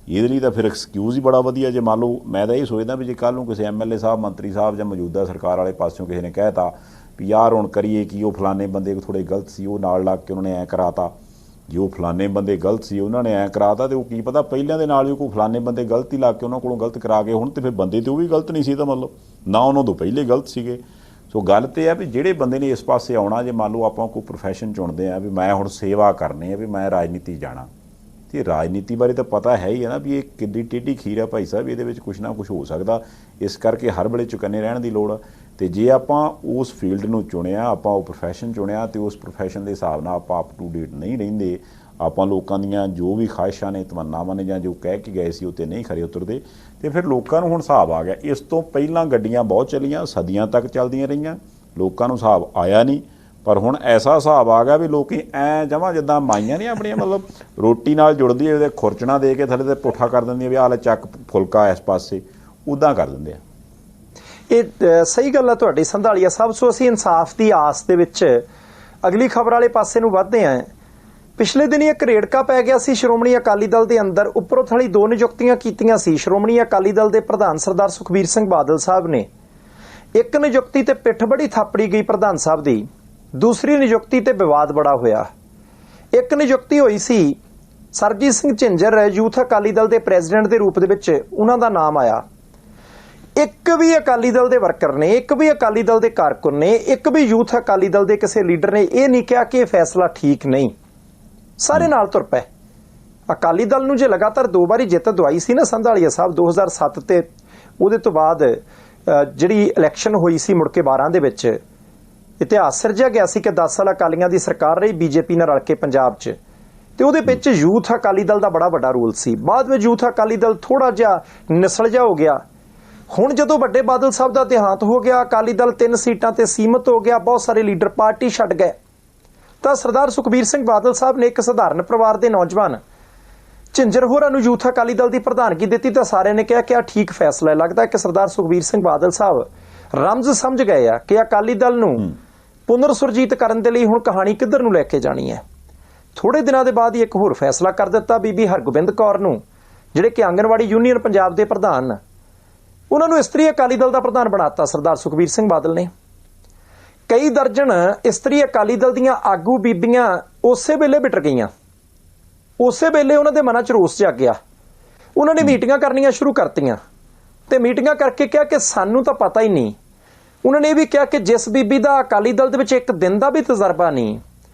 ਇਹਦੇ ਲਈ ਤਾਂ ਫਿਰ ਐਕਸਕਿਊਜ਼ ਹੀ ਬੜਾ ਵਧੀਆ। ਜੇ ਮੰਨ ਲਓ ਮੈਂ ਤਾਂ ਇਹ ਸੋਚਦਾ ਵੀ ਜੇ ਕੱਲ੍ਹ ਨੂੰ ਕਿਸੇ ਐਮਐਲਏ ਸਾਹਿਬ, ਮੰਤਰੀ ਸਾਹਿਬ ਜਾਂ ਮੌਜੂਦਾ ਸਰਕਾਰ ਵਾਲੇ ਪਾਸਿਓਂ ਕਿਸੇ ਨੇ ਕਹਿਤਾ ਵੀ ਯਾਰ ਹੁਣ ਕਰੀਏ ਕਿ ਉਹ ਫਲਾਣੇ ਬੰਦੇ ਥੋੜ੍ਹੇ ਗਲਤ ਸੀ, ਉਹ ਨਾਲ ਲੱਗ ਕੇ ਉਹਨਾਂ ਨੇ ਐਂ ਕਰਾਤਾ, ਜੇ ਉਹ ਫਲਾਣੇ ਬੰਦੇ ਗਲਤ ਸੀ ਉਹਨਾਂ ਨੇ ਐਂ ਕਰਾਤਾ, ਤੇ ਉਹ ਕੀ ਪਤਾ ਪਹਿਲਿਆਂ ਦੇ ਨਾਲ ਵੀ ਕੋਈ ਫਲਾਣੇ ਬੰਦੇ ਗਲਤੀ ਲਾ ਕੇ ਉਹਨਾਂ ਕੋਲੋਂ ਗਲਤ ਕਰਾ ਕੇ ਹੁਣ ਤੇ ਫਿਰ ਬੰਦੇ ਤੇ ਉਹ ਵੀ ਗਲਤ ਨਹੀਂ ਸੀ, ਤਾਂ ਮਤਲਬ ਨਾ ਉਹਨਾਂ ਤੋਂ ਪਹਿਲੇ ਗਲਤ ਸੀਗੇ। ਸੋ ਗੱਲ ਤੇ ਹੈ ਵੀ ਜਿਹੜੇ ਬੰਦੇ ਨੇ ਇਸ ਪਾਸੇ ਆਉਣਾ, ਜੇ ਮੰਨ ਲਓ ਆਪਾਂ ਕੋਈ ਪ੍ਰੋਫੈਸ਼ਨ ਚੁਣਦੇ ਆ ਵੀ ਮੈਂ ਹੁਣ ਸੇਵਾ ਕਰਨੀ ਹੈ, ਵੀ ਮੈਂ ਰਾਜਨੀਤੀ ਜਾਣਾ, ਤੇ ਰਾਜਨੀਤੀ ਬਾਰੇ ਤਾਂ ਪਤਾ ਹੈ ਹੀ ਹੈ ਨਾ ਵੀ ਇਹ ਕਿੱਡੀ ਟੇਢੀ ਖੀਰ ਹੈ ਭਾਈ ਸਾਹਿਬ, ਇਹਦੇ ਵਿੱਚ ਕੁਛ ਨਾ ਕੁਛ ਹੋ ਸਕਦਾ, ਇਸ ਕਰਕੇ ਹਰ ਵੇਲੇ ਚੁਕੰਨੇ ਰਹਿਣ ਦੀ ਲੋੜ। ਤੇ ਜੇ ਆਪਾਂ ਉਸ ਫੀਲਡ ਨੂੰ ਚੁਣਿਆ, ਆਪਾਂ ਉਹ ਪ੍ਰੋਫੈਸ਼ਨ ਚੁਣਿਆ, ਤੇ ਉਸ ਪ੍ਰੋਫੈਸ਼ਨ ਦੇ ਹਿਸਾਬ ਨਾਲ ਆਪਾਂ ਅਪ ਟੂ ਡੇਟ ਨਹੀਂ ਰਹਿੰਦੇ, ਆਪਾਂ ਲੋਕਾਂ ਦੀਆਂ ਜੋ ਵੀ ਖਾਹਿਸ਼ਾਂ ਨੇ, ਤਮੰਨਾਵਾਂ ਨੇ, ਜਾਂ ਜੋ ਕਹਿ ਕੇ ਗਏ ਸੀ ਉੱਤੇ ਨਹੀਂ ਖਰੇ ਉਤਰਦੇ, ਤੇ ਫਿਰ ਲੋਕਾਂ ਨੂੰ ਹੁਣ ਹਿਸਾਬ ਆ ਗਿਆ। ਇਸ ਤੋਂ ਪਹਿਲਾਂ ਗੱਡੀਆਂ ਬਹੁਤ ਚੱਲੀਆਂ, ਸਦੀਆਂ ਤੱਕ ਚੱਲਦੀਆਂ ਰਹੀਆਂ, ਲੋਕਾਂ ਨੂੰ ਹਿਸਾਬ ਆਇਆ ਨਹੀਂ, ਪਰ ਹੁਣ ਐਸਾ ਹਿਸਾਬ ਆ ਗਿਆ ਵੀ ਲੋਕੀ ਐਂ ਜਮਾਂ ਜਿੱਦਾਂ ਮਾਈਆਂ ਨਹੀਂ ਆਪਣੀਆਂ, ਮਤਲਬ ਰੋਟੀ ਨਾਲ ਜੁੜਦੀ ਹੈ, ਉਹਦੇ ਖੁਰਚਣਾ ਦੇ ਕੇ ਥੱਲੇ ਤੇ ਪੁੱਠਾ ਕਰ ਦਿੰਦੀਆਂ ਵੀ ਆਹ ਲੈ ਚੱਕ ਫੁਲਕਾ ਇਸ ਪਾਸੇ, ਉੱਦਾਂ ਕਰ ਦਿੰਦੇ ਆ। ਇਹ ਸਹੀ ਗੱਲ ਆ ਤੁਹਾਡੀ ਸੰਧਾਲੀਆ ਸਾਹਿਬ। ਸੋ ਅਸੀਂ ਇਨਸਾਫ ਦੀ ਆਸ ਦੇ ਵਿੱਚ ਅਗਲੀ ਖਬਰ ਵਾਲੇ ਪਾਸੇ ਨੂੰ ਵਧਦੇ ਆਂ। ਪਿਛਲੇ ਦਿਨੀ ਇੱਕ ਰੇੜਕਾ ਪੈ ਗਿਆ ਸੀ ਸ਼੍ਰੋਮਣੀ ਅਕਾਲੀ ਦਲ ਦੇ ਅੰਦਰ। ਉੱਪਰੋਂ ਥਲੀ 2 ਨਿਯੁਕਤੀਆਂ ਕੀਤੀਆਂ ਸੀ ਸ਼੍ਰੋਮਣੀ ਅਕਾਲੀ ਦਲ ਦੇ ਪ੍ਰਧਾਨ ਸਰਦਾਰ ਸੁਖਬੀਰ ਸਿੰਘ ਬਾਦਲ ਸਾਹਿਬ ਨੇ। ਇੱਕ ਨਿਯੁਕਤੀ ਤੇ ਪਿੱਠ ਬੜੀ ਥਾਪੜੀ ਗਈ ਪ੍ਰਧਾਨ ਸਾਹਿਬ ਦੀ, ਦੂਸਰੀ ਨਿਯੁਕਤੀ ਤੇ ਵਿਵਾਦ ਬੜਾ ਹੋਇਆ। ਇੱਕ ਨਿਯੁਕਤੀ ਹੋਈ ਸੀ ਸਰਜੀਤ ਸਿੰਘ ਝਿੰਜਰ ਯੂਥ ਅਕਾਲੀ ਦਲ ਦੇ ਪ੍ਰੈਜ਼ੀਡੈਂਟ ਦੇ ਰੂਪ ਦੇ ਵਿੱਚ, ਉਹਨਾਂ ਦਾ ਨਾਮ ਆਇਆ। ਇੱਕ ਵੀ ਅਕਾਲੀ ਦਲ ਦੇ ਵਰਕਰ ਨੇ, ਇੱਕ ਵੀ ਅਕਾਲੀ ਦਲ ਦੇ ਕਾਰਕੁਨ ਨੇ, ਇੱਕ ਵੀ ਯੂਥ ਅਕਾਲੀ ਦਲ ਦੇ ਕਿਸੇ ਲੀਡਰ ਨੇ ਇਹ ਨਹੀਂ ਕਿਹਾ ਕਿ ਇਹ ਫੈਸਲਾ ਠੀਕ ਨਹੀਂ। ਸਾਰੇ ਨਾਲ ਤੁਰ ਪਏ। ਅਕਾਲੀ ਦਲ ਨੂੰ ਜੇ ਲਗਾਤਾਰ 2 ਵਾਰੀ ਜਿੱਤ ਦਵਾਈ ਸੀ ਨਾ ਸੰਧਾਲੀਆ ਸਾਹਿਬ, 2007 ਤੇ ਉਹਦੇ ਤੋਂ ਬਾਅਦ ਜਿਹੜੀ ਇਲੈਕਸ਼ਨ ਹੋਈ ਸੀ ਮੁੜ ਕੇ 12 ਦੇ ਵਿੱਚ, ਇਤਿਹਾਸ ਸਿਰਜਿਆ ਗਿਆ ਸੀ ਕਿ 10 ਸਾਲ ਅਕਾਲੀਆਂ ਦੀ ਸਰਕਾਰ ਰਹੀ ਬੀਜੇਪੀ ਨਾਲ ਰਲ ਕੇ ਪੰਜਾਬ 'ਚ, ਤੇ ਉਹਦੇ ਵਿੱਚ ਯੂਥ ਅਕਾਲੀ ਦਲ ਦਾ ਬੜਾ ਵੱਡਾ ਰੋਲ ਸੀ। ਬਾਅਦ ਵਿੱਚ ਯੂਥ ਅਕਾਲੀ ਦਲ ਥੋੜਾ ਜਿਹਾ ਨਿਸਲ ਜਾ ਹੋ ਗਿਆ। ਹੁਣ ਜਦੋਂ ਵੱਡੇ ਬਾਦਲ ਸਾਹਿਬ ਦਾ ਦੇਹਾਂਤ ਹੋ ਗਿਆ, ਅਕਾਲੀ ਦਲ 3 ਸੀਟਾਂ ਤੇ ਸੀਮਤ ਹੋ ਗਿਆ, ਬਹੁਤ ਸਾਰੇ ਲੀਡਰ ਪਾਰਟੀ ਛੱਡ ਗਏ, ਤਾਂ ਸਰਦਾਰ ਸੁਖਬੀਰ ਸਿੰਘ ਬਾਦਲ ਸਾਹਿਬ ਨੇ ਇੱਕ ਸਧਾਰਨ ਪਰਿਵਾਰ ਦੇ ਨੌਜਵਾਨ ਝਿੰਜਰ ਹੋਰਾਂ ਨੂੰ ਯੂਥ ਅਕਾਲੀ ਦਲ ਦੀ ਪ੍ਰਧਾਨਗੀ ਦਿੱਤੀ। ਤਾਂ ਸਾਰਿਆਂ ਨੇ ਕਿਹਾ ਕਿ ਆ ਠੀਕ ਫੈਸਲਾ ਹੈ। ਲੱਗਦਾ ਕਿ ਸਰਦਾਰ ਸੁਖਬੀਰ ਸਿੰਘ ਬਾਦਲ ਸਾਹਿਬ ਰਮਜ਼ ਸਮਝ ਗਏ ਆ ਕਿ ਅਕਾਲੀ ਦਲ ਨੂੰ ਪੁਨਰ ਸੁਰਜੀਤ ਕਰਨ ਦੇ ਲਈ ਹੁਣ ਕਹਾਣੀ ਕਿੱਧਰ ਨੂੰ ਲੈ ਕੇ ਜਾਣੀ ਹੈ। ਥੋੜੇ ਦਿਨਾਂ ਦੇ ਬਾਅਦ ਹੀ ਇੱਕ ਹੋਰ ਫੈਸਲਾ ਕਰ ਦਿੱਤਾ। ਬੀਬੀ ਹਰਗੋਬਿੰਦ ਕੌਰ ਨੂੰ, ਜਿਹੜੇ ਕਿ ਆਂਗਨਵਾੜੀ ਯੂਨੀਅਨ ਪੰਜਾਬ ਦੇ ਪ੍ਰਧਾਨ, ਉਹਨਾਂ ਨੂੰ ਇਸਤਰੀ ਅਕਾਲੀ ਦਲ ਦਾ ਪ੍ਰਧਾਨ ਬਣਾਤਾ ਸਰਦਾਰ ਸੁਖਬੀਰ ਸਿੰਘ ਬਾਦਲ ਨੇ। ਕਈ ਦਰਜਨ ਇਸਤਰੀ ਅਕਾਲੀ ਦਲ ਦੀਆਂ ਆਗੂ ਬੀਬੀਆਂ ਉਸੇ ਵੇਲੇ ਬਿਟਰ ਗਈਆਂ। ਉਸੇ ਵੇਲੇ ਉਹਨਾਂ ਦੇ ਮਨਾਂ 'ਚ ਰੋਸ ਜਾਗਿਆ। ਉਹਨਾਂ ਨੇ ਮੀਟਿੰਗਾਂ ਕਰਨੀਆਂ ਸ਼ੁਰੂ ਕਰਤੀਆਂ ਤੇ ਮੀਟਿੰਗਾਂ ਕਰਕੇ ਕਿਹਾ ਕਿ ਸਾਨੂੰ ਤਾਂ ਪਤਾ ਹੀ ਨਹੀਂ। ਉਹਨਾਂ ਨੇ ਇਹ ਵੀ ਕਿਹਾ ਕਿ ਜਿਸ ਬੀਬੀ ਦਾ ਅਕਾਲੀ ਦਲ ਦੇ ਵਿੱਚ ਇੱਕ ਦਿਨ ਦਾ ਵੀ ਤਜਰਬਾ ਨਹੀਂ,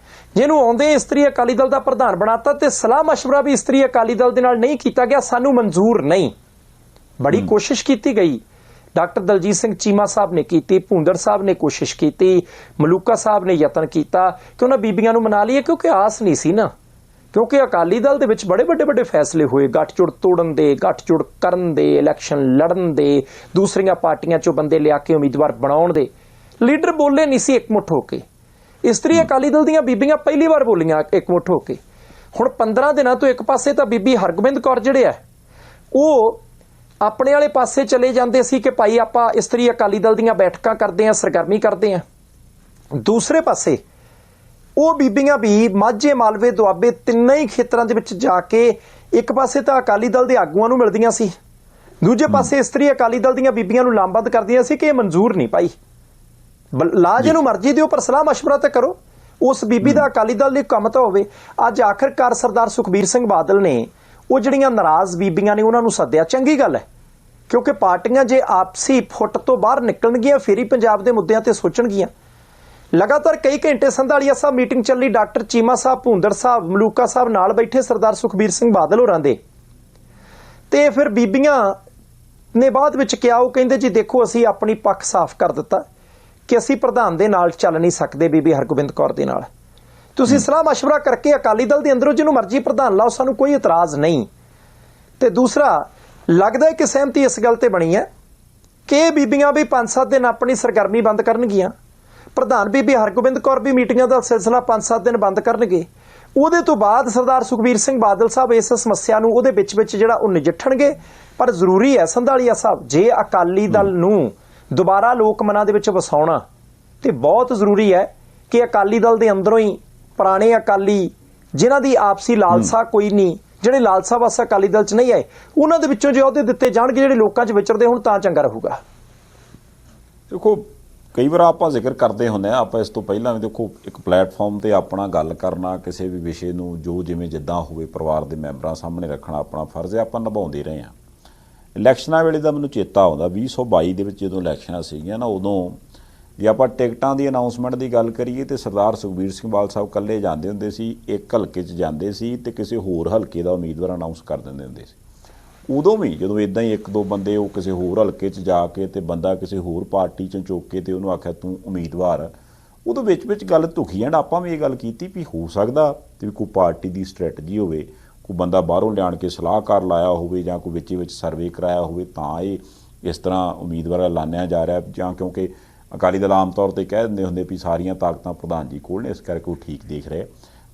ਜਿਹਨੂੰ ਆਉਂਦੇ ਇਸਤਰੀ ਅਕਾਲੀ ਦਲ ਦਾ ਪ੍ਰਧਾਨ ਬਣਾਤਾ ਤੇ ਸਲਾਹ ਮਸ਼ਵਰਾ ਵੀ ਇਸਤਰੀ ਅਕਾਲੀ ਦਲ ਦੇ ਨਾਲ ਨਹੀਂ ਕੀਤਾ ਗਿਆ, ਸਾਨੂੰ ਮਨਜ਼ੂਰ ਨਹੀਂ। ਬੜੀ ਕੋਸ਼ਿਸ਼ ਕੀਤੀ ਗਈ। ਡਾਕਟਰ ਦਲਜੀਤ ਸਿੰਘ ਚੀਮਾ ਸਾਹਿਬ ਨੇ ਕੀਤੀ, ਭੁੰਦੜ ਸਾਹਿਬ ਨੇ ਕੋਸ਼ਿਸ਼ ਕੀਤੀ, ਮਲੂਕਾ ਸਾਹਿਬ ਨੇ ਯਤਨ ਕੀਤਾ ਕਿ ਉਹਨਾਂ ਬੀਬੀਆਂ ਨੂੰ ਮਨਾ ਲਈਏ, ਕਿਉਂਕਿ ਆਸ ਨਹੀਂ ਸੀ ਨਾ। ਕਿਉਂਕਿ ਅਕਾਲੀ ਦਲ ਦੇ ਵਿੱਚ ਬੜੇ ਵੱਡੇ ਫੈਸਲੇ ਹੋਏ, ਗੱਠਜੋੜ ਤੋੜਨ ਦੇ, ਗੱਠਜੋੜ ਕਰਨ ਦੇ, ਇਲੈਕਸ਼ਨ ਲੜਨ ਦੇ, ਦੂਸਰੀਆਂ ਪਾਰਟੀਆਂ 'ਚੋਂ ਬੰਦੇ ਲਿਆ ਕੇ ਉਮੀਦਵਾਰ ਬਣਾਉਣ ਦੇ। ਲੀਡਰ ਬੋਲੇ ਨਹੀਂ ਸੀ ਇਕਮੁੱਠ ਹੋ ਕੇ। ਇਸਤਰੀ ਅਕਾਲੀ ਦਲ ਦੀਆਂ ਬੀਬੀਆਂ ਪਹਿਲੀ ਵਾਰ ਬੋਲੀਆਂ ਇਕਮੁੱਠ ਹੋ ਕੇ। ਹੁਣ 15 ਦਿਨਾਂ ਤੋਂ ਇੱਕ ਪਾਸੇ ਤਾਂ ਬੀਬੀ ਹਰਗੋਬਿੰਦ ਕੌਰ ਜਿਹੜੇ ਆ ਉਹ ਆਪਣੇ ਵਾਲੇ ਪਾਸੇ ਚਲੇ ਜਾਂਦੇ ਸੀ ਕਿ ਭਾਈ ਆਪਾਂ ਇਸਤਰੀ ਅਕਾਲੀ ਦਲ ਦੀਆਂ ਬੈਠਕਾਂ ਕਰਦੇ ਆਂ, ਸਰਗਰਮੀ ਕਰਦੇ ਆਂ। ਦੂਸਰੇ ਪਾਸੇ ਉਹ ਬੀਬੀਆਂ ਵੀ ਮਾਝੇ, ਮਾਲਵੇ, ਦੁਆਬੇ ਤਿੰਨੇ ਹੀ ਖੇਤਰਾਂ ਦੇ ਵਿੱਚ ਜਾ ਕੇ ਇੱਕ ਪਾਸੇ ਤਾਂ ਅਕਾਲੀ ਦਲ ਦੇ ਆਗੂਆਂ ਨੂੰ ਮਿਲਦੀਆਂ ਸੀ, ਦੂਜੇ ਪਾਸੇ ਇਸਤਰੀ ਅਕਾਲੀ ਦਲ ਦੀਆਂ ਬੀਬੀਆਂ ਨੂੰ ਲਾਮਬੰਦ ਕਰਦੀਆਂ ਸੀ ਕਿ ਇਹ ਮਨਜ਼ੂਰ ਨਹੀਂ ਭਾਈ, ਲਾ ਜਿਹਨੂੰ ਮਰਜ਼ੀ ਦਿਓ ਪਰ ਸਲਾਹ ਮਸ਼ਵਰਾ ਤਾਂ ਕਰੋ। ਉਸ ਬੀਬੀ ਦਾ ਅਕਾਲੀ ਦਲ ਲਈ ਕੰਮ ਤਾਂ ਹੋਵੇ। ਅੱਜ ਆਖਰਕਾਰ ਸਰਦਾਰ ਸੁਖਬੀਰ ਸਿੰਘ ਬਾਦਲ ਨੇ ਉਹ ਜਿਹੜੀਆਂ ਨਾਰਾਜ਼ ਬੀਬੀਆਂ ਨੇ ਉਹਨਾਂ ਨੂੰ ਸੱਦਿਆ। ਚੰਗੀ ਗੱਲ ਹੈ, ਕਿਉਂਕਿ ਪਾਰਟੀਆਂ ਜੇ ਆਪਸੀ ਫੁੱਟ ਤੋਂ ਬਾਹਰ ਨਿਕਲਣਗੀਆਂ ਫਿਰ ਹੀ ਪੰਜਾਬ ਦੇ ਮੁੱਦਿਆਂ ਤੇ ਸੋਚਣਗੀਆਂ। ਲਗਾਤਾਰ ਕਈ ਘੰਟੇ ਸੰਧਾਲੀਆ ਸਾਹਿਬ ਮੀਟਿੰਗ ਚੱਲੀ। ਡਾਕਟਰ ਚੀਮਾ ਸਾਹਿਬ, ਭੁੰਦੜ ਸਾਹਿਬ, ਮਲੂਕਾ ਸਾਹਿਬ ਨਾਲ ਬੈਠੇ ਸਰਦਾਰ ਸੁਖਬੀਰ ਸਿੰਘ ਬਾਦਲ ਹੋਰਾਂ ਦੇ। ਤੇ ਫਿਰ ਬੀਬੀਆਂ ਨੇ ਬਾਅਦ ਵਿੱਚ ਕਿਹਾ, ਉਹ ਕਹਿੰਦੇ ਜੀ ਦੇਖੋ ਅਸੀਂ ਆਪਣੀ ਪੱਖ ਸਾਫ਼ ਕਰ ਦਿੱਤਾ ਕਿ ਅਸੀਂ ਪ੍ਰਧਾਨ ਦੇ ਨਾਲ ਚੱਲ ਨਹੀਂ ਸਕਦੇ, ਬੀਬੀ ਹਰਗੋਬਿੰਦ ਕੌਰ ਦੇ ਨਾਲ। ਤੁਸੀਂ ਸਲਾਹ ਮਸ਼ਵਰਾ ਕਰਕੇ ਅਕਾਲੀ ਦਲ ਦੇ ਅੰਦਰੋਂ ਜਿਹਨੂੰ ਮਰਜ਼ੀ ਪ੍ਰਧਾਨ ਲਾਓ, ਸਾਨੂੰ ਕੋਈ ਇਤਰਾਜ਼ ਨਹੀਂ। ਤੇ ਦੂਸਰਾ, ਲੱਗਦਾ ਹੈ ਕਿ ਸਹਿਮਤੀ ਇਸ ਗੱਲ ਤੇ ਬਣੀ ਹੈ ਕਿ ਇਹ ਬੀਬੀਆਂ ਵੀ 5-7 ਦਿਨ ਆਪਣੀ ਸਰਗਰਮੀ ਬੰਦ ਕਰਨਗੀਆਂ। ਪ੍ਰਧਾਨ ਬੀਬੀ ਹਰਗੋਬਿੰਦ ਕੌਰ ਵੀ ਮੀਟਿੰਗਾਂ ਦਾ ਸਿਲਸਿਲਾ 5-7 ਦਿਨ ਬੰਦ ਕਰਨਗੇ। ਉਹਦੇ ਤੋਂ ਬਾਅਦ ਸਰਦਾਰ ਸੁਖਬੀਰ ਸਿੰਘ ਬਾਦਲ ਸਾਹਿਬ ਇਸ ਸਮੱਸਿਆ ਨੂੰ ਉਹਦੇ ਵਿੱਚ ਜਿਹੜਾ ਉਹ ਨਜਿੱਠਣਗੇ। ਪਰ ਜ਼ਰੂਰੀ ਹੈ ਸੰਧਾਲੀਆ ਸਾਹਿਬ, ਜੇ ਅਕਾਲੀ ਦਲ ਨੂੰ ਦੁਬਾਰਾ ਲੋਕ ਮਨਾਂ ਦੇ ਵਿੱਚ ਵਸਾਉਣਾ ਤੇ ਬਹੁਤ ਜ਼ਰੂਰੀ ਹੈ ਕਿ ਅਕਾਲੀ ਦਲ ਦੇ ਅੰਦਰੋਂ ਹੀ ਪੁਰਾਣੇ ਅਕਾਲੀ ਜਿਨ੍ਹਾਂ ਦੀ ਆਪਸੀ ਲਾਲਸਾ ਕੋਈ ਨਹੀਂ, ਜਿਹੜੇ ਲਾਲਸਾ ਵਾਸਾ ਅਕਾਲੀ ਦਲ 'ਚ ਨਹੀਂ ਆਏ, ਉਹਨਾਂ ਦੇ ਵਿੱਚੋਂ ਜੇ ਅਹੁਦੇ ਦਿੱਤੇ ਜਾਣਗੇ ਜਿਹੜੇ ਲੋਕਾਂ 'ਚ ਵਿਚਰਦੇ ਹੁਣ ਤਾਂ ਚੰਗਾ ਰਹੂਗਾ। ਦੇਖੋ ਕਈ ਵਾਰ ਆਪਾਂ ਜ਼ਿਕਰ ਕਰਦੇ ਹੁੰਦੇ ਆ, ਆਪਾਂ ਇਸ ਤੋਂ ਪਹਿਲਾਂ ਵੀ ਦੇਖੋ ਇੱਕ ਪਲੇਟਫਾਰਮ ਤੇ ਆਪਣਾ ਗੱਲ ਕਰਨਾ, ਕਿਸੇ ਵੀ ਵਿਸ਼ੇ ਨੂੰ ਜੋ ਜਿਵੇਂ ਜਿੱਦਾਂ ਹੋਵੇ ਪਰਿਵਾਰ ਦੇ ਮੈਂਬਰਾਂ ਸਾਹਮਣੇ ਰੱਖਣਾ ਆਪਣਾ ਫਰਜ਼ ਹੈ, ਆਪਾਂ ਨਿਭਾਉਂਦੇ ਰਹੇ ਹਾਂ। ਇਲੈਕਸ਼ਨਾਂ ਵੇਲੇ ਦਾ ਮੈਨੂੰ ਚੇਤਾ ਆਉਂਦਾ 2022 ਦੇ ਵਿੱਚ ਜਦੋਂ ਇਲੈਕਸ਼ਨਾਂ ਸੀਗੀਆਂ ਨਾ, ਉਦੋਂ ਜੇ ਆਪਾਂ ਟਿਕਟਾਂ ਦੀ ਅਨਾਉਂਸਮੈਂਟ ਦੀ ਗੱਲ ਕਰੀਏ ਤੇ ਸਰਦਾਰ ਸੁਖਬੀਰ ਸਿੰਘ ਬਾਦਲ ਸਾਹਿਬ ਇਕੱਲੇ ਜਾਂਦੇ ਹੁੰਦੇ ਸੀ, ਇੱਕ ਹਲਕੇ 'ਚ ਜਾਂਦੇ ਸੀ ਤੇ ਕਿਸੇ ਹੋਰ ਹਲਕੇ ਦਾ ਉਮੀਦਵਾਰ ਅਨਾਉਂਸ ਕਰ ਦਿੰਦੇ ਹੁੰਦੇ ਸੀ। ਉਦੋਂ ਵੀ ਜਦੋਂ ਇਦਾਂ ਹੀ 1-2 ਬੰਦੇ ਉਹ ਕਿਸੇ ਹੋਰ ਹਲਕੇ 'ਚ ਜਾ ਕੇ ਤੇ ਬੰਦਾ ਕਿਸੇ ਹੋਰ ਪਾਰਟੀ 'ਚੋਂ ਚੁੱਕ ਕੇ ਤੇ ਉਹਨੂੰ ਆਖਿਆ ਤੂੰ ਉਮੀਦਵਾਰ, ਉਦੋਂ ਵਿੱਚ ਗੱਲ ਧੁਖੀ ਜਾਣ। ਆਪਾਂ ਵੀ ਇਹ ਗੱਲ ਕੀਤੀ ਵੀ ਹੋ ਸਕਦਾ ਤੇ ਵੀ ਕੋਈ ਪਾਰਟੀ ਦੀ ਸਟ੍ਰੈਟਜੀ ਹੋਵੇ, ਕੋਈ ਬੰਦਾ ਬਾਹਰੋਂ ਲਿਆਣ ਕੇ ਸਲਾਹਕਾਰ ਲਾਇਆ ਹੋਵੇ ਜਾਂ ਕੋਈ ਵਿੱਚ ਸਰਵੇ ਕਰਾਇਆ ਹੋਵੇ ਤਾਂ ਇਹ ਇਸ ਤਰ੍ਹਾਂ ਉਮੀਦਵਾਰ ਐਲਾਨਿਆ ਜਾ ਰਿਹਾ, ਜਾਂ ਕਿਉਂਕਿ ਅਕਾਲੀ ਦਲ ਆਮ ਤੌਰ ਤੇ ਕਹਿ ਦਿੰਦੇ ਹੁੰਦੇ ਵੀ ਸਾਰੀਆਂ ਤਾਕਤਾਂ ਪ੍ਰਧਾਨ ਜੀ ਕੋਲ ਨੇ, ਇਸ ਕਰਕੇ ਉਹ ਠੀਕ ਦੇਖ ਰਹੇ।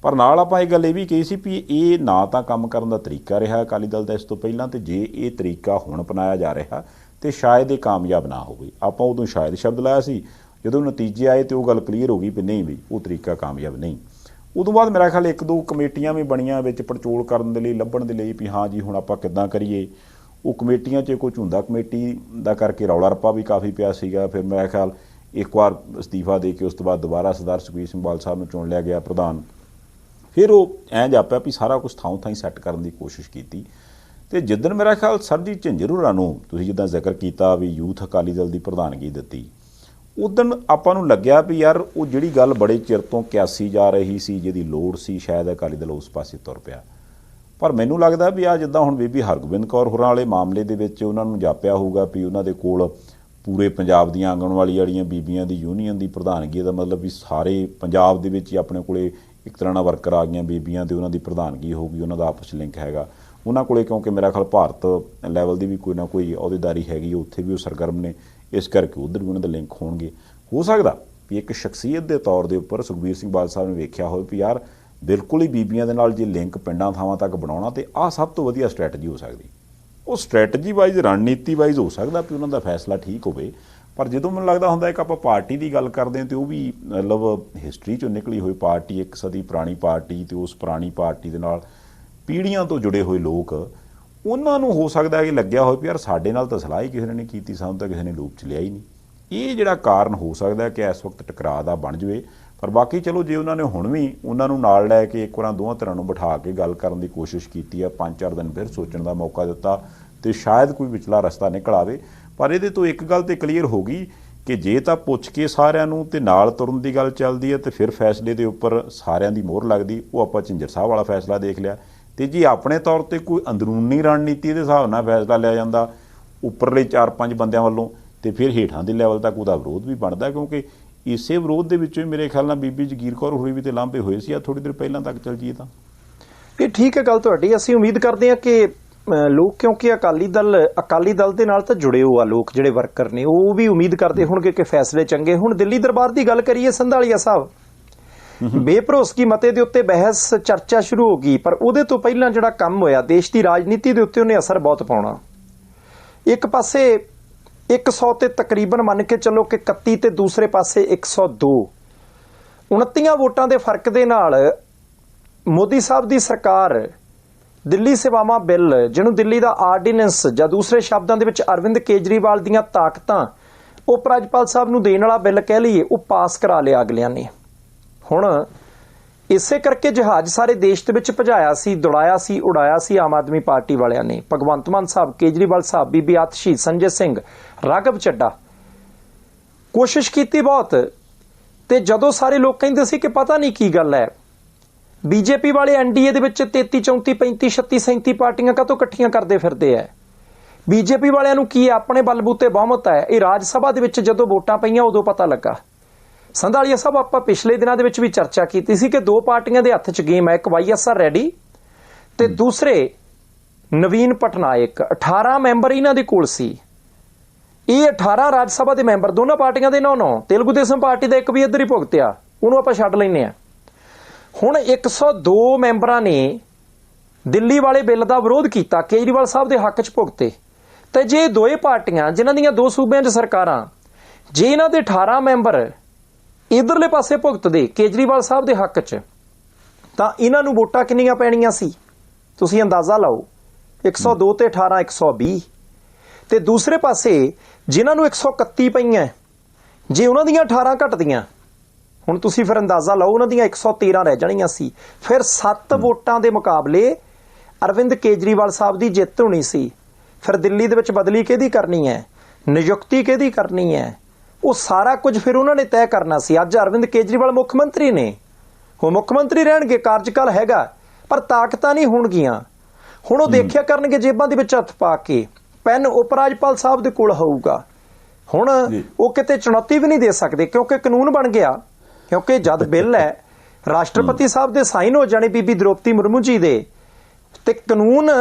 ਪਰ ਨਾਲ ਆਪਾਂ ਇਹ ਗੱਲ ਇਹ ਵੀ ਕਹੀ ਸੀ ਵੀ ਇਹ ਨਾ ਤਾਂ ਕੰਮ ਕਰਨ ਦਾ ਤਰੀਕਾ ਰਿਹਾ ਅਕਾਲੀ ਦਲ ਦਾ ਇਸ ਤੋਂ ਪਹਿਲਾਂ, ਤੇ ਜੇ ਇਹ ਤਰੀਕਾ ਹੁਣ ਅਪਣਾਇਆ ਜਾ ਰਿਹਾ ਤੇ ਸ਼ਾਇਦ ਇਹ ਕਾਮਯਾਬ ਨਾ ਹੋਵੇ। ਆਪਾਂ ਉਦੋਂ ਸ਼ਾਇਦ ਸ਼ਬਦ ਲਾਇਆ ਸੀ, ਜਦੋਂ ਨਤੀਜੇ ਆਏ ਤੇ ਉਹ ਗੱਲ ਕਲੀਅਰ ਹੋ ਗਈ ਵੀ ਨਹੀਂ ਵੀ ਉਹ ਤਰੀਕਾ ਕਾਮਯਾਬ ਨਹੀਂ। ਉਦੋਂ ਬਾਅਦ ਮੇਰਾ ਖਿਆਲ 1-2 ਕਮੇਟੀਆਂ ਵੀ ਬਣੀਆਂ ਵਿੱਚ ਪੜਚੋਲ ਕਰਨ ਦੇ ਲਈ, ਲੱਭਣ ਦੇ ਲਈ ਵੀ ਹਾਂ ਜੀ ਹੁਣ ਆਪਾਂ ਕਿੱਦਾਂ ਕਰੀਏ। ਉਹ ਕਮੇਟੀਆਂ 'ਚ ਕੋਈ ਝੁੰਦਾ ਕਮੇਟੀ ਦਾ ਕਰਕੇ ਰੌਲਾ ਰੱਪਾ ਵੀ ਕਾਫੀ ਪਿਆ ਸੀਗਾ। ਫਿਰ ਮੇਰਾ ਖਿਆਲ ਇੱਕ ਵਾਰ ਅਸਤੀਫਾ ਦੇ ਕੇ ਉਸ ਤੋਂ ਬਾਅਦ ਦੁਬਾਰਾ ਸਰਦਾਰ ਸੁਖਬੀਰ ਸਿੰਘ ਬਾਦਲ ਸਾਹਿਬ ਨੂੰ ਚੁਣ ਲਿਆ ਗਿਆ ਪ੍ਰਧਾਨ। ਫਿਰ ਉਹ ਐਂ ਜਾਪਿਆ ਵੀ ਸਾਰਾ ਕੁਝ ਥਾਂ ਥਾਂ ਸੈੱਟ ਕਰਨ ਦੀ ਕੋਸ਼ਿਸ਼ ਕੀਤੀ। ਤੇ ਜਿੱਦਣ ਮੇਰਾ ਖਿਆਲ ਸਰਜੀਤ ਝਿੰਜਰ ਹੋਰਾਂ ਨੂੰ ਤੁਸੀਂ ਜਿੱਦਾਂ ਜ਼ਿਕਰ ਕੀਤਾ ਵੀ ਯੂਥ ਅਕਾਲੀ ਦਲ ਦੀ ਪ੍ਰਧਾਨਗੀ ਦਿੱਤੀ, ਉਦਣ ਆਪਾਂ ਨੂੰ ਲੱਗਿਆ ਵੀ ਯਾਰ ਉਹ ਜਿਹੜੀ ਗੱਲ ਬੜੇ ਚਿਰ ਤੋਂ ਕਿਆਸੀ ਜਾ ਰਹੀ ਸੀ, ਜਿਹਦੀ ਲੋੜ ਸੀ, ਸ਼ਾਇਦ ਅਕਾਲੀ ਦਲ ਉਸ ਪਾਸੇ ਤੁਰ ਪਿਆ। ਪਰ ਮੈਨੂੰ ਲੱਗਦਾ ਵੀ ਆ ਜਿੱਦਾਂ ਹੁਣ ਬੀਬੀ ਹਰਗੋਬਿੰਦ ਕੌਰ ਹੋਰਾਂ ਵਾਲੇ ਮਾਮਲੇ ਦੇ ਵਿੱਚ ਉਹਨਾਂ ਨੂੰ ਜਾਪਿਆ ਹੋਊਗਾ ਵੀ ਉਹਨਾਂ ਦੇ ਕੋਲ ਪੂਰੇ ਪੰਜਾਬ ਦੀਆਂ ਆਂਗਣਵਾੜੀ ਵਾਲੀਆਂ ਬੀਬੀਆਂ ਦੀ ਯੂਨੀਅਨ ਦੀ ਪ੍ਰਧਾਨਗੀ ਦਾ ਮਤਲਬ ਵੀ ਸਾਰੇ ਪੰਜਾਬ ਦੇ ਵਿੱਚ ਹੀ ਆਪਣੇ ਕੋਲੇ ਇੱਕ ਤਰ੍ਹਾਂ ਨਾਲ ਵਰਕਰ ਆ ਗਈਆਂ ਬੀਬੀਆਂ ਤੇ ਉਹਨਾਂ ਦੀ ਪ੍ਰਧਾਨਗੀ ਹੋਊਗੀ, ਉਹਨਾਂ ਦਾ ਆਪਸ 'ਚ ਲਿੰਕ ਹੈਗਾ ਉਹਨਾਂ ਕੋਲੇ। ਕਿਉਂਕਿ ਮੇਰਾ ਖਿਆਲ ਭਾਰਤ ਲੈਵਲ ਦੀ ਵੀ ਕੋਈ ਨਾ ਕੋਈ ਅਹੁਦੇਦਾਰੀ ਹੈਗੀ, ਉੱਥੇ ਵੀ ਉਹ ਸਰਗਰਮ ਨੇ, ਇਸ ਕਰਕੇ ਉੱਧਰ ਵੀ ਉਹਨਾਂ ਦੇ ਲਿੰਕ ਹੋਣਗੇ। ਹੋ ਸਕਦਾ ਵੀ ਇੱਕ ਸ਼ਖਸੀਅਤ ਦੇ ਤੌਰ ਦੇ ਉੱਪਰ ਸੁਖਬੀਰ ਸਿੰਘ ਬਾਦਲ ਸਾਹਿਬ ਨੇ ਵੇਖਿਆ ਹੋਵੇ ਵੀ ਯਾਰ ਬਿਲਕੁਲ ਹੀ ਬੀਬੀਆਂ ਦੇ ਨਾਲ ਜੇ ਲਿੰਕ ਪਿੰਡਾਂ ਥਾਵਾਂ ਤੱਕ ਬਣਾਉਣਾ ਤੇ ਆਹ ਸਭ ਤੋਂ ਵਧੀਆ ਸਟ੍ਰੈਟਜੀ ਹੋ ਸਕਦੀ। ਉਹ ਸਟ੍ਰੈਟਜੀ ਵਾਈਜ਼, ਰਣਨੀਤੀ ਵਾਈਜ਼ ਹੋ ਸਕਦਾ ਵੀ ਉਹਨਾਂ ਦਾ ਫੈਸਲਾ ਠੀਕ ਹੋਵੇ। ਪਰ ਜਦੋਂ ਮੈਨੂੰ ਲੱਗਦਾ ਹੁੰਦਾ ਇੱਕ ਆਪਾਂ ਪਾਰਟੀ ਦੀ ਗੱਲ ਕਰਦੇ ਹਾਂ ਤੇ ਉਹ ਵੀ ਮਤਲਬ ਹਿਸਟਰੀ 'ਚੋਂ ਨਿਕਲੀ ਹੋਈ ਪਾਰਟੀ, ਇੱਕ ਸਦੀ ਪੁਰਾਣੀ ਪਾਰਟੀ, ਤੇ ਉਸ ਪੁਰਾਣੀ ਪਾਰਟੀ ਦੇ ਨਾਲ ਪੀੜ੍ਹੀਆਂ ਤੋਂ ਜੁੜੇ ਹੋਏ ਲੋਕ, ਉਹਨਾਂ ਨੂੰ ਹੋ ਸਕਦਾ ਕਿ ਲੱਗਿਆ ਹੋਵੇ ਵੀ ਯਾਰ ਸਾਡੇ ਨਾਲ ਤਾਂ ਸਲਾਹ ਹੀ ਕਿਸੇ ਨੇ ਨਹੀਂ ਕੀਤੀ, ਸਾਨੂੰ ਤਾਂ ਕਿਸੇ ਨੇ ਲੂਪ 'ਚ ਲਿਆ ਹੀ ਨਹੀਂ। ਇਹ ਜਿਹੜਾ ਕਾਰਨ ਹੋ ਸਕਦਾ ਕਿ ਇਸ ਵਕਤ ਟਕਰਾਅ ਦਾ ਬਣ ਜਾਵੇ। ਪਰ ਬਾਕੀ ਚਲੋ ਜੇ ਉਹਨਾਂ ਨੇ ਹੁਣ ਵੀ ਉਹਨਾਂ ਨੂੰ ਨਾਲ ਲੈ ਕੇ ਇੱਕ ਵਾਰ ਦੋਵਾਂ ਧਿਰਾਂ ਨੂੰ ਬਿਠਾ ਕੇ ਗੱਲ ਕਰਨ ਦੀ ਕੋਸ਼ਿਸ਼ ਕੀਤੀ ਆ, 5-4 ਦਿਨ ਫਿਰ ਸੋਚਣ ਦਾ ਮੌਕਾ ਦਿੱਤਾ ਤੇ ਸ਼ਾਇਦ ਕੋਈ ਵਿਚਲਾ ਰਸਤਾ ਨਿਕਲ ਆਵੇ। ਪਰ ਇਹਦੇ ਤੋਂ ਇੱਕ ਗੱਲ ਤੇ ਕਲੀਅਰ ਹੋ ਗਈ ਕਿ ਜੇ ਤਾਂ ਪੁੱਛ ਕੇ ਸਾਰਿਆਂ ਨੂੰ ਤੇ ਨਾਲ ਤੁਰਨ ਦੀ ਗੱਲ ਚੱਲਦੀ ਹੈ ਤੇ ਫਿਰ ਫੈਸਲੇ ਦੇ ਉੱਪਰ ਸਾਰਿਆਂ ਦੀ ਮੋਹਰ ਲੱਗਦੀ। ਉਹ ਆਪਾਂ ਝਿੰਜਰ ਸਾਹਿਬ ਵਾਲਾ ਫੈਸਲਾ ਦੇਖ ਲਿਆ। ਤੇ ਜੇ ਆਪਣੇ ਤੌਰ ਤੇ ਕੋਈ ਅੰਦਰੂਨੀ ਰਣਨੀਤੀ ਦੇ ਹਿਸਾਬ ਨਾਲ ਫੈਸਲਾ ਲਿਆ ਜਾਂਦਾ ਉੱਪਰਲੇ 4-5 ਬੰਦਿਆਂ ਵੱਲੋਂ, ਤੇ ਫਿਰ ਹੇਠਾਂ ਦੇ ਲੈਵਲ ਤੱਕ ਉਹਦਾ ਵਿਰੋਧ ਵੀ ਬਣਦਾ। ਕਿਉਂਕਿ ਇਸੇ ਵਿਰੋਧ ਦੇ ਵਿੱਚੋਂ ਹੀ ਮੇਰੇ ਖਿਆਲ ਨਾਲ ਬੀਬੀ ਜਗੀਰ ਕੌਰ ਹੋਰੀ ਵੀ ਤੇ ਲਾਂਭੇ ਹੋਏ ਸੀ। ਆ ਥੋੜੀ ਦੇਰ ਪਹਿਲਾਂ ਤੱਕ ਚੱਲ ਜੀਏ ਤਾਂ ਇਹ ਠੀਕ ਹੈ ਗੱਲ ਤੁਹਾਡੀ। ਅਸੀਂ ਉਮੀਦ ਕਰਦੇ ਹਾਂ ਕਿ ਲੋਕ, ਕਿਉਂਕਿ ਅਕਾਲੀ ਦਲ ਦੇ ਨਾਲ ਤਾਂ ਜੁੜੇ ਹੋ ਆ ਲੋਕ, ਜਿਹੜੇ ਵਰਕਰ ਨੇ ਉਹ ਵੀ ਉਮੀਦ ਕਰਦੇ ਹੋਣਗੇ ਕਿ ਫੈਸਲੇ ਚੰਗੇ। ਹੁਣ ਦਿੱਲੀ ਦਰਬਾਰ ਦੀ ਗੱਲ ਕਰੀਏ, ਸੰਧਾਲੀਆ ਸਾਹਿਬ ਬੇਭਰੋਸਗੀ ਮਤੇ ਦੇ ਉੱਤੇ ਬਹਿਸ ਚਰਚਾ ਸ਼ੁਰੂ ਹੋ ਗਈ, ਪਰ ਉਹਦੇ ਤੋਂ ਪਹਿਲਾਂ ਜਿਹੜਾ ਕੰਮ ਹੋਇਆ ਦੇਸ਼ ਦੀ ਰਾਜਨੀਤੀ ਦੇ ਉੱਤੇ ਉਹਨੇ ਅਸਰ ਬਹੁਤ ਪਾਉਣਾ। ਇੱਕ ਪਾਸੇ 100 ਤੇ ਤਕਰੀਬਨ ਮੰਨ ਕੇ ਚੱਲੋ ਕਿ 31 ਤੇ ਦੂਸਰੇ ਪਾਸੇ 102, 29 ਵੋਟਾਂ ਦੇ ਫਰਕ ਦੇ ਨਾਲ ਮੋਦੀ ਸਾਹਿਬ ਦੀ ਸਰਕਾਰ ਦਿੱਲੀ ਸੇਵਾਵਾਂ ਬਿੱਲ, ਜਿਹਨੂੰ ਦਿੱਲੀ ਦਾ ਆਰਡੀਨੈਂਸ ਜਾਂ ਦੂਸਰੇ ਸ਼ਬਦਾਂ ਦੇ ਵਿੱਚ ਅਰਵਿੰਦ ਕੇਜਰੀਵਾਲ ਦੀਆਂ ਤਾਕਤਾਂ ਉਪ ਰਾਜਪਾਲ ਸਾਹਿਬ ਨੂੰ ਦੇਣ ਵਾਲਾ ਬਿੱਲ ਕਹਿ ਲਈਏ, ਉਹ ਪਾਸ ਕਰਾ ਲਿਆ ਅਗਲਿਆਂ ਨੇ। ਹੁਣ ਇਸੇ ਕਰਕੇ ਜਹਾਜ਼ ਸਾਰੇ ਦੇਸ਼ ਦੇ ਵਿੱਚ ਭਜਾਇਆ ਸੀ, ਦੌੜਾਇਆ ਸੀ, ਉਡਾਇਆ ਸੀ ਆਮ ਆਦਮੀ ਪਾਰਟੀ ਵਾਲਿਆਂ ਨੇ। ਭਗਵੰਤ ਮਾਨ ਸਾਹਿਬ, ਕੇਜਰੀਵਾਲ ਸਾਹਿਬ, ਬੀਬੀ ਆਤਸ਼ੀ, ਸੰਜੇ ਸਿੰਘ, ਰਾਘਵ ਚੱਡਾ, ਕੋਸ਼ਿਸ਼ ਕੀਤੀ ਬਹੁਤ। ਤੇ ਜਦੋਂ ਸਾਰੇ ਲੋਕ ਕਹਿੰਦੇ ਸੀ ਕਿ ਪਤਾ ਨਹੀਂ ਕੀ ਗੱਲ ਹੈ, ਬੀਜੇਪੀ ਵਾਲੇ ਐਨਡੀਏ ਦੇ ਵਿੱਚ 33, 34, 35, 36, 37 ਪਾਰਟੀਆਂ ਕਾਹਤੋਂ ਇਕੱਠੀਆਂ ਕਰਦੇ ਫਿਰਦੇ ਐ? ਬੀਜੇਪੀ ਵਾਲਿਆਂ ਨੂੰ ਕੀ ਆਪਣੇ ਬਲਬੂਤੇ ਬਹੁਮਤ ਹੈ? ਇਹ ਰਾਜ ਸਭਾ ਦੇ ਵਿੱਚ ਜਦੋਂ ਵੋਟਾਂ ਪਈਆਂ ਉਦੋਂ ਪਤਾ ਲੱਗਾ। ਸੰਧਾਲੀਆ ਸਾਹਿਬ, ਆਪਾਂ ਪਿਛਲੇ ਦਿਨਾਂ ਦੇ ਵਿੱਚ ਵੀ ਚਰਚਾ ਕੀਤੀ ਸੀ ਕਿ 2 ਪਾਰਟੀਆਂ ਦੇ ਹੱਥ 'ਚ ਗੇਮ ਹੈ, ਇੱਕ ਵਾਈਐਸਆਰ ਰੈਡੀ ਤੇ ਦੂਸਰੇ ਨਵੀਨ ਪਟਨਾਇਕ। 18 ਮੈਂਬਰ ਇਹਨਾਂ ਦੇ ਕੋਲ ਸੀ। ਇਹ 18 ਰਾਜ ਸਭਾ ਦੇ ਮੈਂਬਰ ਦੋਨਾਂ ਪਾਰਟੀਆਂ ਦੇ 9-9, ਤੇਲਗੂ ਦੇਸਮ ਪਾਰਟੀ ਦਾ ਇੱਕ ਵੀ ਇੱਧਰ ਹੀ ਭੁਗਤਿਆ, ਉਹਨੂੰ ਆਪਾਂ ਛੱਡ ਲੈਂਦੇ ਹਾਂ। ਹੁਣ 102 ਮੈਂਬਰਾਂ ਨੇ ਦਿੱਲੀ ਵਾਲੇ ਬਿੱਲ ਦਾ ਵਿਰੋਧ ਕੀਤਾ, ਕੇਜਰੀਵਾਲ ਸਾਹਿਬ ਦੇ ਹੱਕ 'ਚ ਭੁਗਤੇ। ਤੇ ਜੇ ਦੋਏ ਪਾਰਟੀਆਂ ਜਿਨ੍ਹਾਂ ਦੀਆਂ 2 ਸੂਬਿਆਂ 'ਚ ਸਰਕਾਰਾਂ, ਜੇ ਇਹਨਾਂ ਦੇ 18 ਮੈਂਬਰ ਇਧਰਲੇ ਪਾਸੇ ਭੁਗਤਦੇ ਕੇਜਰੀਵਾਲ ਸਾਹਿਬ ਦੇ ਹੱਕ 'ਚ, ਤਾਂ ਇਹਨਾਂ ਨੂੰ ਵੋਟਾਂ ਕਿੰਨੀਆਂ ਪੈਣੀਆਂ ਸੀ? ਤੁਸੀਂ ਅੰਦਾਜ਼ਾ ਲਾਓ। 102 ਤੇ 18, 120। ਤੇ ਦੂਸਰੇ ਪਾਸੇ ਜਿਨ੍ਹਾਂ ਨੂੰ 131 ਪਈਆਂ, ਜੇ ਉਹਨਾਂ ਦੀਆਂ 18 ਘਟਦੀਆਂ, ਹੁਣ ਤੁਸੀਂ ਫਿਰ ਅੰਦਾਜ਼ਾ ਲਾਓ, ਉਹਨਾਂ ਦੀਆਂ 113 ਰਹਿ ਜਾਣੀਆਂ ਸੀ। ਫਿਰ 7 ਵੋਟਾਂ ਦੇ ਮੁਕਾਬਲੇ ਅਰਵਿੰਦ ਕੇਜਰੀਵਾਲ ਸਾਹਿਬ ਦੀ ਜਿੱਤ ਹੋਣੀ ਸੀ। ਫਿਰ ਦਿੱਲੀ ਦੇ ਵਿੱਚ ਬਦਲੀ ਕਿਹਦੀ ਕਰਨੀ ਹੈ, ਨਿਯੁਕਤੀ ਕਿਹਦੀ ਕਰਨੀ ਹੈ, ਉਹ ਸਾਰਾ ਕੁਝ ਫਿਰ ਉਹਨਾਂ ਨੇ ਤੈਅ ਕਰਨਾ ਸੀ। ਅੱਜ ਅਰਵਿੰਦ ਕੇਜਰੀਵਾਲ ਮੁੱਖ ਮੰਤਰੀ ਨੇ, ਉਹ ਮੁੱਖ ਮੰਤਰੀ ਰਹਿਣਗੇ, ਕਾਰਜਕਾਲ ਹੈਗਾ, ਪਰ ਤਾਕਤਾਂ ਨਹੀਂ ਹੋਣਗੀਆਂ। ਹੁਣ ਉਹ ਦੇਖਿਆ ਕਰਨਗੇ ਜੇਬਾਂ ਦੇ ਵਿੱਚ ਹੱਥ ਪਾ ਕੇ, ਪੈਨ ਉਪ ਰਾਜਪਾਲ ਸਾਹਿਬ ਦੇ ਕੋਲ ਹੋਊਗਾ। ਹੁਣ ਉਹ ਕਿਤੇ ਚੁਣੌਤੀ ਵੀ ਨਹੀਂ ਦੇ ਸਕਦੇ ਕਿਉਂਕਿ ਕਾਨੂੰਨ ਬਣ ਗਿਆ। ਕਿਉਂਕਿ ਜਦ ਬਿੱਲ ਹੈ, ਰਾਸ਼ਟਰਪਤੀ ਸਾਹਿਬ ਦੇ ਸਾਈਨ ਹੋ ਜਾਣੇ ਬੀਬੀ ਦ੍ਰੋਪਦੀ ਮੁਰਮੂ ਜੀ ਦੇ, ਤੇ ਕਾਨੂੰਨ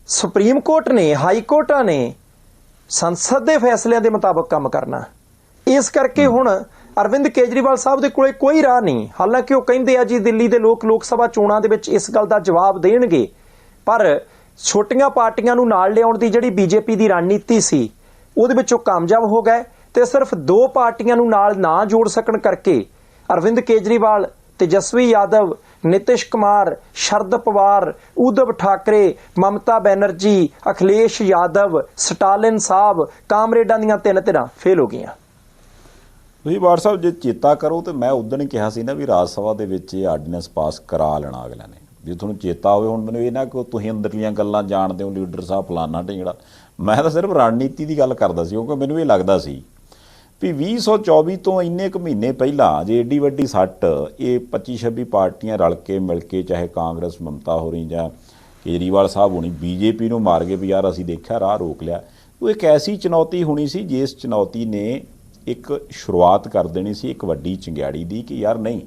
ਸੁਪਰੀਮ ਕੋਰਟ ਨੇ, ਹਾਈ ਕੋਰਟਾਂ ਨੇ ਸੰਸਦ ਦੇ ਫੈਸਲਿਆਂ ਦੇ ਮੁਤਾਬਕ ਕੰਮ ਕਰਨਾ। ਇਸ ਕਰਕੇ ਹੁਣ ਅਰਵਿੰਦ ਕੇਜਰੀਵਾਲ ਸਾਹਿਬ ਦੇ ਕੋਲੇ ਕੋਈ ਰਾਹ ਨਹੀਂ। ਹਾਲਾਂਕਿ ਉਹ ਕਹਿੰਦੇ ਆ ਜੀ ਦਿੱਲੀ ਦੇ ਲੋਕ ਲੋਕ ਸਭਾ ਚੋਣਾਂ ਦੇ ਵਿੱਚ ਇਸ ਗੱਲ ਦਾ ਜਵਾਬ ਦੇਣਗੇ, ਪਰ ਛੋਟੀਆਂ ਪਾਰਟੀਆਂ ਨੂੰ ਨਾਲ ਲਿਆਉਣ ਦੀ ਜਿਹੜੀ ਬੀਜੇਪੀ ਦੀ ਰਣਨੀਤੀ ਸੀ, ਉਹਦੇ ਵਿੱਚੋਂ ਕਾਮਯਾਬ ਹੋ ਗਏ ਤੇ ਸਿਰਫ 2 ਪਾਰਟੀਆਂ ਨੂੰ ਨਾਲ ਨਾ ਜੋੜ ਸਕਣ ਕਰਕੇ ਅਰਵਿੰਦ ਕੇਜਰੀਵਾਲ, ਤੇਜਸਵੀ ਯਾਦਵ, ਨਿਤਿਸ਼ ਕੁਮਾਰ, ਸ਼ਰਦ ਪਵਾਰ, ਉद्धਵ ਠਾਕਰੇ, ਮਮਤਾ ਬੈਨਰਜੀ, ਅਖਿਲੇਸ਼ ਯਾਦਵ, ਸਟਾਲਿਨ ਸਾਹਿਬ, ਕਾਮਰੇਡਾਂ ਦੀਆਂ 3 ਧਿਰਾਂ ਫੇਲ ਹੋ ਗਈਆਂ। ਤੁਸੀਂ ਬਾਰ ਸਾਹਿਬ ਜੇ ਚੇਤਾ ਕਰੋ ਤੇ ਮੈਂ ਉਦੋਂ ਹੀ ਕਿਹਾ ਸੀ ਨਾ ਵੀ ਰਾਜ ਸਭਾ ਦੇ ਵਿੱਚ ਇਹ ਆਰਡੀਨੈਂਸ ਪਾਸ ਕਰਾ ਲੈਣਾ ਅਗਲਿਆਂ ਨੇ। ਜੇ ਤੁਹਾਨੂੰ ਚੇਤਾ ਹੋਵੇ, ਹੁਣ ਮੈਨੂੰ ਇਹ ਨਾ ਕਿ ਤੁਸੀਂ ਅੰਦਰਲੀਆਂ ਗੱਲਾਂ ਜਾਣਦੇ ਹੋ, ਲੀਡਰ ਸਾਹਿਬ ਫਲਾਨਾ ਢਿੰਗੜਾ, ਮੈਂ ਤਾਂ ਸਿਰਫ ਰਣਨੀਤੀ ਦੀ ਗੱਲ ਕਰਦਾ ਸੀ, ਕਿਉਂਕਿ ਮੈਨੂੰ ਇਹ ਲੱਗਦਾ ਸੀ ਵੀ 2024 ਤੋਂ ਇੰਨੇ ਕੁ ਮਹੀਨੇ ਪਹਿਲਾਂ ਜੇ ਏਡੀ ਵੱਡੀ ਸੱਟ ਇਹ 25-26 ਪਾਰਟੀਆਂ ਰਲ ਕੇ ਮਿਲ ਕੇ, ਚਾਹੇ ਕਾਂਗਰਸ ਮਮਤਾ ਹੋਰੀ ਜਾਂ ਕੇਜਰੀਵਾਲ ਸਾਹਿਬ ਹੋਣੀ, ਬੀਜੇਪੀ ਨੂੰ ਮਾਰ ਗਏ ਵੀ ਯਾਰ ਅਸੀਂ ਦੇਖਿਆ ਰਾਹ ਰੋਕ ਲਿਆ, ਉਹ ਇੱਕ ਐਸੀ ਚੁਣੌਤੀ ਹੋਣੀ ਸੀ ਜਿਸ ਚੁਣੌਤੀ ਨੇ ਇੱਕ ਸ਼ੁਰੂਆਤ ਕਰ ਦੇਣੀ ਸੀ ਇੱਕ ਵੱਡੀ ਚੰਗਿਆੜੀ ਦੀ ਕਿ ਯਾਰ ਨਹੀਂ,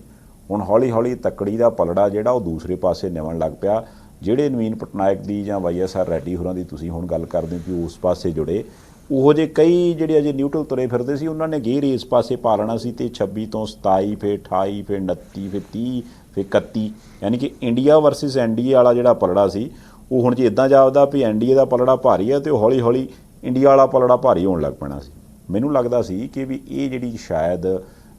ਹੁਣ ਹੌਲੀ ਹੌਲੀ ਤੱਕੜੀ ਦਾ ਪਲੜਾ ਜਿਹੜਾ ਉਹ ਦੂਸਰੇ ਪਾਸੇ ਨਿਵਣ ਲੱਗ ਪਿਆ। ਜਿਹੜੇ ਨਵੀਨ ਪਟਨਾਇਕ ਦੀ ਜਾਂ YSR ਰੈਡੀ ਹੋਰਾਂ ਦੀ ਤੁਸੀਂ ਹੁਣ ਗੱਲ ਕਰਦੇ ਹੋ ਕਿ ਉਸ ਪਾਸੇ ਜੁੜੇ, ਉਹੋ ਜਿਹੇ ਕਈ ਜਿਹੜੇ ਅਜੇ ਨਿਊਟਰਲ ਤੁਰੇ ਫਿਰਦੇ ਸੀ, ਉਹਨਾਂ ਨੇ ਗੇਰ ਇਸ ਪਾਸੇ ਪਾ ਲੈਣਾ ਸੀ ਤੇ 26 ਤੋਂ 27 ਫਿਰ 28 ਫਿਰ 29 ਫਿਰ 30 ਫਿਰ 31, ਯਾਨੀ ਕਿ ਇੰਡੀਆ ਵਰਸਸ NDA ਵਾਲਾ ਜਿਹੜਾ ਪਲੜਾ ਸੀ ਉਹ ਹੁਣ ਜੇ ਇੱਦਾਂ ਜਾਪਦਾ ਵੀ NDA ਦਾ ਪਲੜਾ ਭਾਰੀ ਹੈ ਤੇ ਉਹ ਹੌਲੀ ਹੌਲੀ ਇੰਡੀਆ ਵਾਲਾ ਪਲੜਾ ਭਾਰੀ ਹੋਣ ਲੱਗ ਪੈਣਾ ਸੀ। ਮੈਨੂੰ ਲੱਗਦਾ ਸੀ ਕਿ ਵੀ ਇਹ ਜਿਹੜੀ ਸ਼ਾਇਦ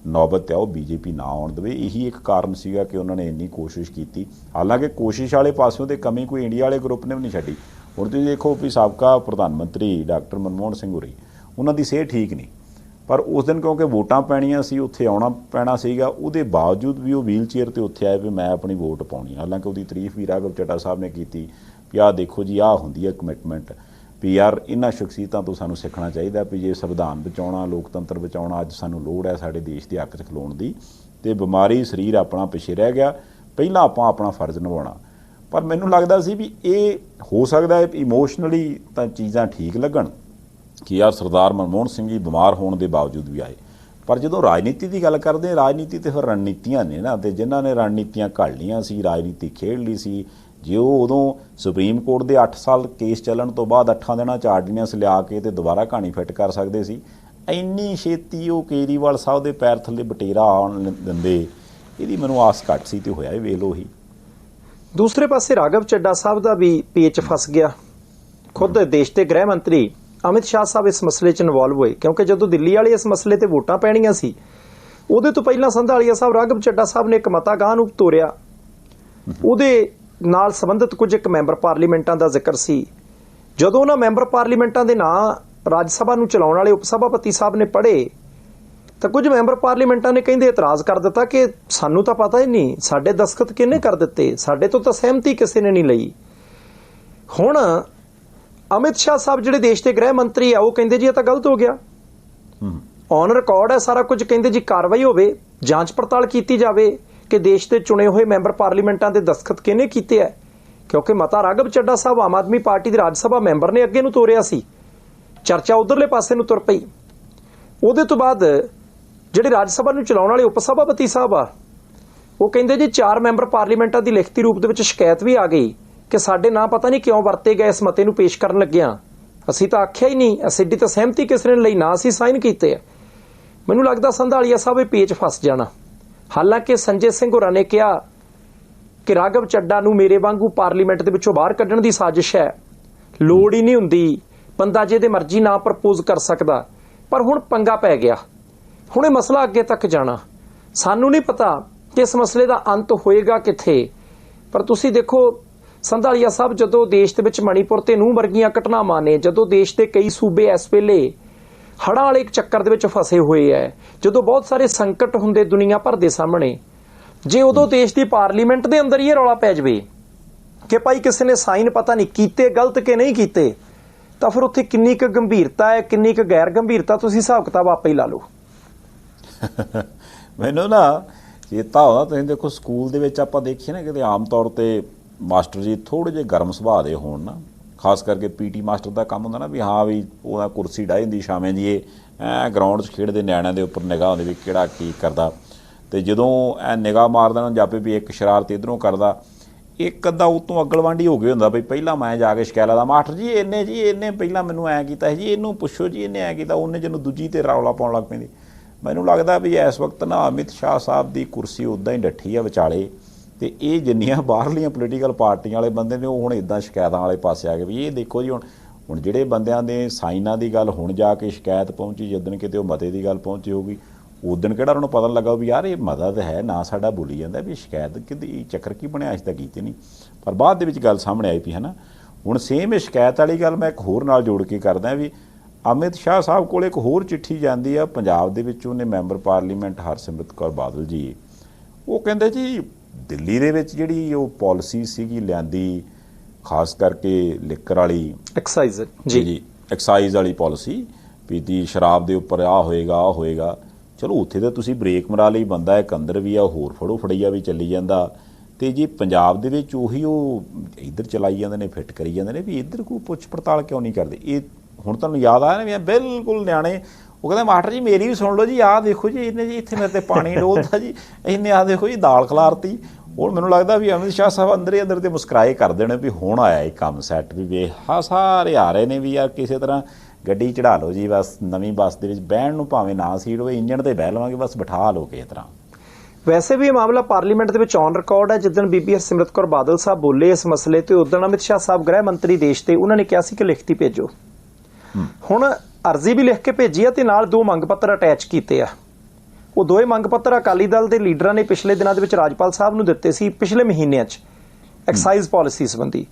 ਨੌਬਤ ਹੈ ਉਹ BJP ਨਾ ਆਉਣ ਦੇਵੇ। ਇਹੀ ਇੱਕ ਕਾਰਨ ਸੀਗਾ ਕਿ ਉਹਨਾਂ ਨੇ ਇੰਨੀ ਕੋਸ਼ਿਸ਼ ਕੀਤੀ। ਹਾਲਾਂਕਿ ਕੋਸ਼ਿਸ਼ ਵਾਲੇ ਪਾਸਿਓਂ ਤੇ ਕਮੀ ਕੋਈ ਇੰਡੀਆ ਵਾਲੇ ਗਰੁੱਪ ਨੇ ਵੀ ਨਹੀਂ ਛੱਡੀ। ਹੁਣ ਤੁਸੀਂ ਦੇਖੋ ਵੀ ਸਾਬਕਾ ਪ੍ਰਧਾਨ ਮੰਤਰੀ ਡਾਕਟਰ ਮਨਮੋਹਨ ਸਿੰਘ ਹੋਰੀ, ਉਹਨਾਂ ਦੀ ਸਿਹਤ ਠੀਕ ਨਹੀਂ, ਪਰ ਉਸ ਦਿਨ ਕਿਉਂਕਿ ਵੋਟਾਂ ਪੈਣੀਆਂ ਸੀ, ਉੱਥੇ ਆਉਣਾ ਪੈਣਾ ਸੀਗਾ, ਉਹਦੇ ਬਾਵਜੂਦ ਵੀ ਉਹ ਵੀਲ ਚੇਅਰ ਤੇ ਉੱਥੇ ਆਏ ਵੀ ਮੈਂ ਆਪਣੀ ਵੋਟ ਪਾਉਣੀ। ਹਾਲਾਂਕਿ ਉਹਦੀ ਤਾਰੀਫ ਵੀ ਰਾਘਵ ਚੱਡਾ ਸਾਹਿਬ ਨੇ ਕੀਤੀ ਵੀ ਆਹ ਦੇਖੋ ਜੀ ਆਹ ਹੁੰਦੀ ਹੈ ਕਮਿਟਮੈਂਟ, ਵੀ ਯਾਰ ਇਹਨਾਂ ਸ਼ਖਸੀਅਤਾਂ ਤੋਂ ਸਾਨੂੰ ਸਿੱਖਣਾ ਚਾਹੀਦਾ ਵੀ ਜੇ ਸੰਵਿਧਾਨ ਬਚਾਉਣਾ, ਲੋਕਤੰਤਰ ਬਚਾਉਣਾ ਅੱਜ ਸਾਨੂੰ ਲੋੜ ਹੈ ਸਾਡੇ ਦੇਸ਼ ਦੇ ਹੱਕ 'ਚ ਖਲੋਣ ਦੀ, ਤੇ ਬਿਮਾਰੀ ਸਰੀਰ ਆਪਣਾ ਪਿੱਛੇ ਰਹਿ ਗਿਆ, ਪਹਿਲਾਂ ਆਪਾਂ ਆਪਣਾ ਫਰਜ਼ ਨਿਭਾਉਣਾ। ਪਰ ਮੈਨੂੰ ਲੱਗਦਾ ਸੀ ਵੀ ਇਹ ਹੋ ਸਕਦਾ ਹੈ ਇਮੋਸ਼ਨਲੀ ਤਾਂ ਚੀਜ਼ਾਂ ਠੀਕ ਲੱਗਣ ਕਿ ਯਾਰ ਸਰਦਾਰ ਮਨਮੋਹਨ ਸਿੰਘ ਜੀ ਬਿਮਾਰ ਹੋਣ ਦੇ ਬਾਵਜੂਦ ਵੀ ਆਏ, ਪਰ ਜਦੋਂ ਰਾਜਨੀਤੀ ਦੀ ਗੱਲ ਕਰਦੇ ਰਾਜਨੀਤੀ ਤੇ ਫਿਰ ਰਣਨੀਤੀਆਂ ਨੇ ਨਾ, ਤੇ ਜਿਨ੍ਹਾਂ ਨੇ ਰਣਨੀਤੀਆਂ ਘੜ ਲੀਆਂ ਸੀ, ਰਾਜਨੀਤੀ ਖੇਡ ਲਈ ਸੀ, ਜੇ ਉਹ ਉਦੋਂ ਸੁਪਰੀਮ ਕੋਰਟ ਦੇ 8 ਸਾਲ ਕੇਸ ਚੱਲਣ ਤੋਂ ਬਾਅਦ 8 ਦਿਨਾਂ 'ਚ ਆਰਡੀਨੈਂਸ ਲਿਆ ਕੇ ਤੇ ਦੁਬਾਰਾ ਕਹਾਣੀ ਫਿੱਟ ਕਰ ਸਕਦੇ ਸੀ, ਇੰਨੀ ਛੇਤੀ ਉਹ ਕੇਜਰੀਵਾਲ ਸਾਹਿਬ ਦੇ ਪੈਰ ਥੱਲੇ ਬਟੇਰਾ ਆਉਣ ਦਿੰਦੇ, ਇਹਦੀ ਮੈਨੂੰ ਆਸ ਘੱਟ ਸੀ ਤੇ ਹੋਇਆ ਹੀ ਵੇਖ ਲਓ ਹੀ। ਦੂਸਰੇ ਪਾਸੇ ਰਾਘਵ ਚੱਡਾ ਸਾਹਿਬ ਦਾ ਵੀ ਪੇਚ ਫਸ ਗਿਆ। ਖੁਦ ਦੇਸ਼ ਦੇ ਗ੍ਰਹਿ ਮੰਤਰੀ ਅਮਿਤ ਸ਼ਾਹ ਸਾਹਿਬ ਇਸ ਮਸਲੇ 'ਚ ਇਨਵੋਲਵ ਹੋਏ, ਕਿਉਂਕਿ ਜਦੋਂ ਦਿੱਲੀ ਵਾਲੇ ਇਸ ਮਸਲੇ ਤੇ ਵੋਟਾਂ ਪੈਣੀਆਂ ਸੀ, ਉਹਦੇ ਤੋਂ ਪਹਿਲਾਂ ਸੰਧਾਲੀਆ ਸਾਹਿਬ, ਰਾਘਵ ਚੱਡਾ ਸਾਹਿਬ ਨੇ ਇੱਕ ਮਤਾ ਗਾਂਹ ਨੂੰ ਤੋਰਿਆ। ਉਹਦੇ ਨਾਲ ਸੰਬੰਧਿਤ ਕੁਝ ਇੱਕ ਮੈਂਬਰ ਪਾਰਲੀਮੈਂਟਾਂ ਦਾ ਜ਼ਿਕਰ ਸੀ। ਜਦੋਂ ਉਹਨਾਂ ਮੈਂਬਰ ਪਾਰਲੀਮੈਂਟਾਂ ਦੇ ਨਾਂ ਰਾਜ ਸਭਾ ਨੂੰ ਚਲਾਉਣ ਵਾਲੇ ਉਪ ਸਭਾਪਤੀ ਸਾਹਿਬ ਨੇ ਪੜ੍ਹੇ ਤਾਂ ਕੁਝ ਮੈਂਬਰ ਪਾਰਲੀਮੈਂਟਾਂ ਨੇ ਕਹਿੰਦੇ ਇਤਰਾਜ਼ ਕਰ ਦਿੱਤਾ ਕਿ ਸਾਨੂੰ ਤਾਂ ਪਤਾ ਹੀ ਨਹੀਂ, ਸਾਡੇ ਦਸਖਤ ਕਿਹਨੇ ਕਰ ਦਿੱਤੇ, ਸਾਡੇ ਤੋਂ ਤਾਂ ਸਹਿਮਤੀ ਕਿਸੇ ਨੇ ਨਹੀਂ ਲਈ। ਹੁਣ ਅਮਿਤ ਸ਼ਾਹ ਸਾਹਿਬ ਜਿਹੜੇ ਦੇਸ਼ ਦੇ ਗ੍ਰਹਿ ਮੰਤਰੀ ਆ, ਉਹ ਕਹਿੰਦੇ ਜੀ ਇਹ ਤਾਂ ਗਲਤ ਹੋ ਗਿਆ, ਔਨ ਰਿਕਾਰਡ ਹੈ ਸਾਰਾ ਕੁਝ, ਕਹਿੰਦੇ ਜੀ ਕਾਰਵਾਈ ਹੋਵੇ, ਜਾਂਚ ਪੜਤਾਲ ਕੀਤੀ ਜਾਵੇ ਕਿ ਦੇਸ਼ ਦੇ ਚੁਣੇ ਹੋਏ ਮੈਂਬਰ ਪਾਰਲੀਮੈਂਟਾਂ ਦੇ ਦਸਖਤ ਕਿਹਨੇ ਕੀਤੇ ਹੈ, ਕਿਉਂਕਿ ਮਤਾ ਰਾਘਵ ਚੱਡਾ ਸਾਹਿਬ ਆਮ ਆਦਮੀ ਪਾਰਟੀ ਦੇ ਰਾਜ ਸਭਾ ਮੈਂਬਰ ਨੇ ਅੱਗੇ ਨੂੰ ਤੋਰਿਆ ਸੀ, ਚਰਚਾ ਉਧਰਲੇ ਪਾਸੇ ਨੂੰ ਤੁਰ ਪਈ। ਉਹਦੇ ਤੋਂ ਬਾਅਦ ਜਿਹੜੇ ਰਾਜ ਸਭਾ ਨੂੰ ਚਲਾਉਣ ਵਾਲੇ ਉਪ ਸਭਾਪਤੀ ਸਾਹਿਬ ਆ, ਉਹ ਕਹਿੰਦੇ ਜੀ 4 ਮੈਂਬਰ ਪਾਰਲੀਮੈਂਟਾਂ ਦੀ ਲਿਖਤੀ ਰੂਪ ਦੇ ਵਿੱਚ ਸ਼ਿਕਾਇਤ ਵੀ ਆ ਗਈ ਕਿ ਸਾਡੇ ਨਾਂ ਪਤਾ ਨਹੀਂ ਕਿਉਂ ਵਰਤੇ ਗਏ, ਇਸ ਮਤੇ ਨੂੰ ਪੇਸ਼ ਕਰਨ ਲੱਗਿਆ ਅਸੀਂ ਤਾਂ ਆਖਿਆ ਹੀ ਨਹੀਂ, ਐਸਿਡੀ ਤਾਂ ਸਹਿਮਤੀ ਕਿਸੇ ਨੇ ਲਈ ਨਾ ਅਸੀਂ ਸਾਈਨ ਕੀਤੇ ਆ। ਮੈਨੂੰ ਲੱਗਦਾ ਸੰਧਾਲੀਆ ਸਾਹਿਬ ਇਹ ਪੇਚ ਫਸ ਜਾਣਾ। ਹਾਲਾਂਕਿ ਸੰਜੇ ਸਿੰਘ ਹੋਰਾਂ ਨੇ ਕਿਹਾ ਕਿ ਰਾਘਵ ਚੱਡਾ ਨੂੰ ਮੇਰੇ ਵਾਂਗੂ ਪਾਰਲੀਮੈਂਟ ਦੇ ਵਿੱਚੋਂ ਬਾਹਰ ਕੱਢਣ ਦੀ ਸਾਜ਼ਿਸ਼ ਹੈ, ਲੋੜ ਹੀ ਨਹੀਂ ਹੁੰਦੀ, ਬੰਦਾ ਜਿਹਦੇ ਮਰਜ਼ੀ ਨਾ ਪ੍ਰਪੋਜ਼ ਕਰ ਸਕਦਾ। ਪਰ ਹੁਣ ਪੰਗਾ ਪੈ ਗਿਆ, ਹੁਣ ਇਹ ਮਸਲਾ ਅੱਗੇ ਤੱਕ ਜਾਣਾ, ਸਾਨੂੰ ਨਹੀਂ ਪਤਾ ਕਿ ਇਸ ਮਸਲੇ ਦਾ ਅੰਤ ਹੋਏਗਾ ਕਿੱਥੇ। ਪਰ ਤੁਸੀਂ ਦੇਖੋ ਸੰਧਾਲੀਆ ਸਾਹਿਬ, ਜਦੋਂ ਦੇਸ਼ ਦੇ ਵਿੱਚ ਮਣੀਪੁਰ ਤੇ ਨੂੰਹ ਵਰਗੀਆਂ ਘਟਨਾਵਾਂ ਨੇ, ਜਦੋਂ ਦੇਸ਼ ਦੇ ਕਈ ਸੂਬੇ ਇਸ ਵੇਲੇ ਹੜ੍ਹਾਂ ਵਾਲੇ ਇੱਕ ਚੱਕਰ ਦੇ ਵਿੱਚ ਫਸੇ ਹੋਏ ਹੈ, ਜਦੋਂ ਬਹੁਤ ਸਾਰੇ ਸੰਕਟ ਹੁੰਦੇ ਦੁਨੀਆ ਭਰ ਦੇ ਸਾਹਮਣੇ, ਜੇ ਉਦੋਂ ਦੇਸ਼ ਦੀ ਪਾਰਲੀਮੈਂਟ ਦੇ ਅੰਦਰ ਹੀ ਇਹ ਰੌਲਾ ਪੈ ਜਾਵੇ ਕਿ ਭਾਈ ਕਿਸੇ ਨੇ ਸਾਈਨ ਪਤਾ ਨਹੀਂ ਕੀਤੇ, ਗਲਤ ਕਿ ਨਹੀਂ ਕੀਤੇ, ਤਾਂ ਫਿਰ ਉੱਥੇ ਕਿੰਨੀ ਕੁ ਗੰਭੀਰਤਾ ਹੈ, ਕਿੰਨੀ ਕੁ ਗੈਰ ਗੰਭੀਰਤਾ, ਤੁਸੀਂ ਹਿਸਾਬ ਕਿਤਾਬ ਆਪੇ ਹੀ ਲਾ ਲਓ। ਮੈਨੂੰ ਨਾ ਚੇਤਾ ਆਉਂਦਾ, ਤੁਸੀਂ ਦੇਖੋ ਸਕੂਲ ਦੇ ਵਿੱਚ ਆਪਾਂ ਦੇਖੀਏ ਨਾ ਕਿਤੇ ਆਮ ਤੌਰ ਤੇ ਮਾਸਟਰ ਜੀ ਥੋੜ੍ਹੇ ਜਿਹੇ ਗਰਮ ਸੁਭਾਅ ਦੇ ਹੋਣ ਨਾ, ਖਾਸ ਕਰਕੇ PT ਮਾਸਟਰ ਦਾ ਕੰਮ ਹੁੰਦਾ ਨਾ ਵੀ ਹਾਂ ਵੀ ਉਹਦਾ ਕੁਰਸੀ ਡਾਹੀ ਹੁੰਦੀ ਛਾਵੇਂ ਦੀ, ਇਹ ਗਰਾਊਂਡ 'ਚ ਖੇਡਦੇ ਨਿਆਣਿਆਂ ਦੇ ਉੱਪਰ ਨਿਗਾਹ ਹੁੰਦੀ ਵੀ ਕਿਹੜਾ ਕੀ ਕਰਦਾ, ਤੇ ਜਦੋਂ ਇਹ ਨਿਗਾਹ ਮਾਰਦਾ ਨਾ ਜਾਪੇ ਵੀ ਇੱਕ ਸ਼ਰਾਰਤ ਇੱਧਰੋਂ ਕਰਦਾ, ਇੱਕ ਅੱਧਾ ਉਤੋਂ ਅਗਲਵਾਂਢੀ ਹੋ ਗਿਆ ਹੁੰਦਾ ਬਈ ਪਹਿਲਾਂ ਮੈਂ ਜਾ ਕੇ ਸ਼ਿਕਾਇਤ ਲਾਦਾ, ਮਾਸਟਰ ਜੀ ਇਹਨੇ ਪਹਿਲਾਂ ਮੈਨੂੰ ਐਂ ਕੀਤਾ ਜੀ, ਇਹਨੂੰ ਪੁੱਛੋ ਜੀ ਇਹਨੇ ਐਂ ਕੀਤਾ, ਉਹਨੇ ਜਿਹਨੂੰ ਦੂਜੀ ਤੇ ਰੌਲਾ ਪਾਉਣ ਲੱਗ ਪੈਂਦੀ। ਮੈਨੂੰ ਲੱਗਦਾ ਵੀ ਇਸ ਵਕਤ ਨਾ ਅਮਿਤ ਸ਼ਾਹ ਸਾਹਿਬ ਦੀ ਕੁਰਸੀ ਉੱਦਾਂ ਹੀ ਡੱਠੀ ਆ ਵਿਚਾਲੇ, ਤੇ ਇਹ ਜਿੰਨੀਆਂ ਬਾਹਰਲੀਆਂ ਪੋਲੀਟੀਕਲ ਪਾਰਟੀਆਂ ਵਾਲੇ ਬੰਦੇ ਨੇ ਉਹ ਹੁਣ ਇੱਦਾਂ ਸ਼ਿਕਾਇਤਾਂ ਵਾਲੇ ਪਾਸੇ ਆ ਗਏ ਵੀ ਇਹ ਦੇਖੋ ਜੀ ਹੁਣ ਹੁਣ ਜਿਹੜੇ ਬੰਦਿਆਂ ਦੇ ਸਾਈਨਾਂ ਦੀ ਗੱਲ ਹੁਣ ਜਾ ਕੇ ਸ਼ਿਕਾਇਤ ਪਹੁੰਚੀ, ਜਿੱਦਣ ਕਿਤੇ ਉਹ ਮਤੇ ਦੀ ਗੱਲ ਪਹੁੰਚੀ ਹੋਊਗੀ ਉਦਣ ਕਿਹੜਾ ਉਹਨਾਂ ਨੂੰ ਪਤਾ ਲੱਗਾ ਵੀ ਯਾਰ ਇਹ ਮਤਾ ਤਾਂ ਹੈ ਨਾ, ਸਾਡਾ ਬੋਲੀ ਜਾਂਦਾ ਵੀ ਸ਼ਿਕਾਇਤ ਕਿਹਦੀ ਚੱਕਰ ਕੀ ਬਣਿਆ, ਅਸੀਂ ਤਾਂ ਕੀਤੀ ਨਹੀਂ। ਪਰ ਬਾਅਦ ਦੇ ਵਿੱਚ ਗੱਲ ਸਾਹਮਣੇ ਆਈ ਵੀ ਹੈ ਨਾ। ਹੁਣ ਸੇਮ ਇਹ ਸ਼ਿਕਾਇਤ ਵਾਲੀ ਗੱਲ ਮੈਂ ਇੱਕ ਹੋਰ ਨਾਲ ਜੋੜ ਕੇ ਕਰਦਾ ਵੀ ਅਮਿਤ ਸ਼ਾਹ ਸਾਹਿਬ ਕੋਲ ਇੱਕ ਹੋਰ ਚਿੱਠੀ ਜਾਂਦੀ ਆ ਪੰਜਾਬ ਦੇ ਵਿੱਚ, ਉਹਨੇ ਮੈਂਬਰ ਪਾਰਲੀਮੈਂਟ ਹਰਸਿਮਰਤ ਕੌਰ ਬਾਦਲ ਜੀ, ਉਹ ਕਹਿੰਦੇ ਜੀ ਦਿੱਲੀ ਦੇ ਵਿੱਚ ਜਿਹੜੀ ਉਹ ਪਾਲਿਸੀ ਸੀਗੀ ਲਿਆਂਦੀ ਖਾਸ ਕਰਕੇ ਲਿਕਰ ਵਾਲੀ, ਐਕਸਾਈਜ਼ ਜੀ ਐਕਸਾਈਜ਼ ਵਾਲੀ ਪਾਲਿਸੀ ਵੀ ਦੀ ਸ਼ਰਾਬ ਦੇ ਉੱਪਰ ਆ ਹੋਏਗਾ ਆ ਹੋਏਗਾ, ਚਲੋ ਉੱਥੇ ਤਾਂ ਤੁਸੀਂ ਬ੍ਰੇਕ ਮਰਾ ਲਈ, ਬੰਦਾ ਇੱਕ ਅੰਦਰ ਵੀ ਆ, ਹੋਰ ਫੜੋ ਫੜਈਆ ਵੀ ਚੱਲੀ ਜਾਂਦਾ। ਤੇ ਜੀ ਪੰਜਾਬ ਦੇ ਵਿੱਚ ਉਹੀ ਉਹ ਇੱਧਰ ਚਲਾਈ ਜਾਂਦੇ ਨੇ, ਫਿੱਟ ਕਰੀ ਜਾਂਦੇ ਨੇ ਵੀ ਇੱਧਰ ਕੋਈ ਪੁੱਛ ਪੜਤਾਲ ਕਿਉਂ ਨਹੀਂ ਕਰਦੇ। ਇਹ ਹੁਣ ਤੁਹਾਨੂੰ ਯਾਦ ਆਇਆ ਨਾ ਵੀ ਬਿਲਕੁਲ ਨਿਆਣੇ ਉਹ ਕਹਿੰਦੇ ਮਾਸਟਰ ਜੀ ਮੇਰੀ ਵੀ ਸੁਣ ਲਓ ਜੀ, ਆਹ ਦੇਖੋ ਜੀ ਇਹਨੇ ਜੀ ਇੱਥੇ ਮੇਰੇ ਤੇ ਪਾਣੀ ਡੋਲਦਾ ਜੀ, ਇਹਨੇ ਆਹ ਦੇਖੋ ਜੀ ਦਾਲ ਖਲਾਰਤੀ। ਹੁਣ ਮੈਨੂੰ ਲੱਗਦਾ ਵੀ ਅਮਿਤ ਸ਼ਾਹ ਸਾਹਿਬ ਅੰਦਰ ਹੀ ਅੰਦਰ ਤੇ ਮੁਸਕਰਾਏ ਕਰਦੇ ਨੇ ਵੀ ਹੁਣ ਆਇਆ ਇਹ ਕੰਮ ਸੈੱਟ, ਵੀ ਵੇਖ ਸਾਰੇ ਆ ਰਹੇ ਨੇ ਵੀ ਯਾਰ ਕਿਸੇ ਤਰ੍ਹਾਂ ਗੱਡੀ ਚੜਾ ਲਓ ਜੀ, ਬਸ ਨਵੀਂ ਬੱਸ ਦੇ ਵਿੱਚ ਬਹਿਣ ਨੂੰ ਭਾਵੇਂ ਨਾ ਸੀਟ ਹੋਵੇ, ਇੰਜਣ ਤੇ ਬਹਿ ਲਵਾਂਗੇ, ਬਸ ਬਿਠਾ ਲਓ ਕਿਸੇ ਤਰ੍ਹਾਂ। ਵੈਸੇ ਵੀ ਇਹ ਮਾਮਲਾ ਪਾਰਲੀਮੈਂਟ ਦੇ ਵਿੱਚ ਔਨ ਰਿਕਾਰਡ ਹੈ। ਜਿੱਦਣ ਬੀਬੀ ਹਰਸਿਮਰਤ ਕੌਰ ਬਾਦਲ ਸਾਹਿਬ ਬੋਲੇ ਇਸ ਮਸਲੇ ਤੇ, ਉਦੋਂ ਅਮਿਤ ਸ਼ਾਹ ਸਾਹਿਬ ਗ੍ਰਹਿ ਮੰਤਰੀ ਦੇਸ਼ ਤੇ, ਉਹਨਾਂ ਨੇ ਕਿਹਾ ਸੀ ਕਿ ਲਿਖਤੀ ਭੇਜੋ। ਹੁਣ ਅਰਜ਼ੀ ਵੀ ਲਿਖ ਕੇ ਭੇਜੀ ਆ ਤੇ ਨਾਲ 2 ਮੰਗ ਪੱਤਰ ਅਟੈਚ ਕੀਤੇ ਆ। ਉਹ ਦੋਵੇਂ ਮੰਗ ਪੱਤਰ ਅਕਾਲੀ ਦਲ ਦੇ ਲੀਡਰਾਂ ਨੇ ਪਿਛਲੇ ਦਿਨਾਂ ਦੇ ਵਿੱਚ ਰਾਜਪਾਲ ਸਾਹਿਬ ਨੂੰ ਦਿੱਤੇ ਸੀ, ਪਿਛਲੇ ਮਹੀਨਿਆਂ 'ਚ ਐਕਸਾਈਜ਼ ਪਾਲਿਸੀ ਸੰਬੰਧੀ।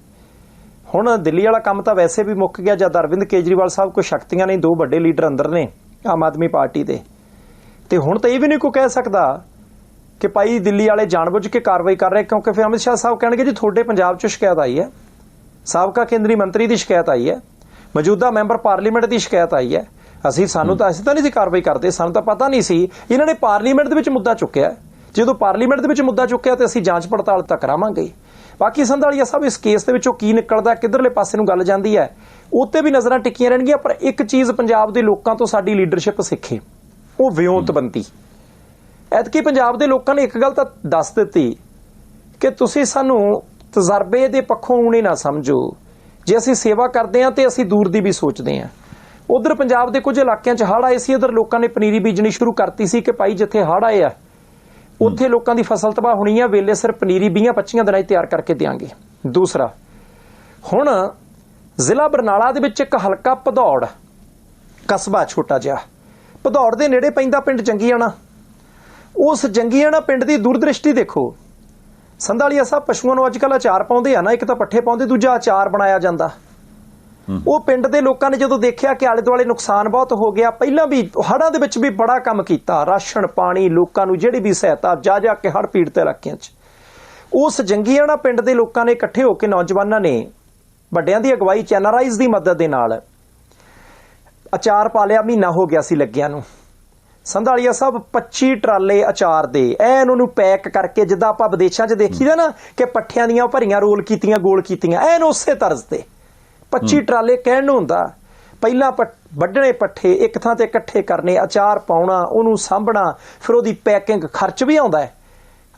ਹੁਣ ਦਿੱਲੀ ਵਾਲਾ ਕੰਮ ਤਾਂ ਵੈਸੇ ਵੀ ਮੁੱਕ ਗਿਆ ਜਦ ਅਰਵਿੰਦ ਕੇਜਰੀਵਾਲ ਸਾਹਿਬ ਕੋਈ ਸ਼ਕਤੀਆਂ ਨਹੀਂ, 2 ਵੱਡੇ ਲੀਡਰ ਅੰਦਰ ਨੇ ਆਮ ਆਦਮੀ ਪਾਰਟੀ ਦੇ, ਤੇ ਹੁਣ ਤਾਂ ਇਹ ਵੀ ਨਹੀਂ ਕੋਈ ਕਹਿ ਸਕਦਾ ਕਿ ਭਾਈ ਦਿੱਲੀ ਵਾਲੇ ਜਾਣਬੁੱਝ ਕੇ ਕਾਰਵਾਈ ਕਰ ਰਹੇ, ਕਿਉਂਕਿ ਫਿਰ ਅਮਿਤ ਸ਼ਾਹ ਸਾਹਿਬ ਕਹਿਣਗੇ ਜੀ ਤੁਹਾਡੇ ਪੰਜਾਬ 'ਚ ਸ਼ਿਕਾਇਤ ਆਈ ਹੈ, ਸਾਬਕਾ ਕੇਂਦਰੀ ਮੰਤਰੀ ਦੀ ਸ਼ਿਕਾਇਤ ਆਈ ਹੈ, ਮੌਜੂਦਾ ਮੈਂਬਰ ਪਾਰਲੀਮੈਂਟ ਦੀ ਸ਼ਿਕਾਇਤ ਆਈ ਹੈ, ਅਸੀਂ ਤਾਂ ਨਹੀਂ ਸੀ ਕਾਰਵਾਈ ਕਰਦੇ, ਸਾਨੂੰ ਤਾਂ ਪਤਾ ਨਹੀਂ ਸੀ। ਇਹਨਾਂ ਨੇ ਪਾਰਲੀਮੈਂਟ ਦੇ ਵਿੱਚ ਮੁੱਦਾ ਚੁੱਕਿਆ, ਜਦੋਂ ਪਾਰਲੀਮੈਂਟ ਦੇ ਵਿੱਚ ਮੁੱਦਾ ਚੁੱਕਿਆ ਤੇ ਅਸੀਂ ਜਾਂਚ ਪੜਤਾਲ ਤਾਂ ਕਰਾਵਾਂਗੇ। ਬਾਕੀ ਸੰਧਾਲੀਆ ਸਾਹਿਬ ਇਸ ਕੇਸ ਦੇ ਵਿੱਚੋਂ ਕੀ ਨਿਕਲਦਾ, ਕਿੱਧਰਲੇ ਪਾਸੇ ਨੂੰ ਗੱਲ ਜਾਂਦੀ ਹੈ, ਉੱਤੇ ਵੀ ਨਜ਼ਰਾਂ ਟਿੱਕੀਆਂ ਰਹਿਣਗੀਆਂ। ਪਰ ਇੱਕ ਚੀਜ਼ ਪੰਜਾਬ ਦੇ ਲੋਕਾਂ ਤੋਂ ਸਾਡੀ ਲੀਡਰਸ਼ਿਪ ਸਿੱਖੇ, ਉਹ ਵਿਉਂਤਬੰਦੀ। ਐਤਕੀ ਪੰਜਾਬ ਦੇ ਲੋਕਾਂ ਨੇ ਇੱਕ ਗੱਲ ਤਾਂ ਦੱਸ ਦਿੱਤੀ ਕਿ ਤੁਸੀਂ ਸਾਨੂੰ ਤਜਰਬੇ ਦੇ ਪੱਖੋਂ ਊਣੇ ਨਾ ਸਮਝੋ, ਜੇ ਅਸੀਂ ਸੇਵਾ ਕਰਦੇ ਹਾਂ ਤੇ ਅਸੀਂ ਦੂਰ ਦੀ ਵੀ ਸੋਚਦੇ ਹਾਂ। ਉਧਰ ਪੰਜਾਬ ਦੇ ਕੁਝ ਇਲਾਕਿਆਂ 'ਚ ਹੜ੍ਹ ਆਏ ਸੀ, ਉਧਰ ਲੋਕਾਂ ਨੇ ਪਨੀਰੀ ਬੀਜਣੀ ਸ਼ੁਰੂ ਕਰਤੀ ਸੀ ਕਿ ਭਾਈ ਜਿੱਥੇ ਹੜ੍ਹ ਆਏ ਆ ਉੱਥੇ ਲੋਕਾਂ ਦੀ ਫਸਲ ਤਬਾਹ ਹੋਣੀ ਆ, ਵੇਲੇ ਸਿਰ ਪਨੀਰੀ 20-25 ਦਿਨਾਂ 'ਚ ਤਿਆਰ ਕਰਕੇ ਦਿਆਂਗੇ। ਦੂਸਰਾ, ਹੁਣ ਜ਼ਿਲ੍ਹਾ ਬਰਨਾਲਾ ਦੇ ਵਿੱਚ ਇੱਕ ਹਲਕਾ ਭਦੌੜ ਕਸਬਾ ਛੋਟਾ ਜਿਹਾ, ਭਦੌੜ ਦੇ ਨੇੜੇ ਪੈਂਦਾ ਪਿੰਡ ਜੰਗੀਆਣਾ। ਉਸ ਜੰਗੀਆਣਾ ਪਿੰਡ ਦੀ ਦੂਰਦ੍ਰਿਸ਼ਟੀ ਦੇਖੋ ਸੰਧਾਲੀਆ ਸਾਹਿਬ। ਪਸ਼ੂਆਂ ਨੂੰ ਅੱਜ ਕੱਲ੍ਹ ਅਚਾਰ ਪਾਉਂਦੇ ਆ ਨਾ, ਇੱਕ ਤਾਂ ਪੱਠੇ ਪਾਉਂਦੇ, ਦੂਜਾ ਅਚਾਰ ਬਣਾਇਆ ਜਾਂਦਾ। ਉਹ ਪਿੰਡ ਦੇ ਲੋਕਾਂ ਨੇ ਜਦੋਂ ਦੇਖਿਆ ਕਿ ਆਲੇ ਦੁਆਲੇ ਨੁਕਸਾਨ ਬਹੁਤ ਹੋ ਗਿਆ, ਪਹਿਲਾਂ ਵੀ ਹੜ੍ਹਾਂ ਦੇ ਵਿੱਚ ਵੀ ਬੜਾ ਕੰਮ ਕੀਤਾ, ਰਾਸ਼ਨ ਪਾਣੀ, ਲੋਕਾਂ ਨੂੰ ਜਿਹੜੀ ਵੀ ਸਹਾਇਤਾ ਜਾ ਕੇ ਹੜ੍ਹ ਪੀੜਤ ਇਲਾਕਿਆਂ 'ਚ। ਉਸ ਜੰਗੀਆਣਾ ਪਿੰਡ ਦੇ ਲੋਕਾਂ ਨੇ ਇਕੱਠੇ ਹੋ ਕੇ, ਨੌਜਵਾਨਾਂ ਨੇ ਵੱਡਿਆਂ ਦੀ ਅਗਵਾਈ 'ਚ NRIs ਦੀ ਮਦਦ ਦੇ ਨਾਲ ਅਚਾਰ ਪਾ ਲਿਆ। ਮਹੀਨਾ ਹੋ ਗਿਆ ਸੀ ਲੱਗਿਆਂ ਨੂੰ। ਸੰਧਾਲੀਆ ਸਾਹਿਬ 25 ਟਰਾਲੇ ਅਚਾਰ ਦੇ ਐਨ ਉਹਨੂੰ ਪੈਕ ਕਰਕੇ, ਜਿੱਦਾਂ ਆਪਾਂ ਵਿਦੇਸ਼ਾਂ 'ਚ ਦੇਖੀਦਾ ਨਾ ਕਿ ਪੱਠਿਆਂ ਦੀਆਂ ਭਰੀਆਂ ਰੋਲ ਕੀਤੀਆਂ, ਗੋਲ ਕੀਤੀਆਂ, ਐਨ ਉਸੇ ਤਰਜ਼ ਤੇ 25 ਟਰਾਲੇ ਕਹਿਣ ਨੂੰ ਹੁੰਦਾ। ਪਹਿਲਾਂ ਵੱਢਣੇ ਪੱਠੇ ਇੱਕ ਥਾਂ ਤੇ ਇਕੱਠੇ ਕਰਨੇ, ਅਚਾਰ ਪਾਉਣਾ, ਉਹਨੂੰ ਸਾਂਭਣਾ, ਫਿਰ ਉਹਦੀ ਪੈਕਿੰਗ, ਖਰਚ ਵੀ ਆਉਂਦਾ ਹੈ।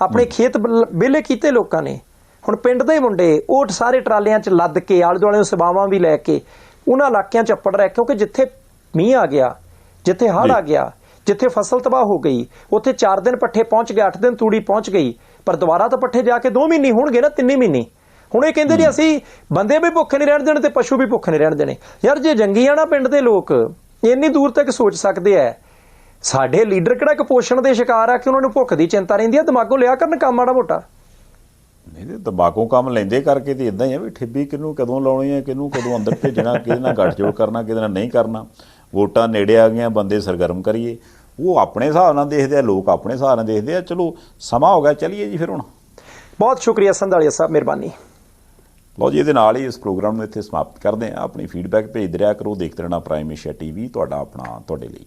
ਆਪਣੇ ਖੇਤ ਵਿਹਲੇ ਕੀਤੇ ਲੋਕਾਂ ਨੇ। ਹੁਣ ਪਿੰਡ ਦੇ ਮੁੰਡੇ ਉਹ ਸਾਰੇ ਟਰਾਲਿਆਂ 'ਚ ਲੱਦ ਕੇ, ਆਲੇ ਦੁਆਲੇ ਸੇਵਾਵਾਂ ਵੀ ਲੈ ਕੇ ਉਹਨਾਂ ਇਲਾਕਿਆਂ 'ਚ ਅੱਪੜ ਰਹੇ, ਕਿਉਂਕਿ ਜਿੱਥੇ ਮੀਂਹ ਆ ਗਿਆ, ਜਿੱਥੇ ਹੜ੍ਹ ਆ ਗਿਆ, ਜਿੱਥੇ ਫਸਲ ਤਬਾਹ ਹੋ ਗਈ, ਉੱਥੇ 4 ਦਿਨ ਪੱਠੇ ਪਹੁੰਚ ਗਏ, 8 ਦਿਨ ਤੂੜੀ ਪਹੁੰਚ ਗਈ, ਪਰ ਦੁਬਾਰਾ ਤਾਂ ਪੱਠੇ ਜਾ ਕੇ 2 ਮਹੀਨੇ ਹੋਣਗੇ ਨਾ, 3 ਮਹੀਨੇ। ਹੁਣ ਇਹ ਕਹਿੰਦੇ ਜੀ ਅਸੀਂ ਬੰਦੇ ਵੀ ਭੁੱਖੇ ਨਹੀਂ ਰਹਿਣ ਦੇਣੇ ਤੇ ਪਸ਼ੂ ਵੀ ਭੁੱਖੇ ਨਹੀਂ ਰਹਿਣ ਦੇਣੇ। ਯਾਰ ਜੇ ਜੰਗੀਆਣਾ ਪਿੰਡ ਦੇ ਲੋਕ ਇੰਨੀ ਦੂਰ ਤੱਕ ਸੋਚ ਸਕਦੇ ਆ, ਸਾਡੇ ਲੀਡਰ ਕਿਹੜਾ ਕੁਪੋਸ਼ਣ ਦੇ ਸ਼ਿਕਾਰ ਆ ਕਿ ਉਹਨਾਂ ਨੂੰ ਭੁੱਖ ਦੀ ਚਿੰਤਾ ਰਹਿੰਦੀ ਆ? ਦਿਮਾਗੋਂ ਲਿਆ ਕਰਨ ਕੰਮ ਮਾੜਾ ਮੋਟਾ। ਨਹੀਂ ਤੇ ਦਿਮਾਗੋਂ ਕੰਮ ਲੈਂਦੇ ਕਰਕੇ ਤੇ ਇਦਾਂ ਹੀ ਆ ਵੀ ਠਿੱਬੀ ਕਿਹਨੂੰ ਕਦੋਂ ਲਾਉਣੀ ਹੈ, ਕਿਹਨੂੰ ਕਦੋਂ ਅੰਦਰ ਭੇਜਣਾ, ਕਿਹਦੇ ਨਾਲ ਗੱਠਜੋੜ ਕਰਨਾ, ਕਿਹਦੇ ਨਾਲ ਨਹੀਂ ਕਰਨਾ। ਵੋਟਾਂ ਨੇੜੇ ਆ ਗਈਆਂ, ਬੰਦੇ ਸਰਗਰਮ ਕਰੀਏ। ਉਹ ਆਪਣੇ ਹਿਸਾਬ ਨਾਲ ਦੇਖਦੇ ਆ, ਲੋਕ ਆਪਣੇ ਹਿਸਾਬ ਨਾਲ ਦੇਖਦੇ ਆ। ਚਲੋ ਸਮਾਂ ਹੋ ਗਿਆ, ਚਲੀਏ ਜੀ ਫਿਰ ਹੁਣ। ਬਹੁਤ ਸ਼ੁਕਰੀਆ ਸੰਧਾਲੀਆ ਸਾਹਿਬ, ਮਿਹਰਬਾਨੀ। ਲਓ ਜੀ, ਇਹਦੇ ਨਾਲ ਹੀ ਇਸ ਪ੍ਰੋਗਰਾਮ ਨੂੰ ਇੱਥੇ ਸਮਾਪਤ ਕਰਦੇ ਹਾਂ। ਆਪਣੀ ਫੀਡਬੈਕ ਭੇਜਦੇ ਰਿਹਾ ਕਰੋ, ਦੇਖਦੇ ਰਹਿਣਾ ਪ੍ਰਾਈਮ ਏਸ਼ੀਆ TV, ਤੁਹਾਡਾ ਆਪਣਾ, ਤੁਹਾਡੇ ਲਈ।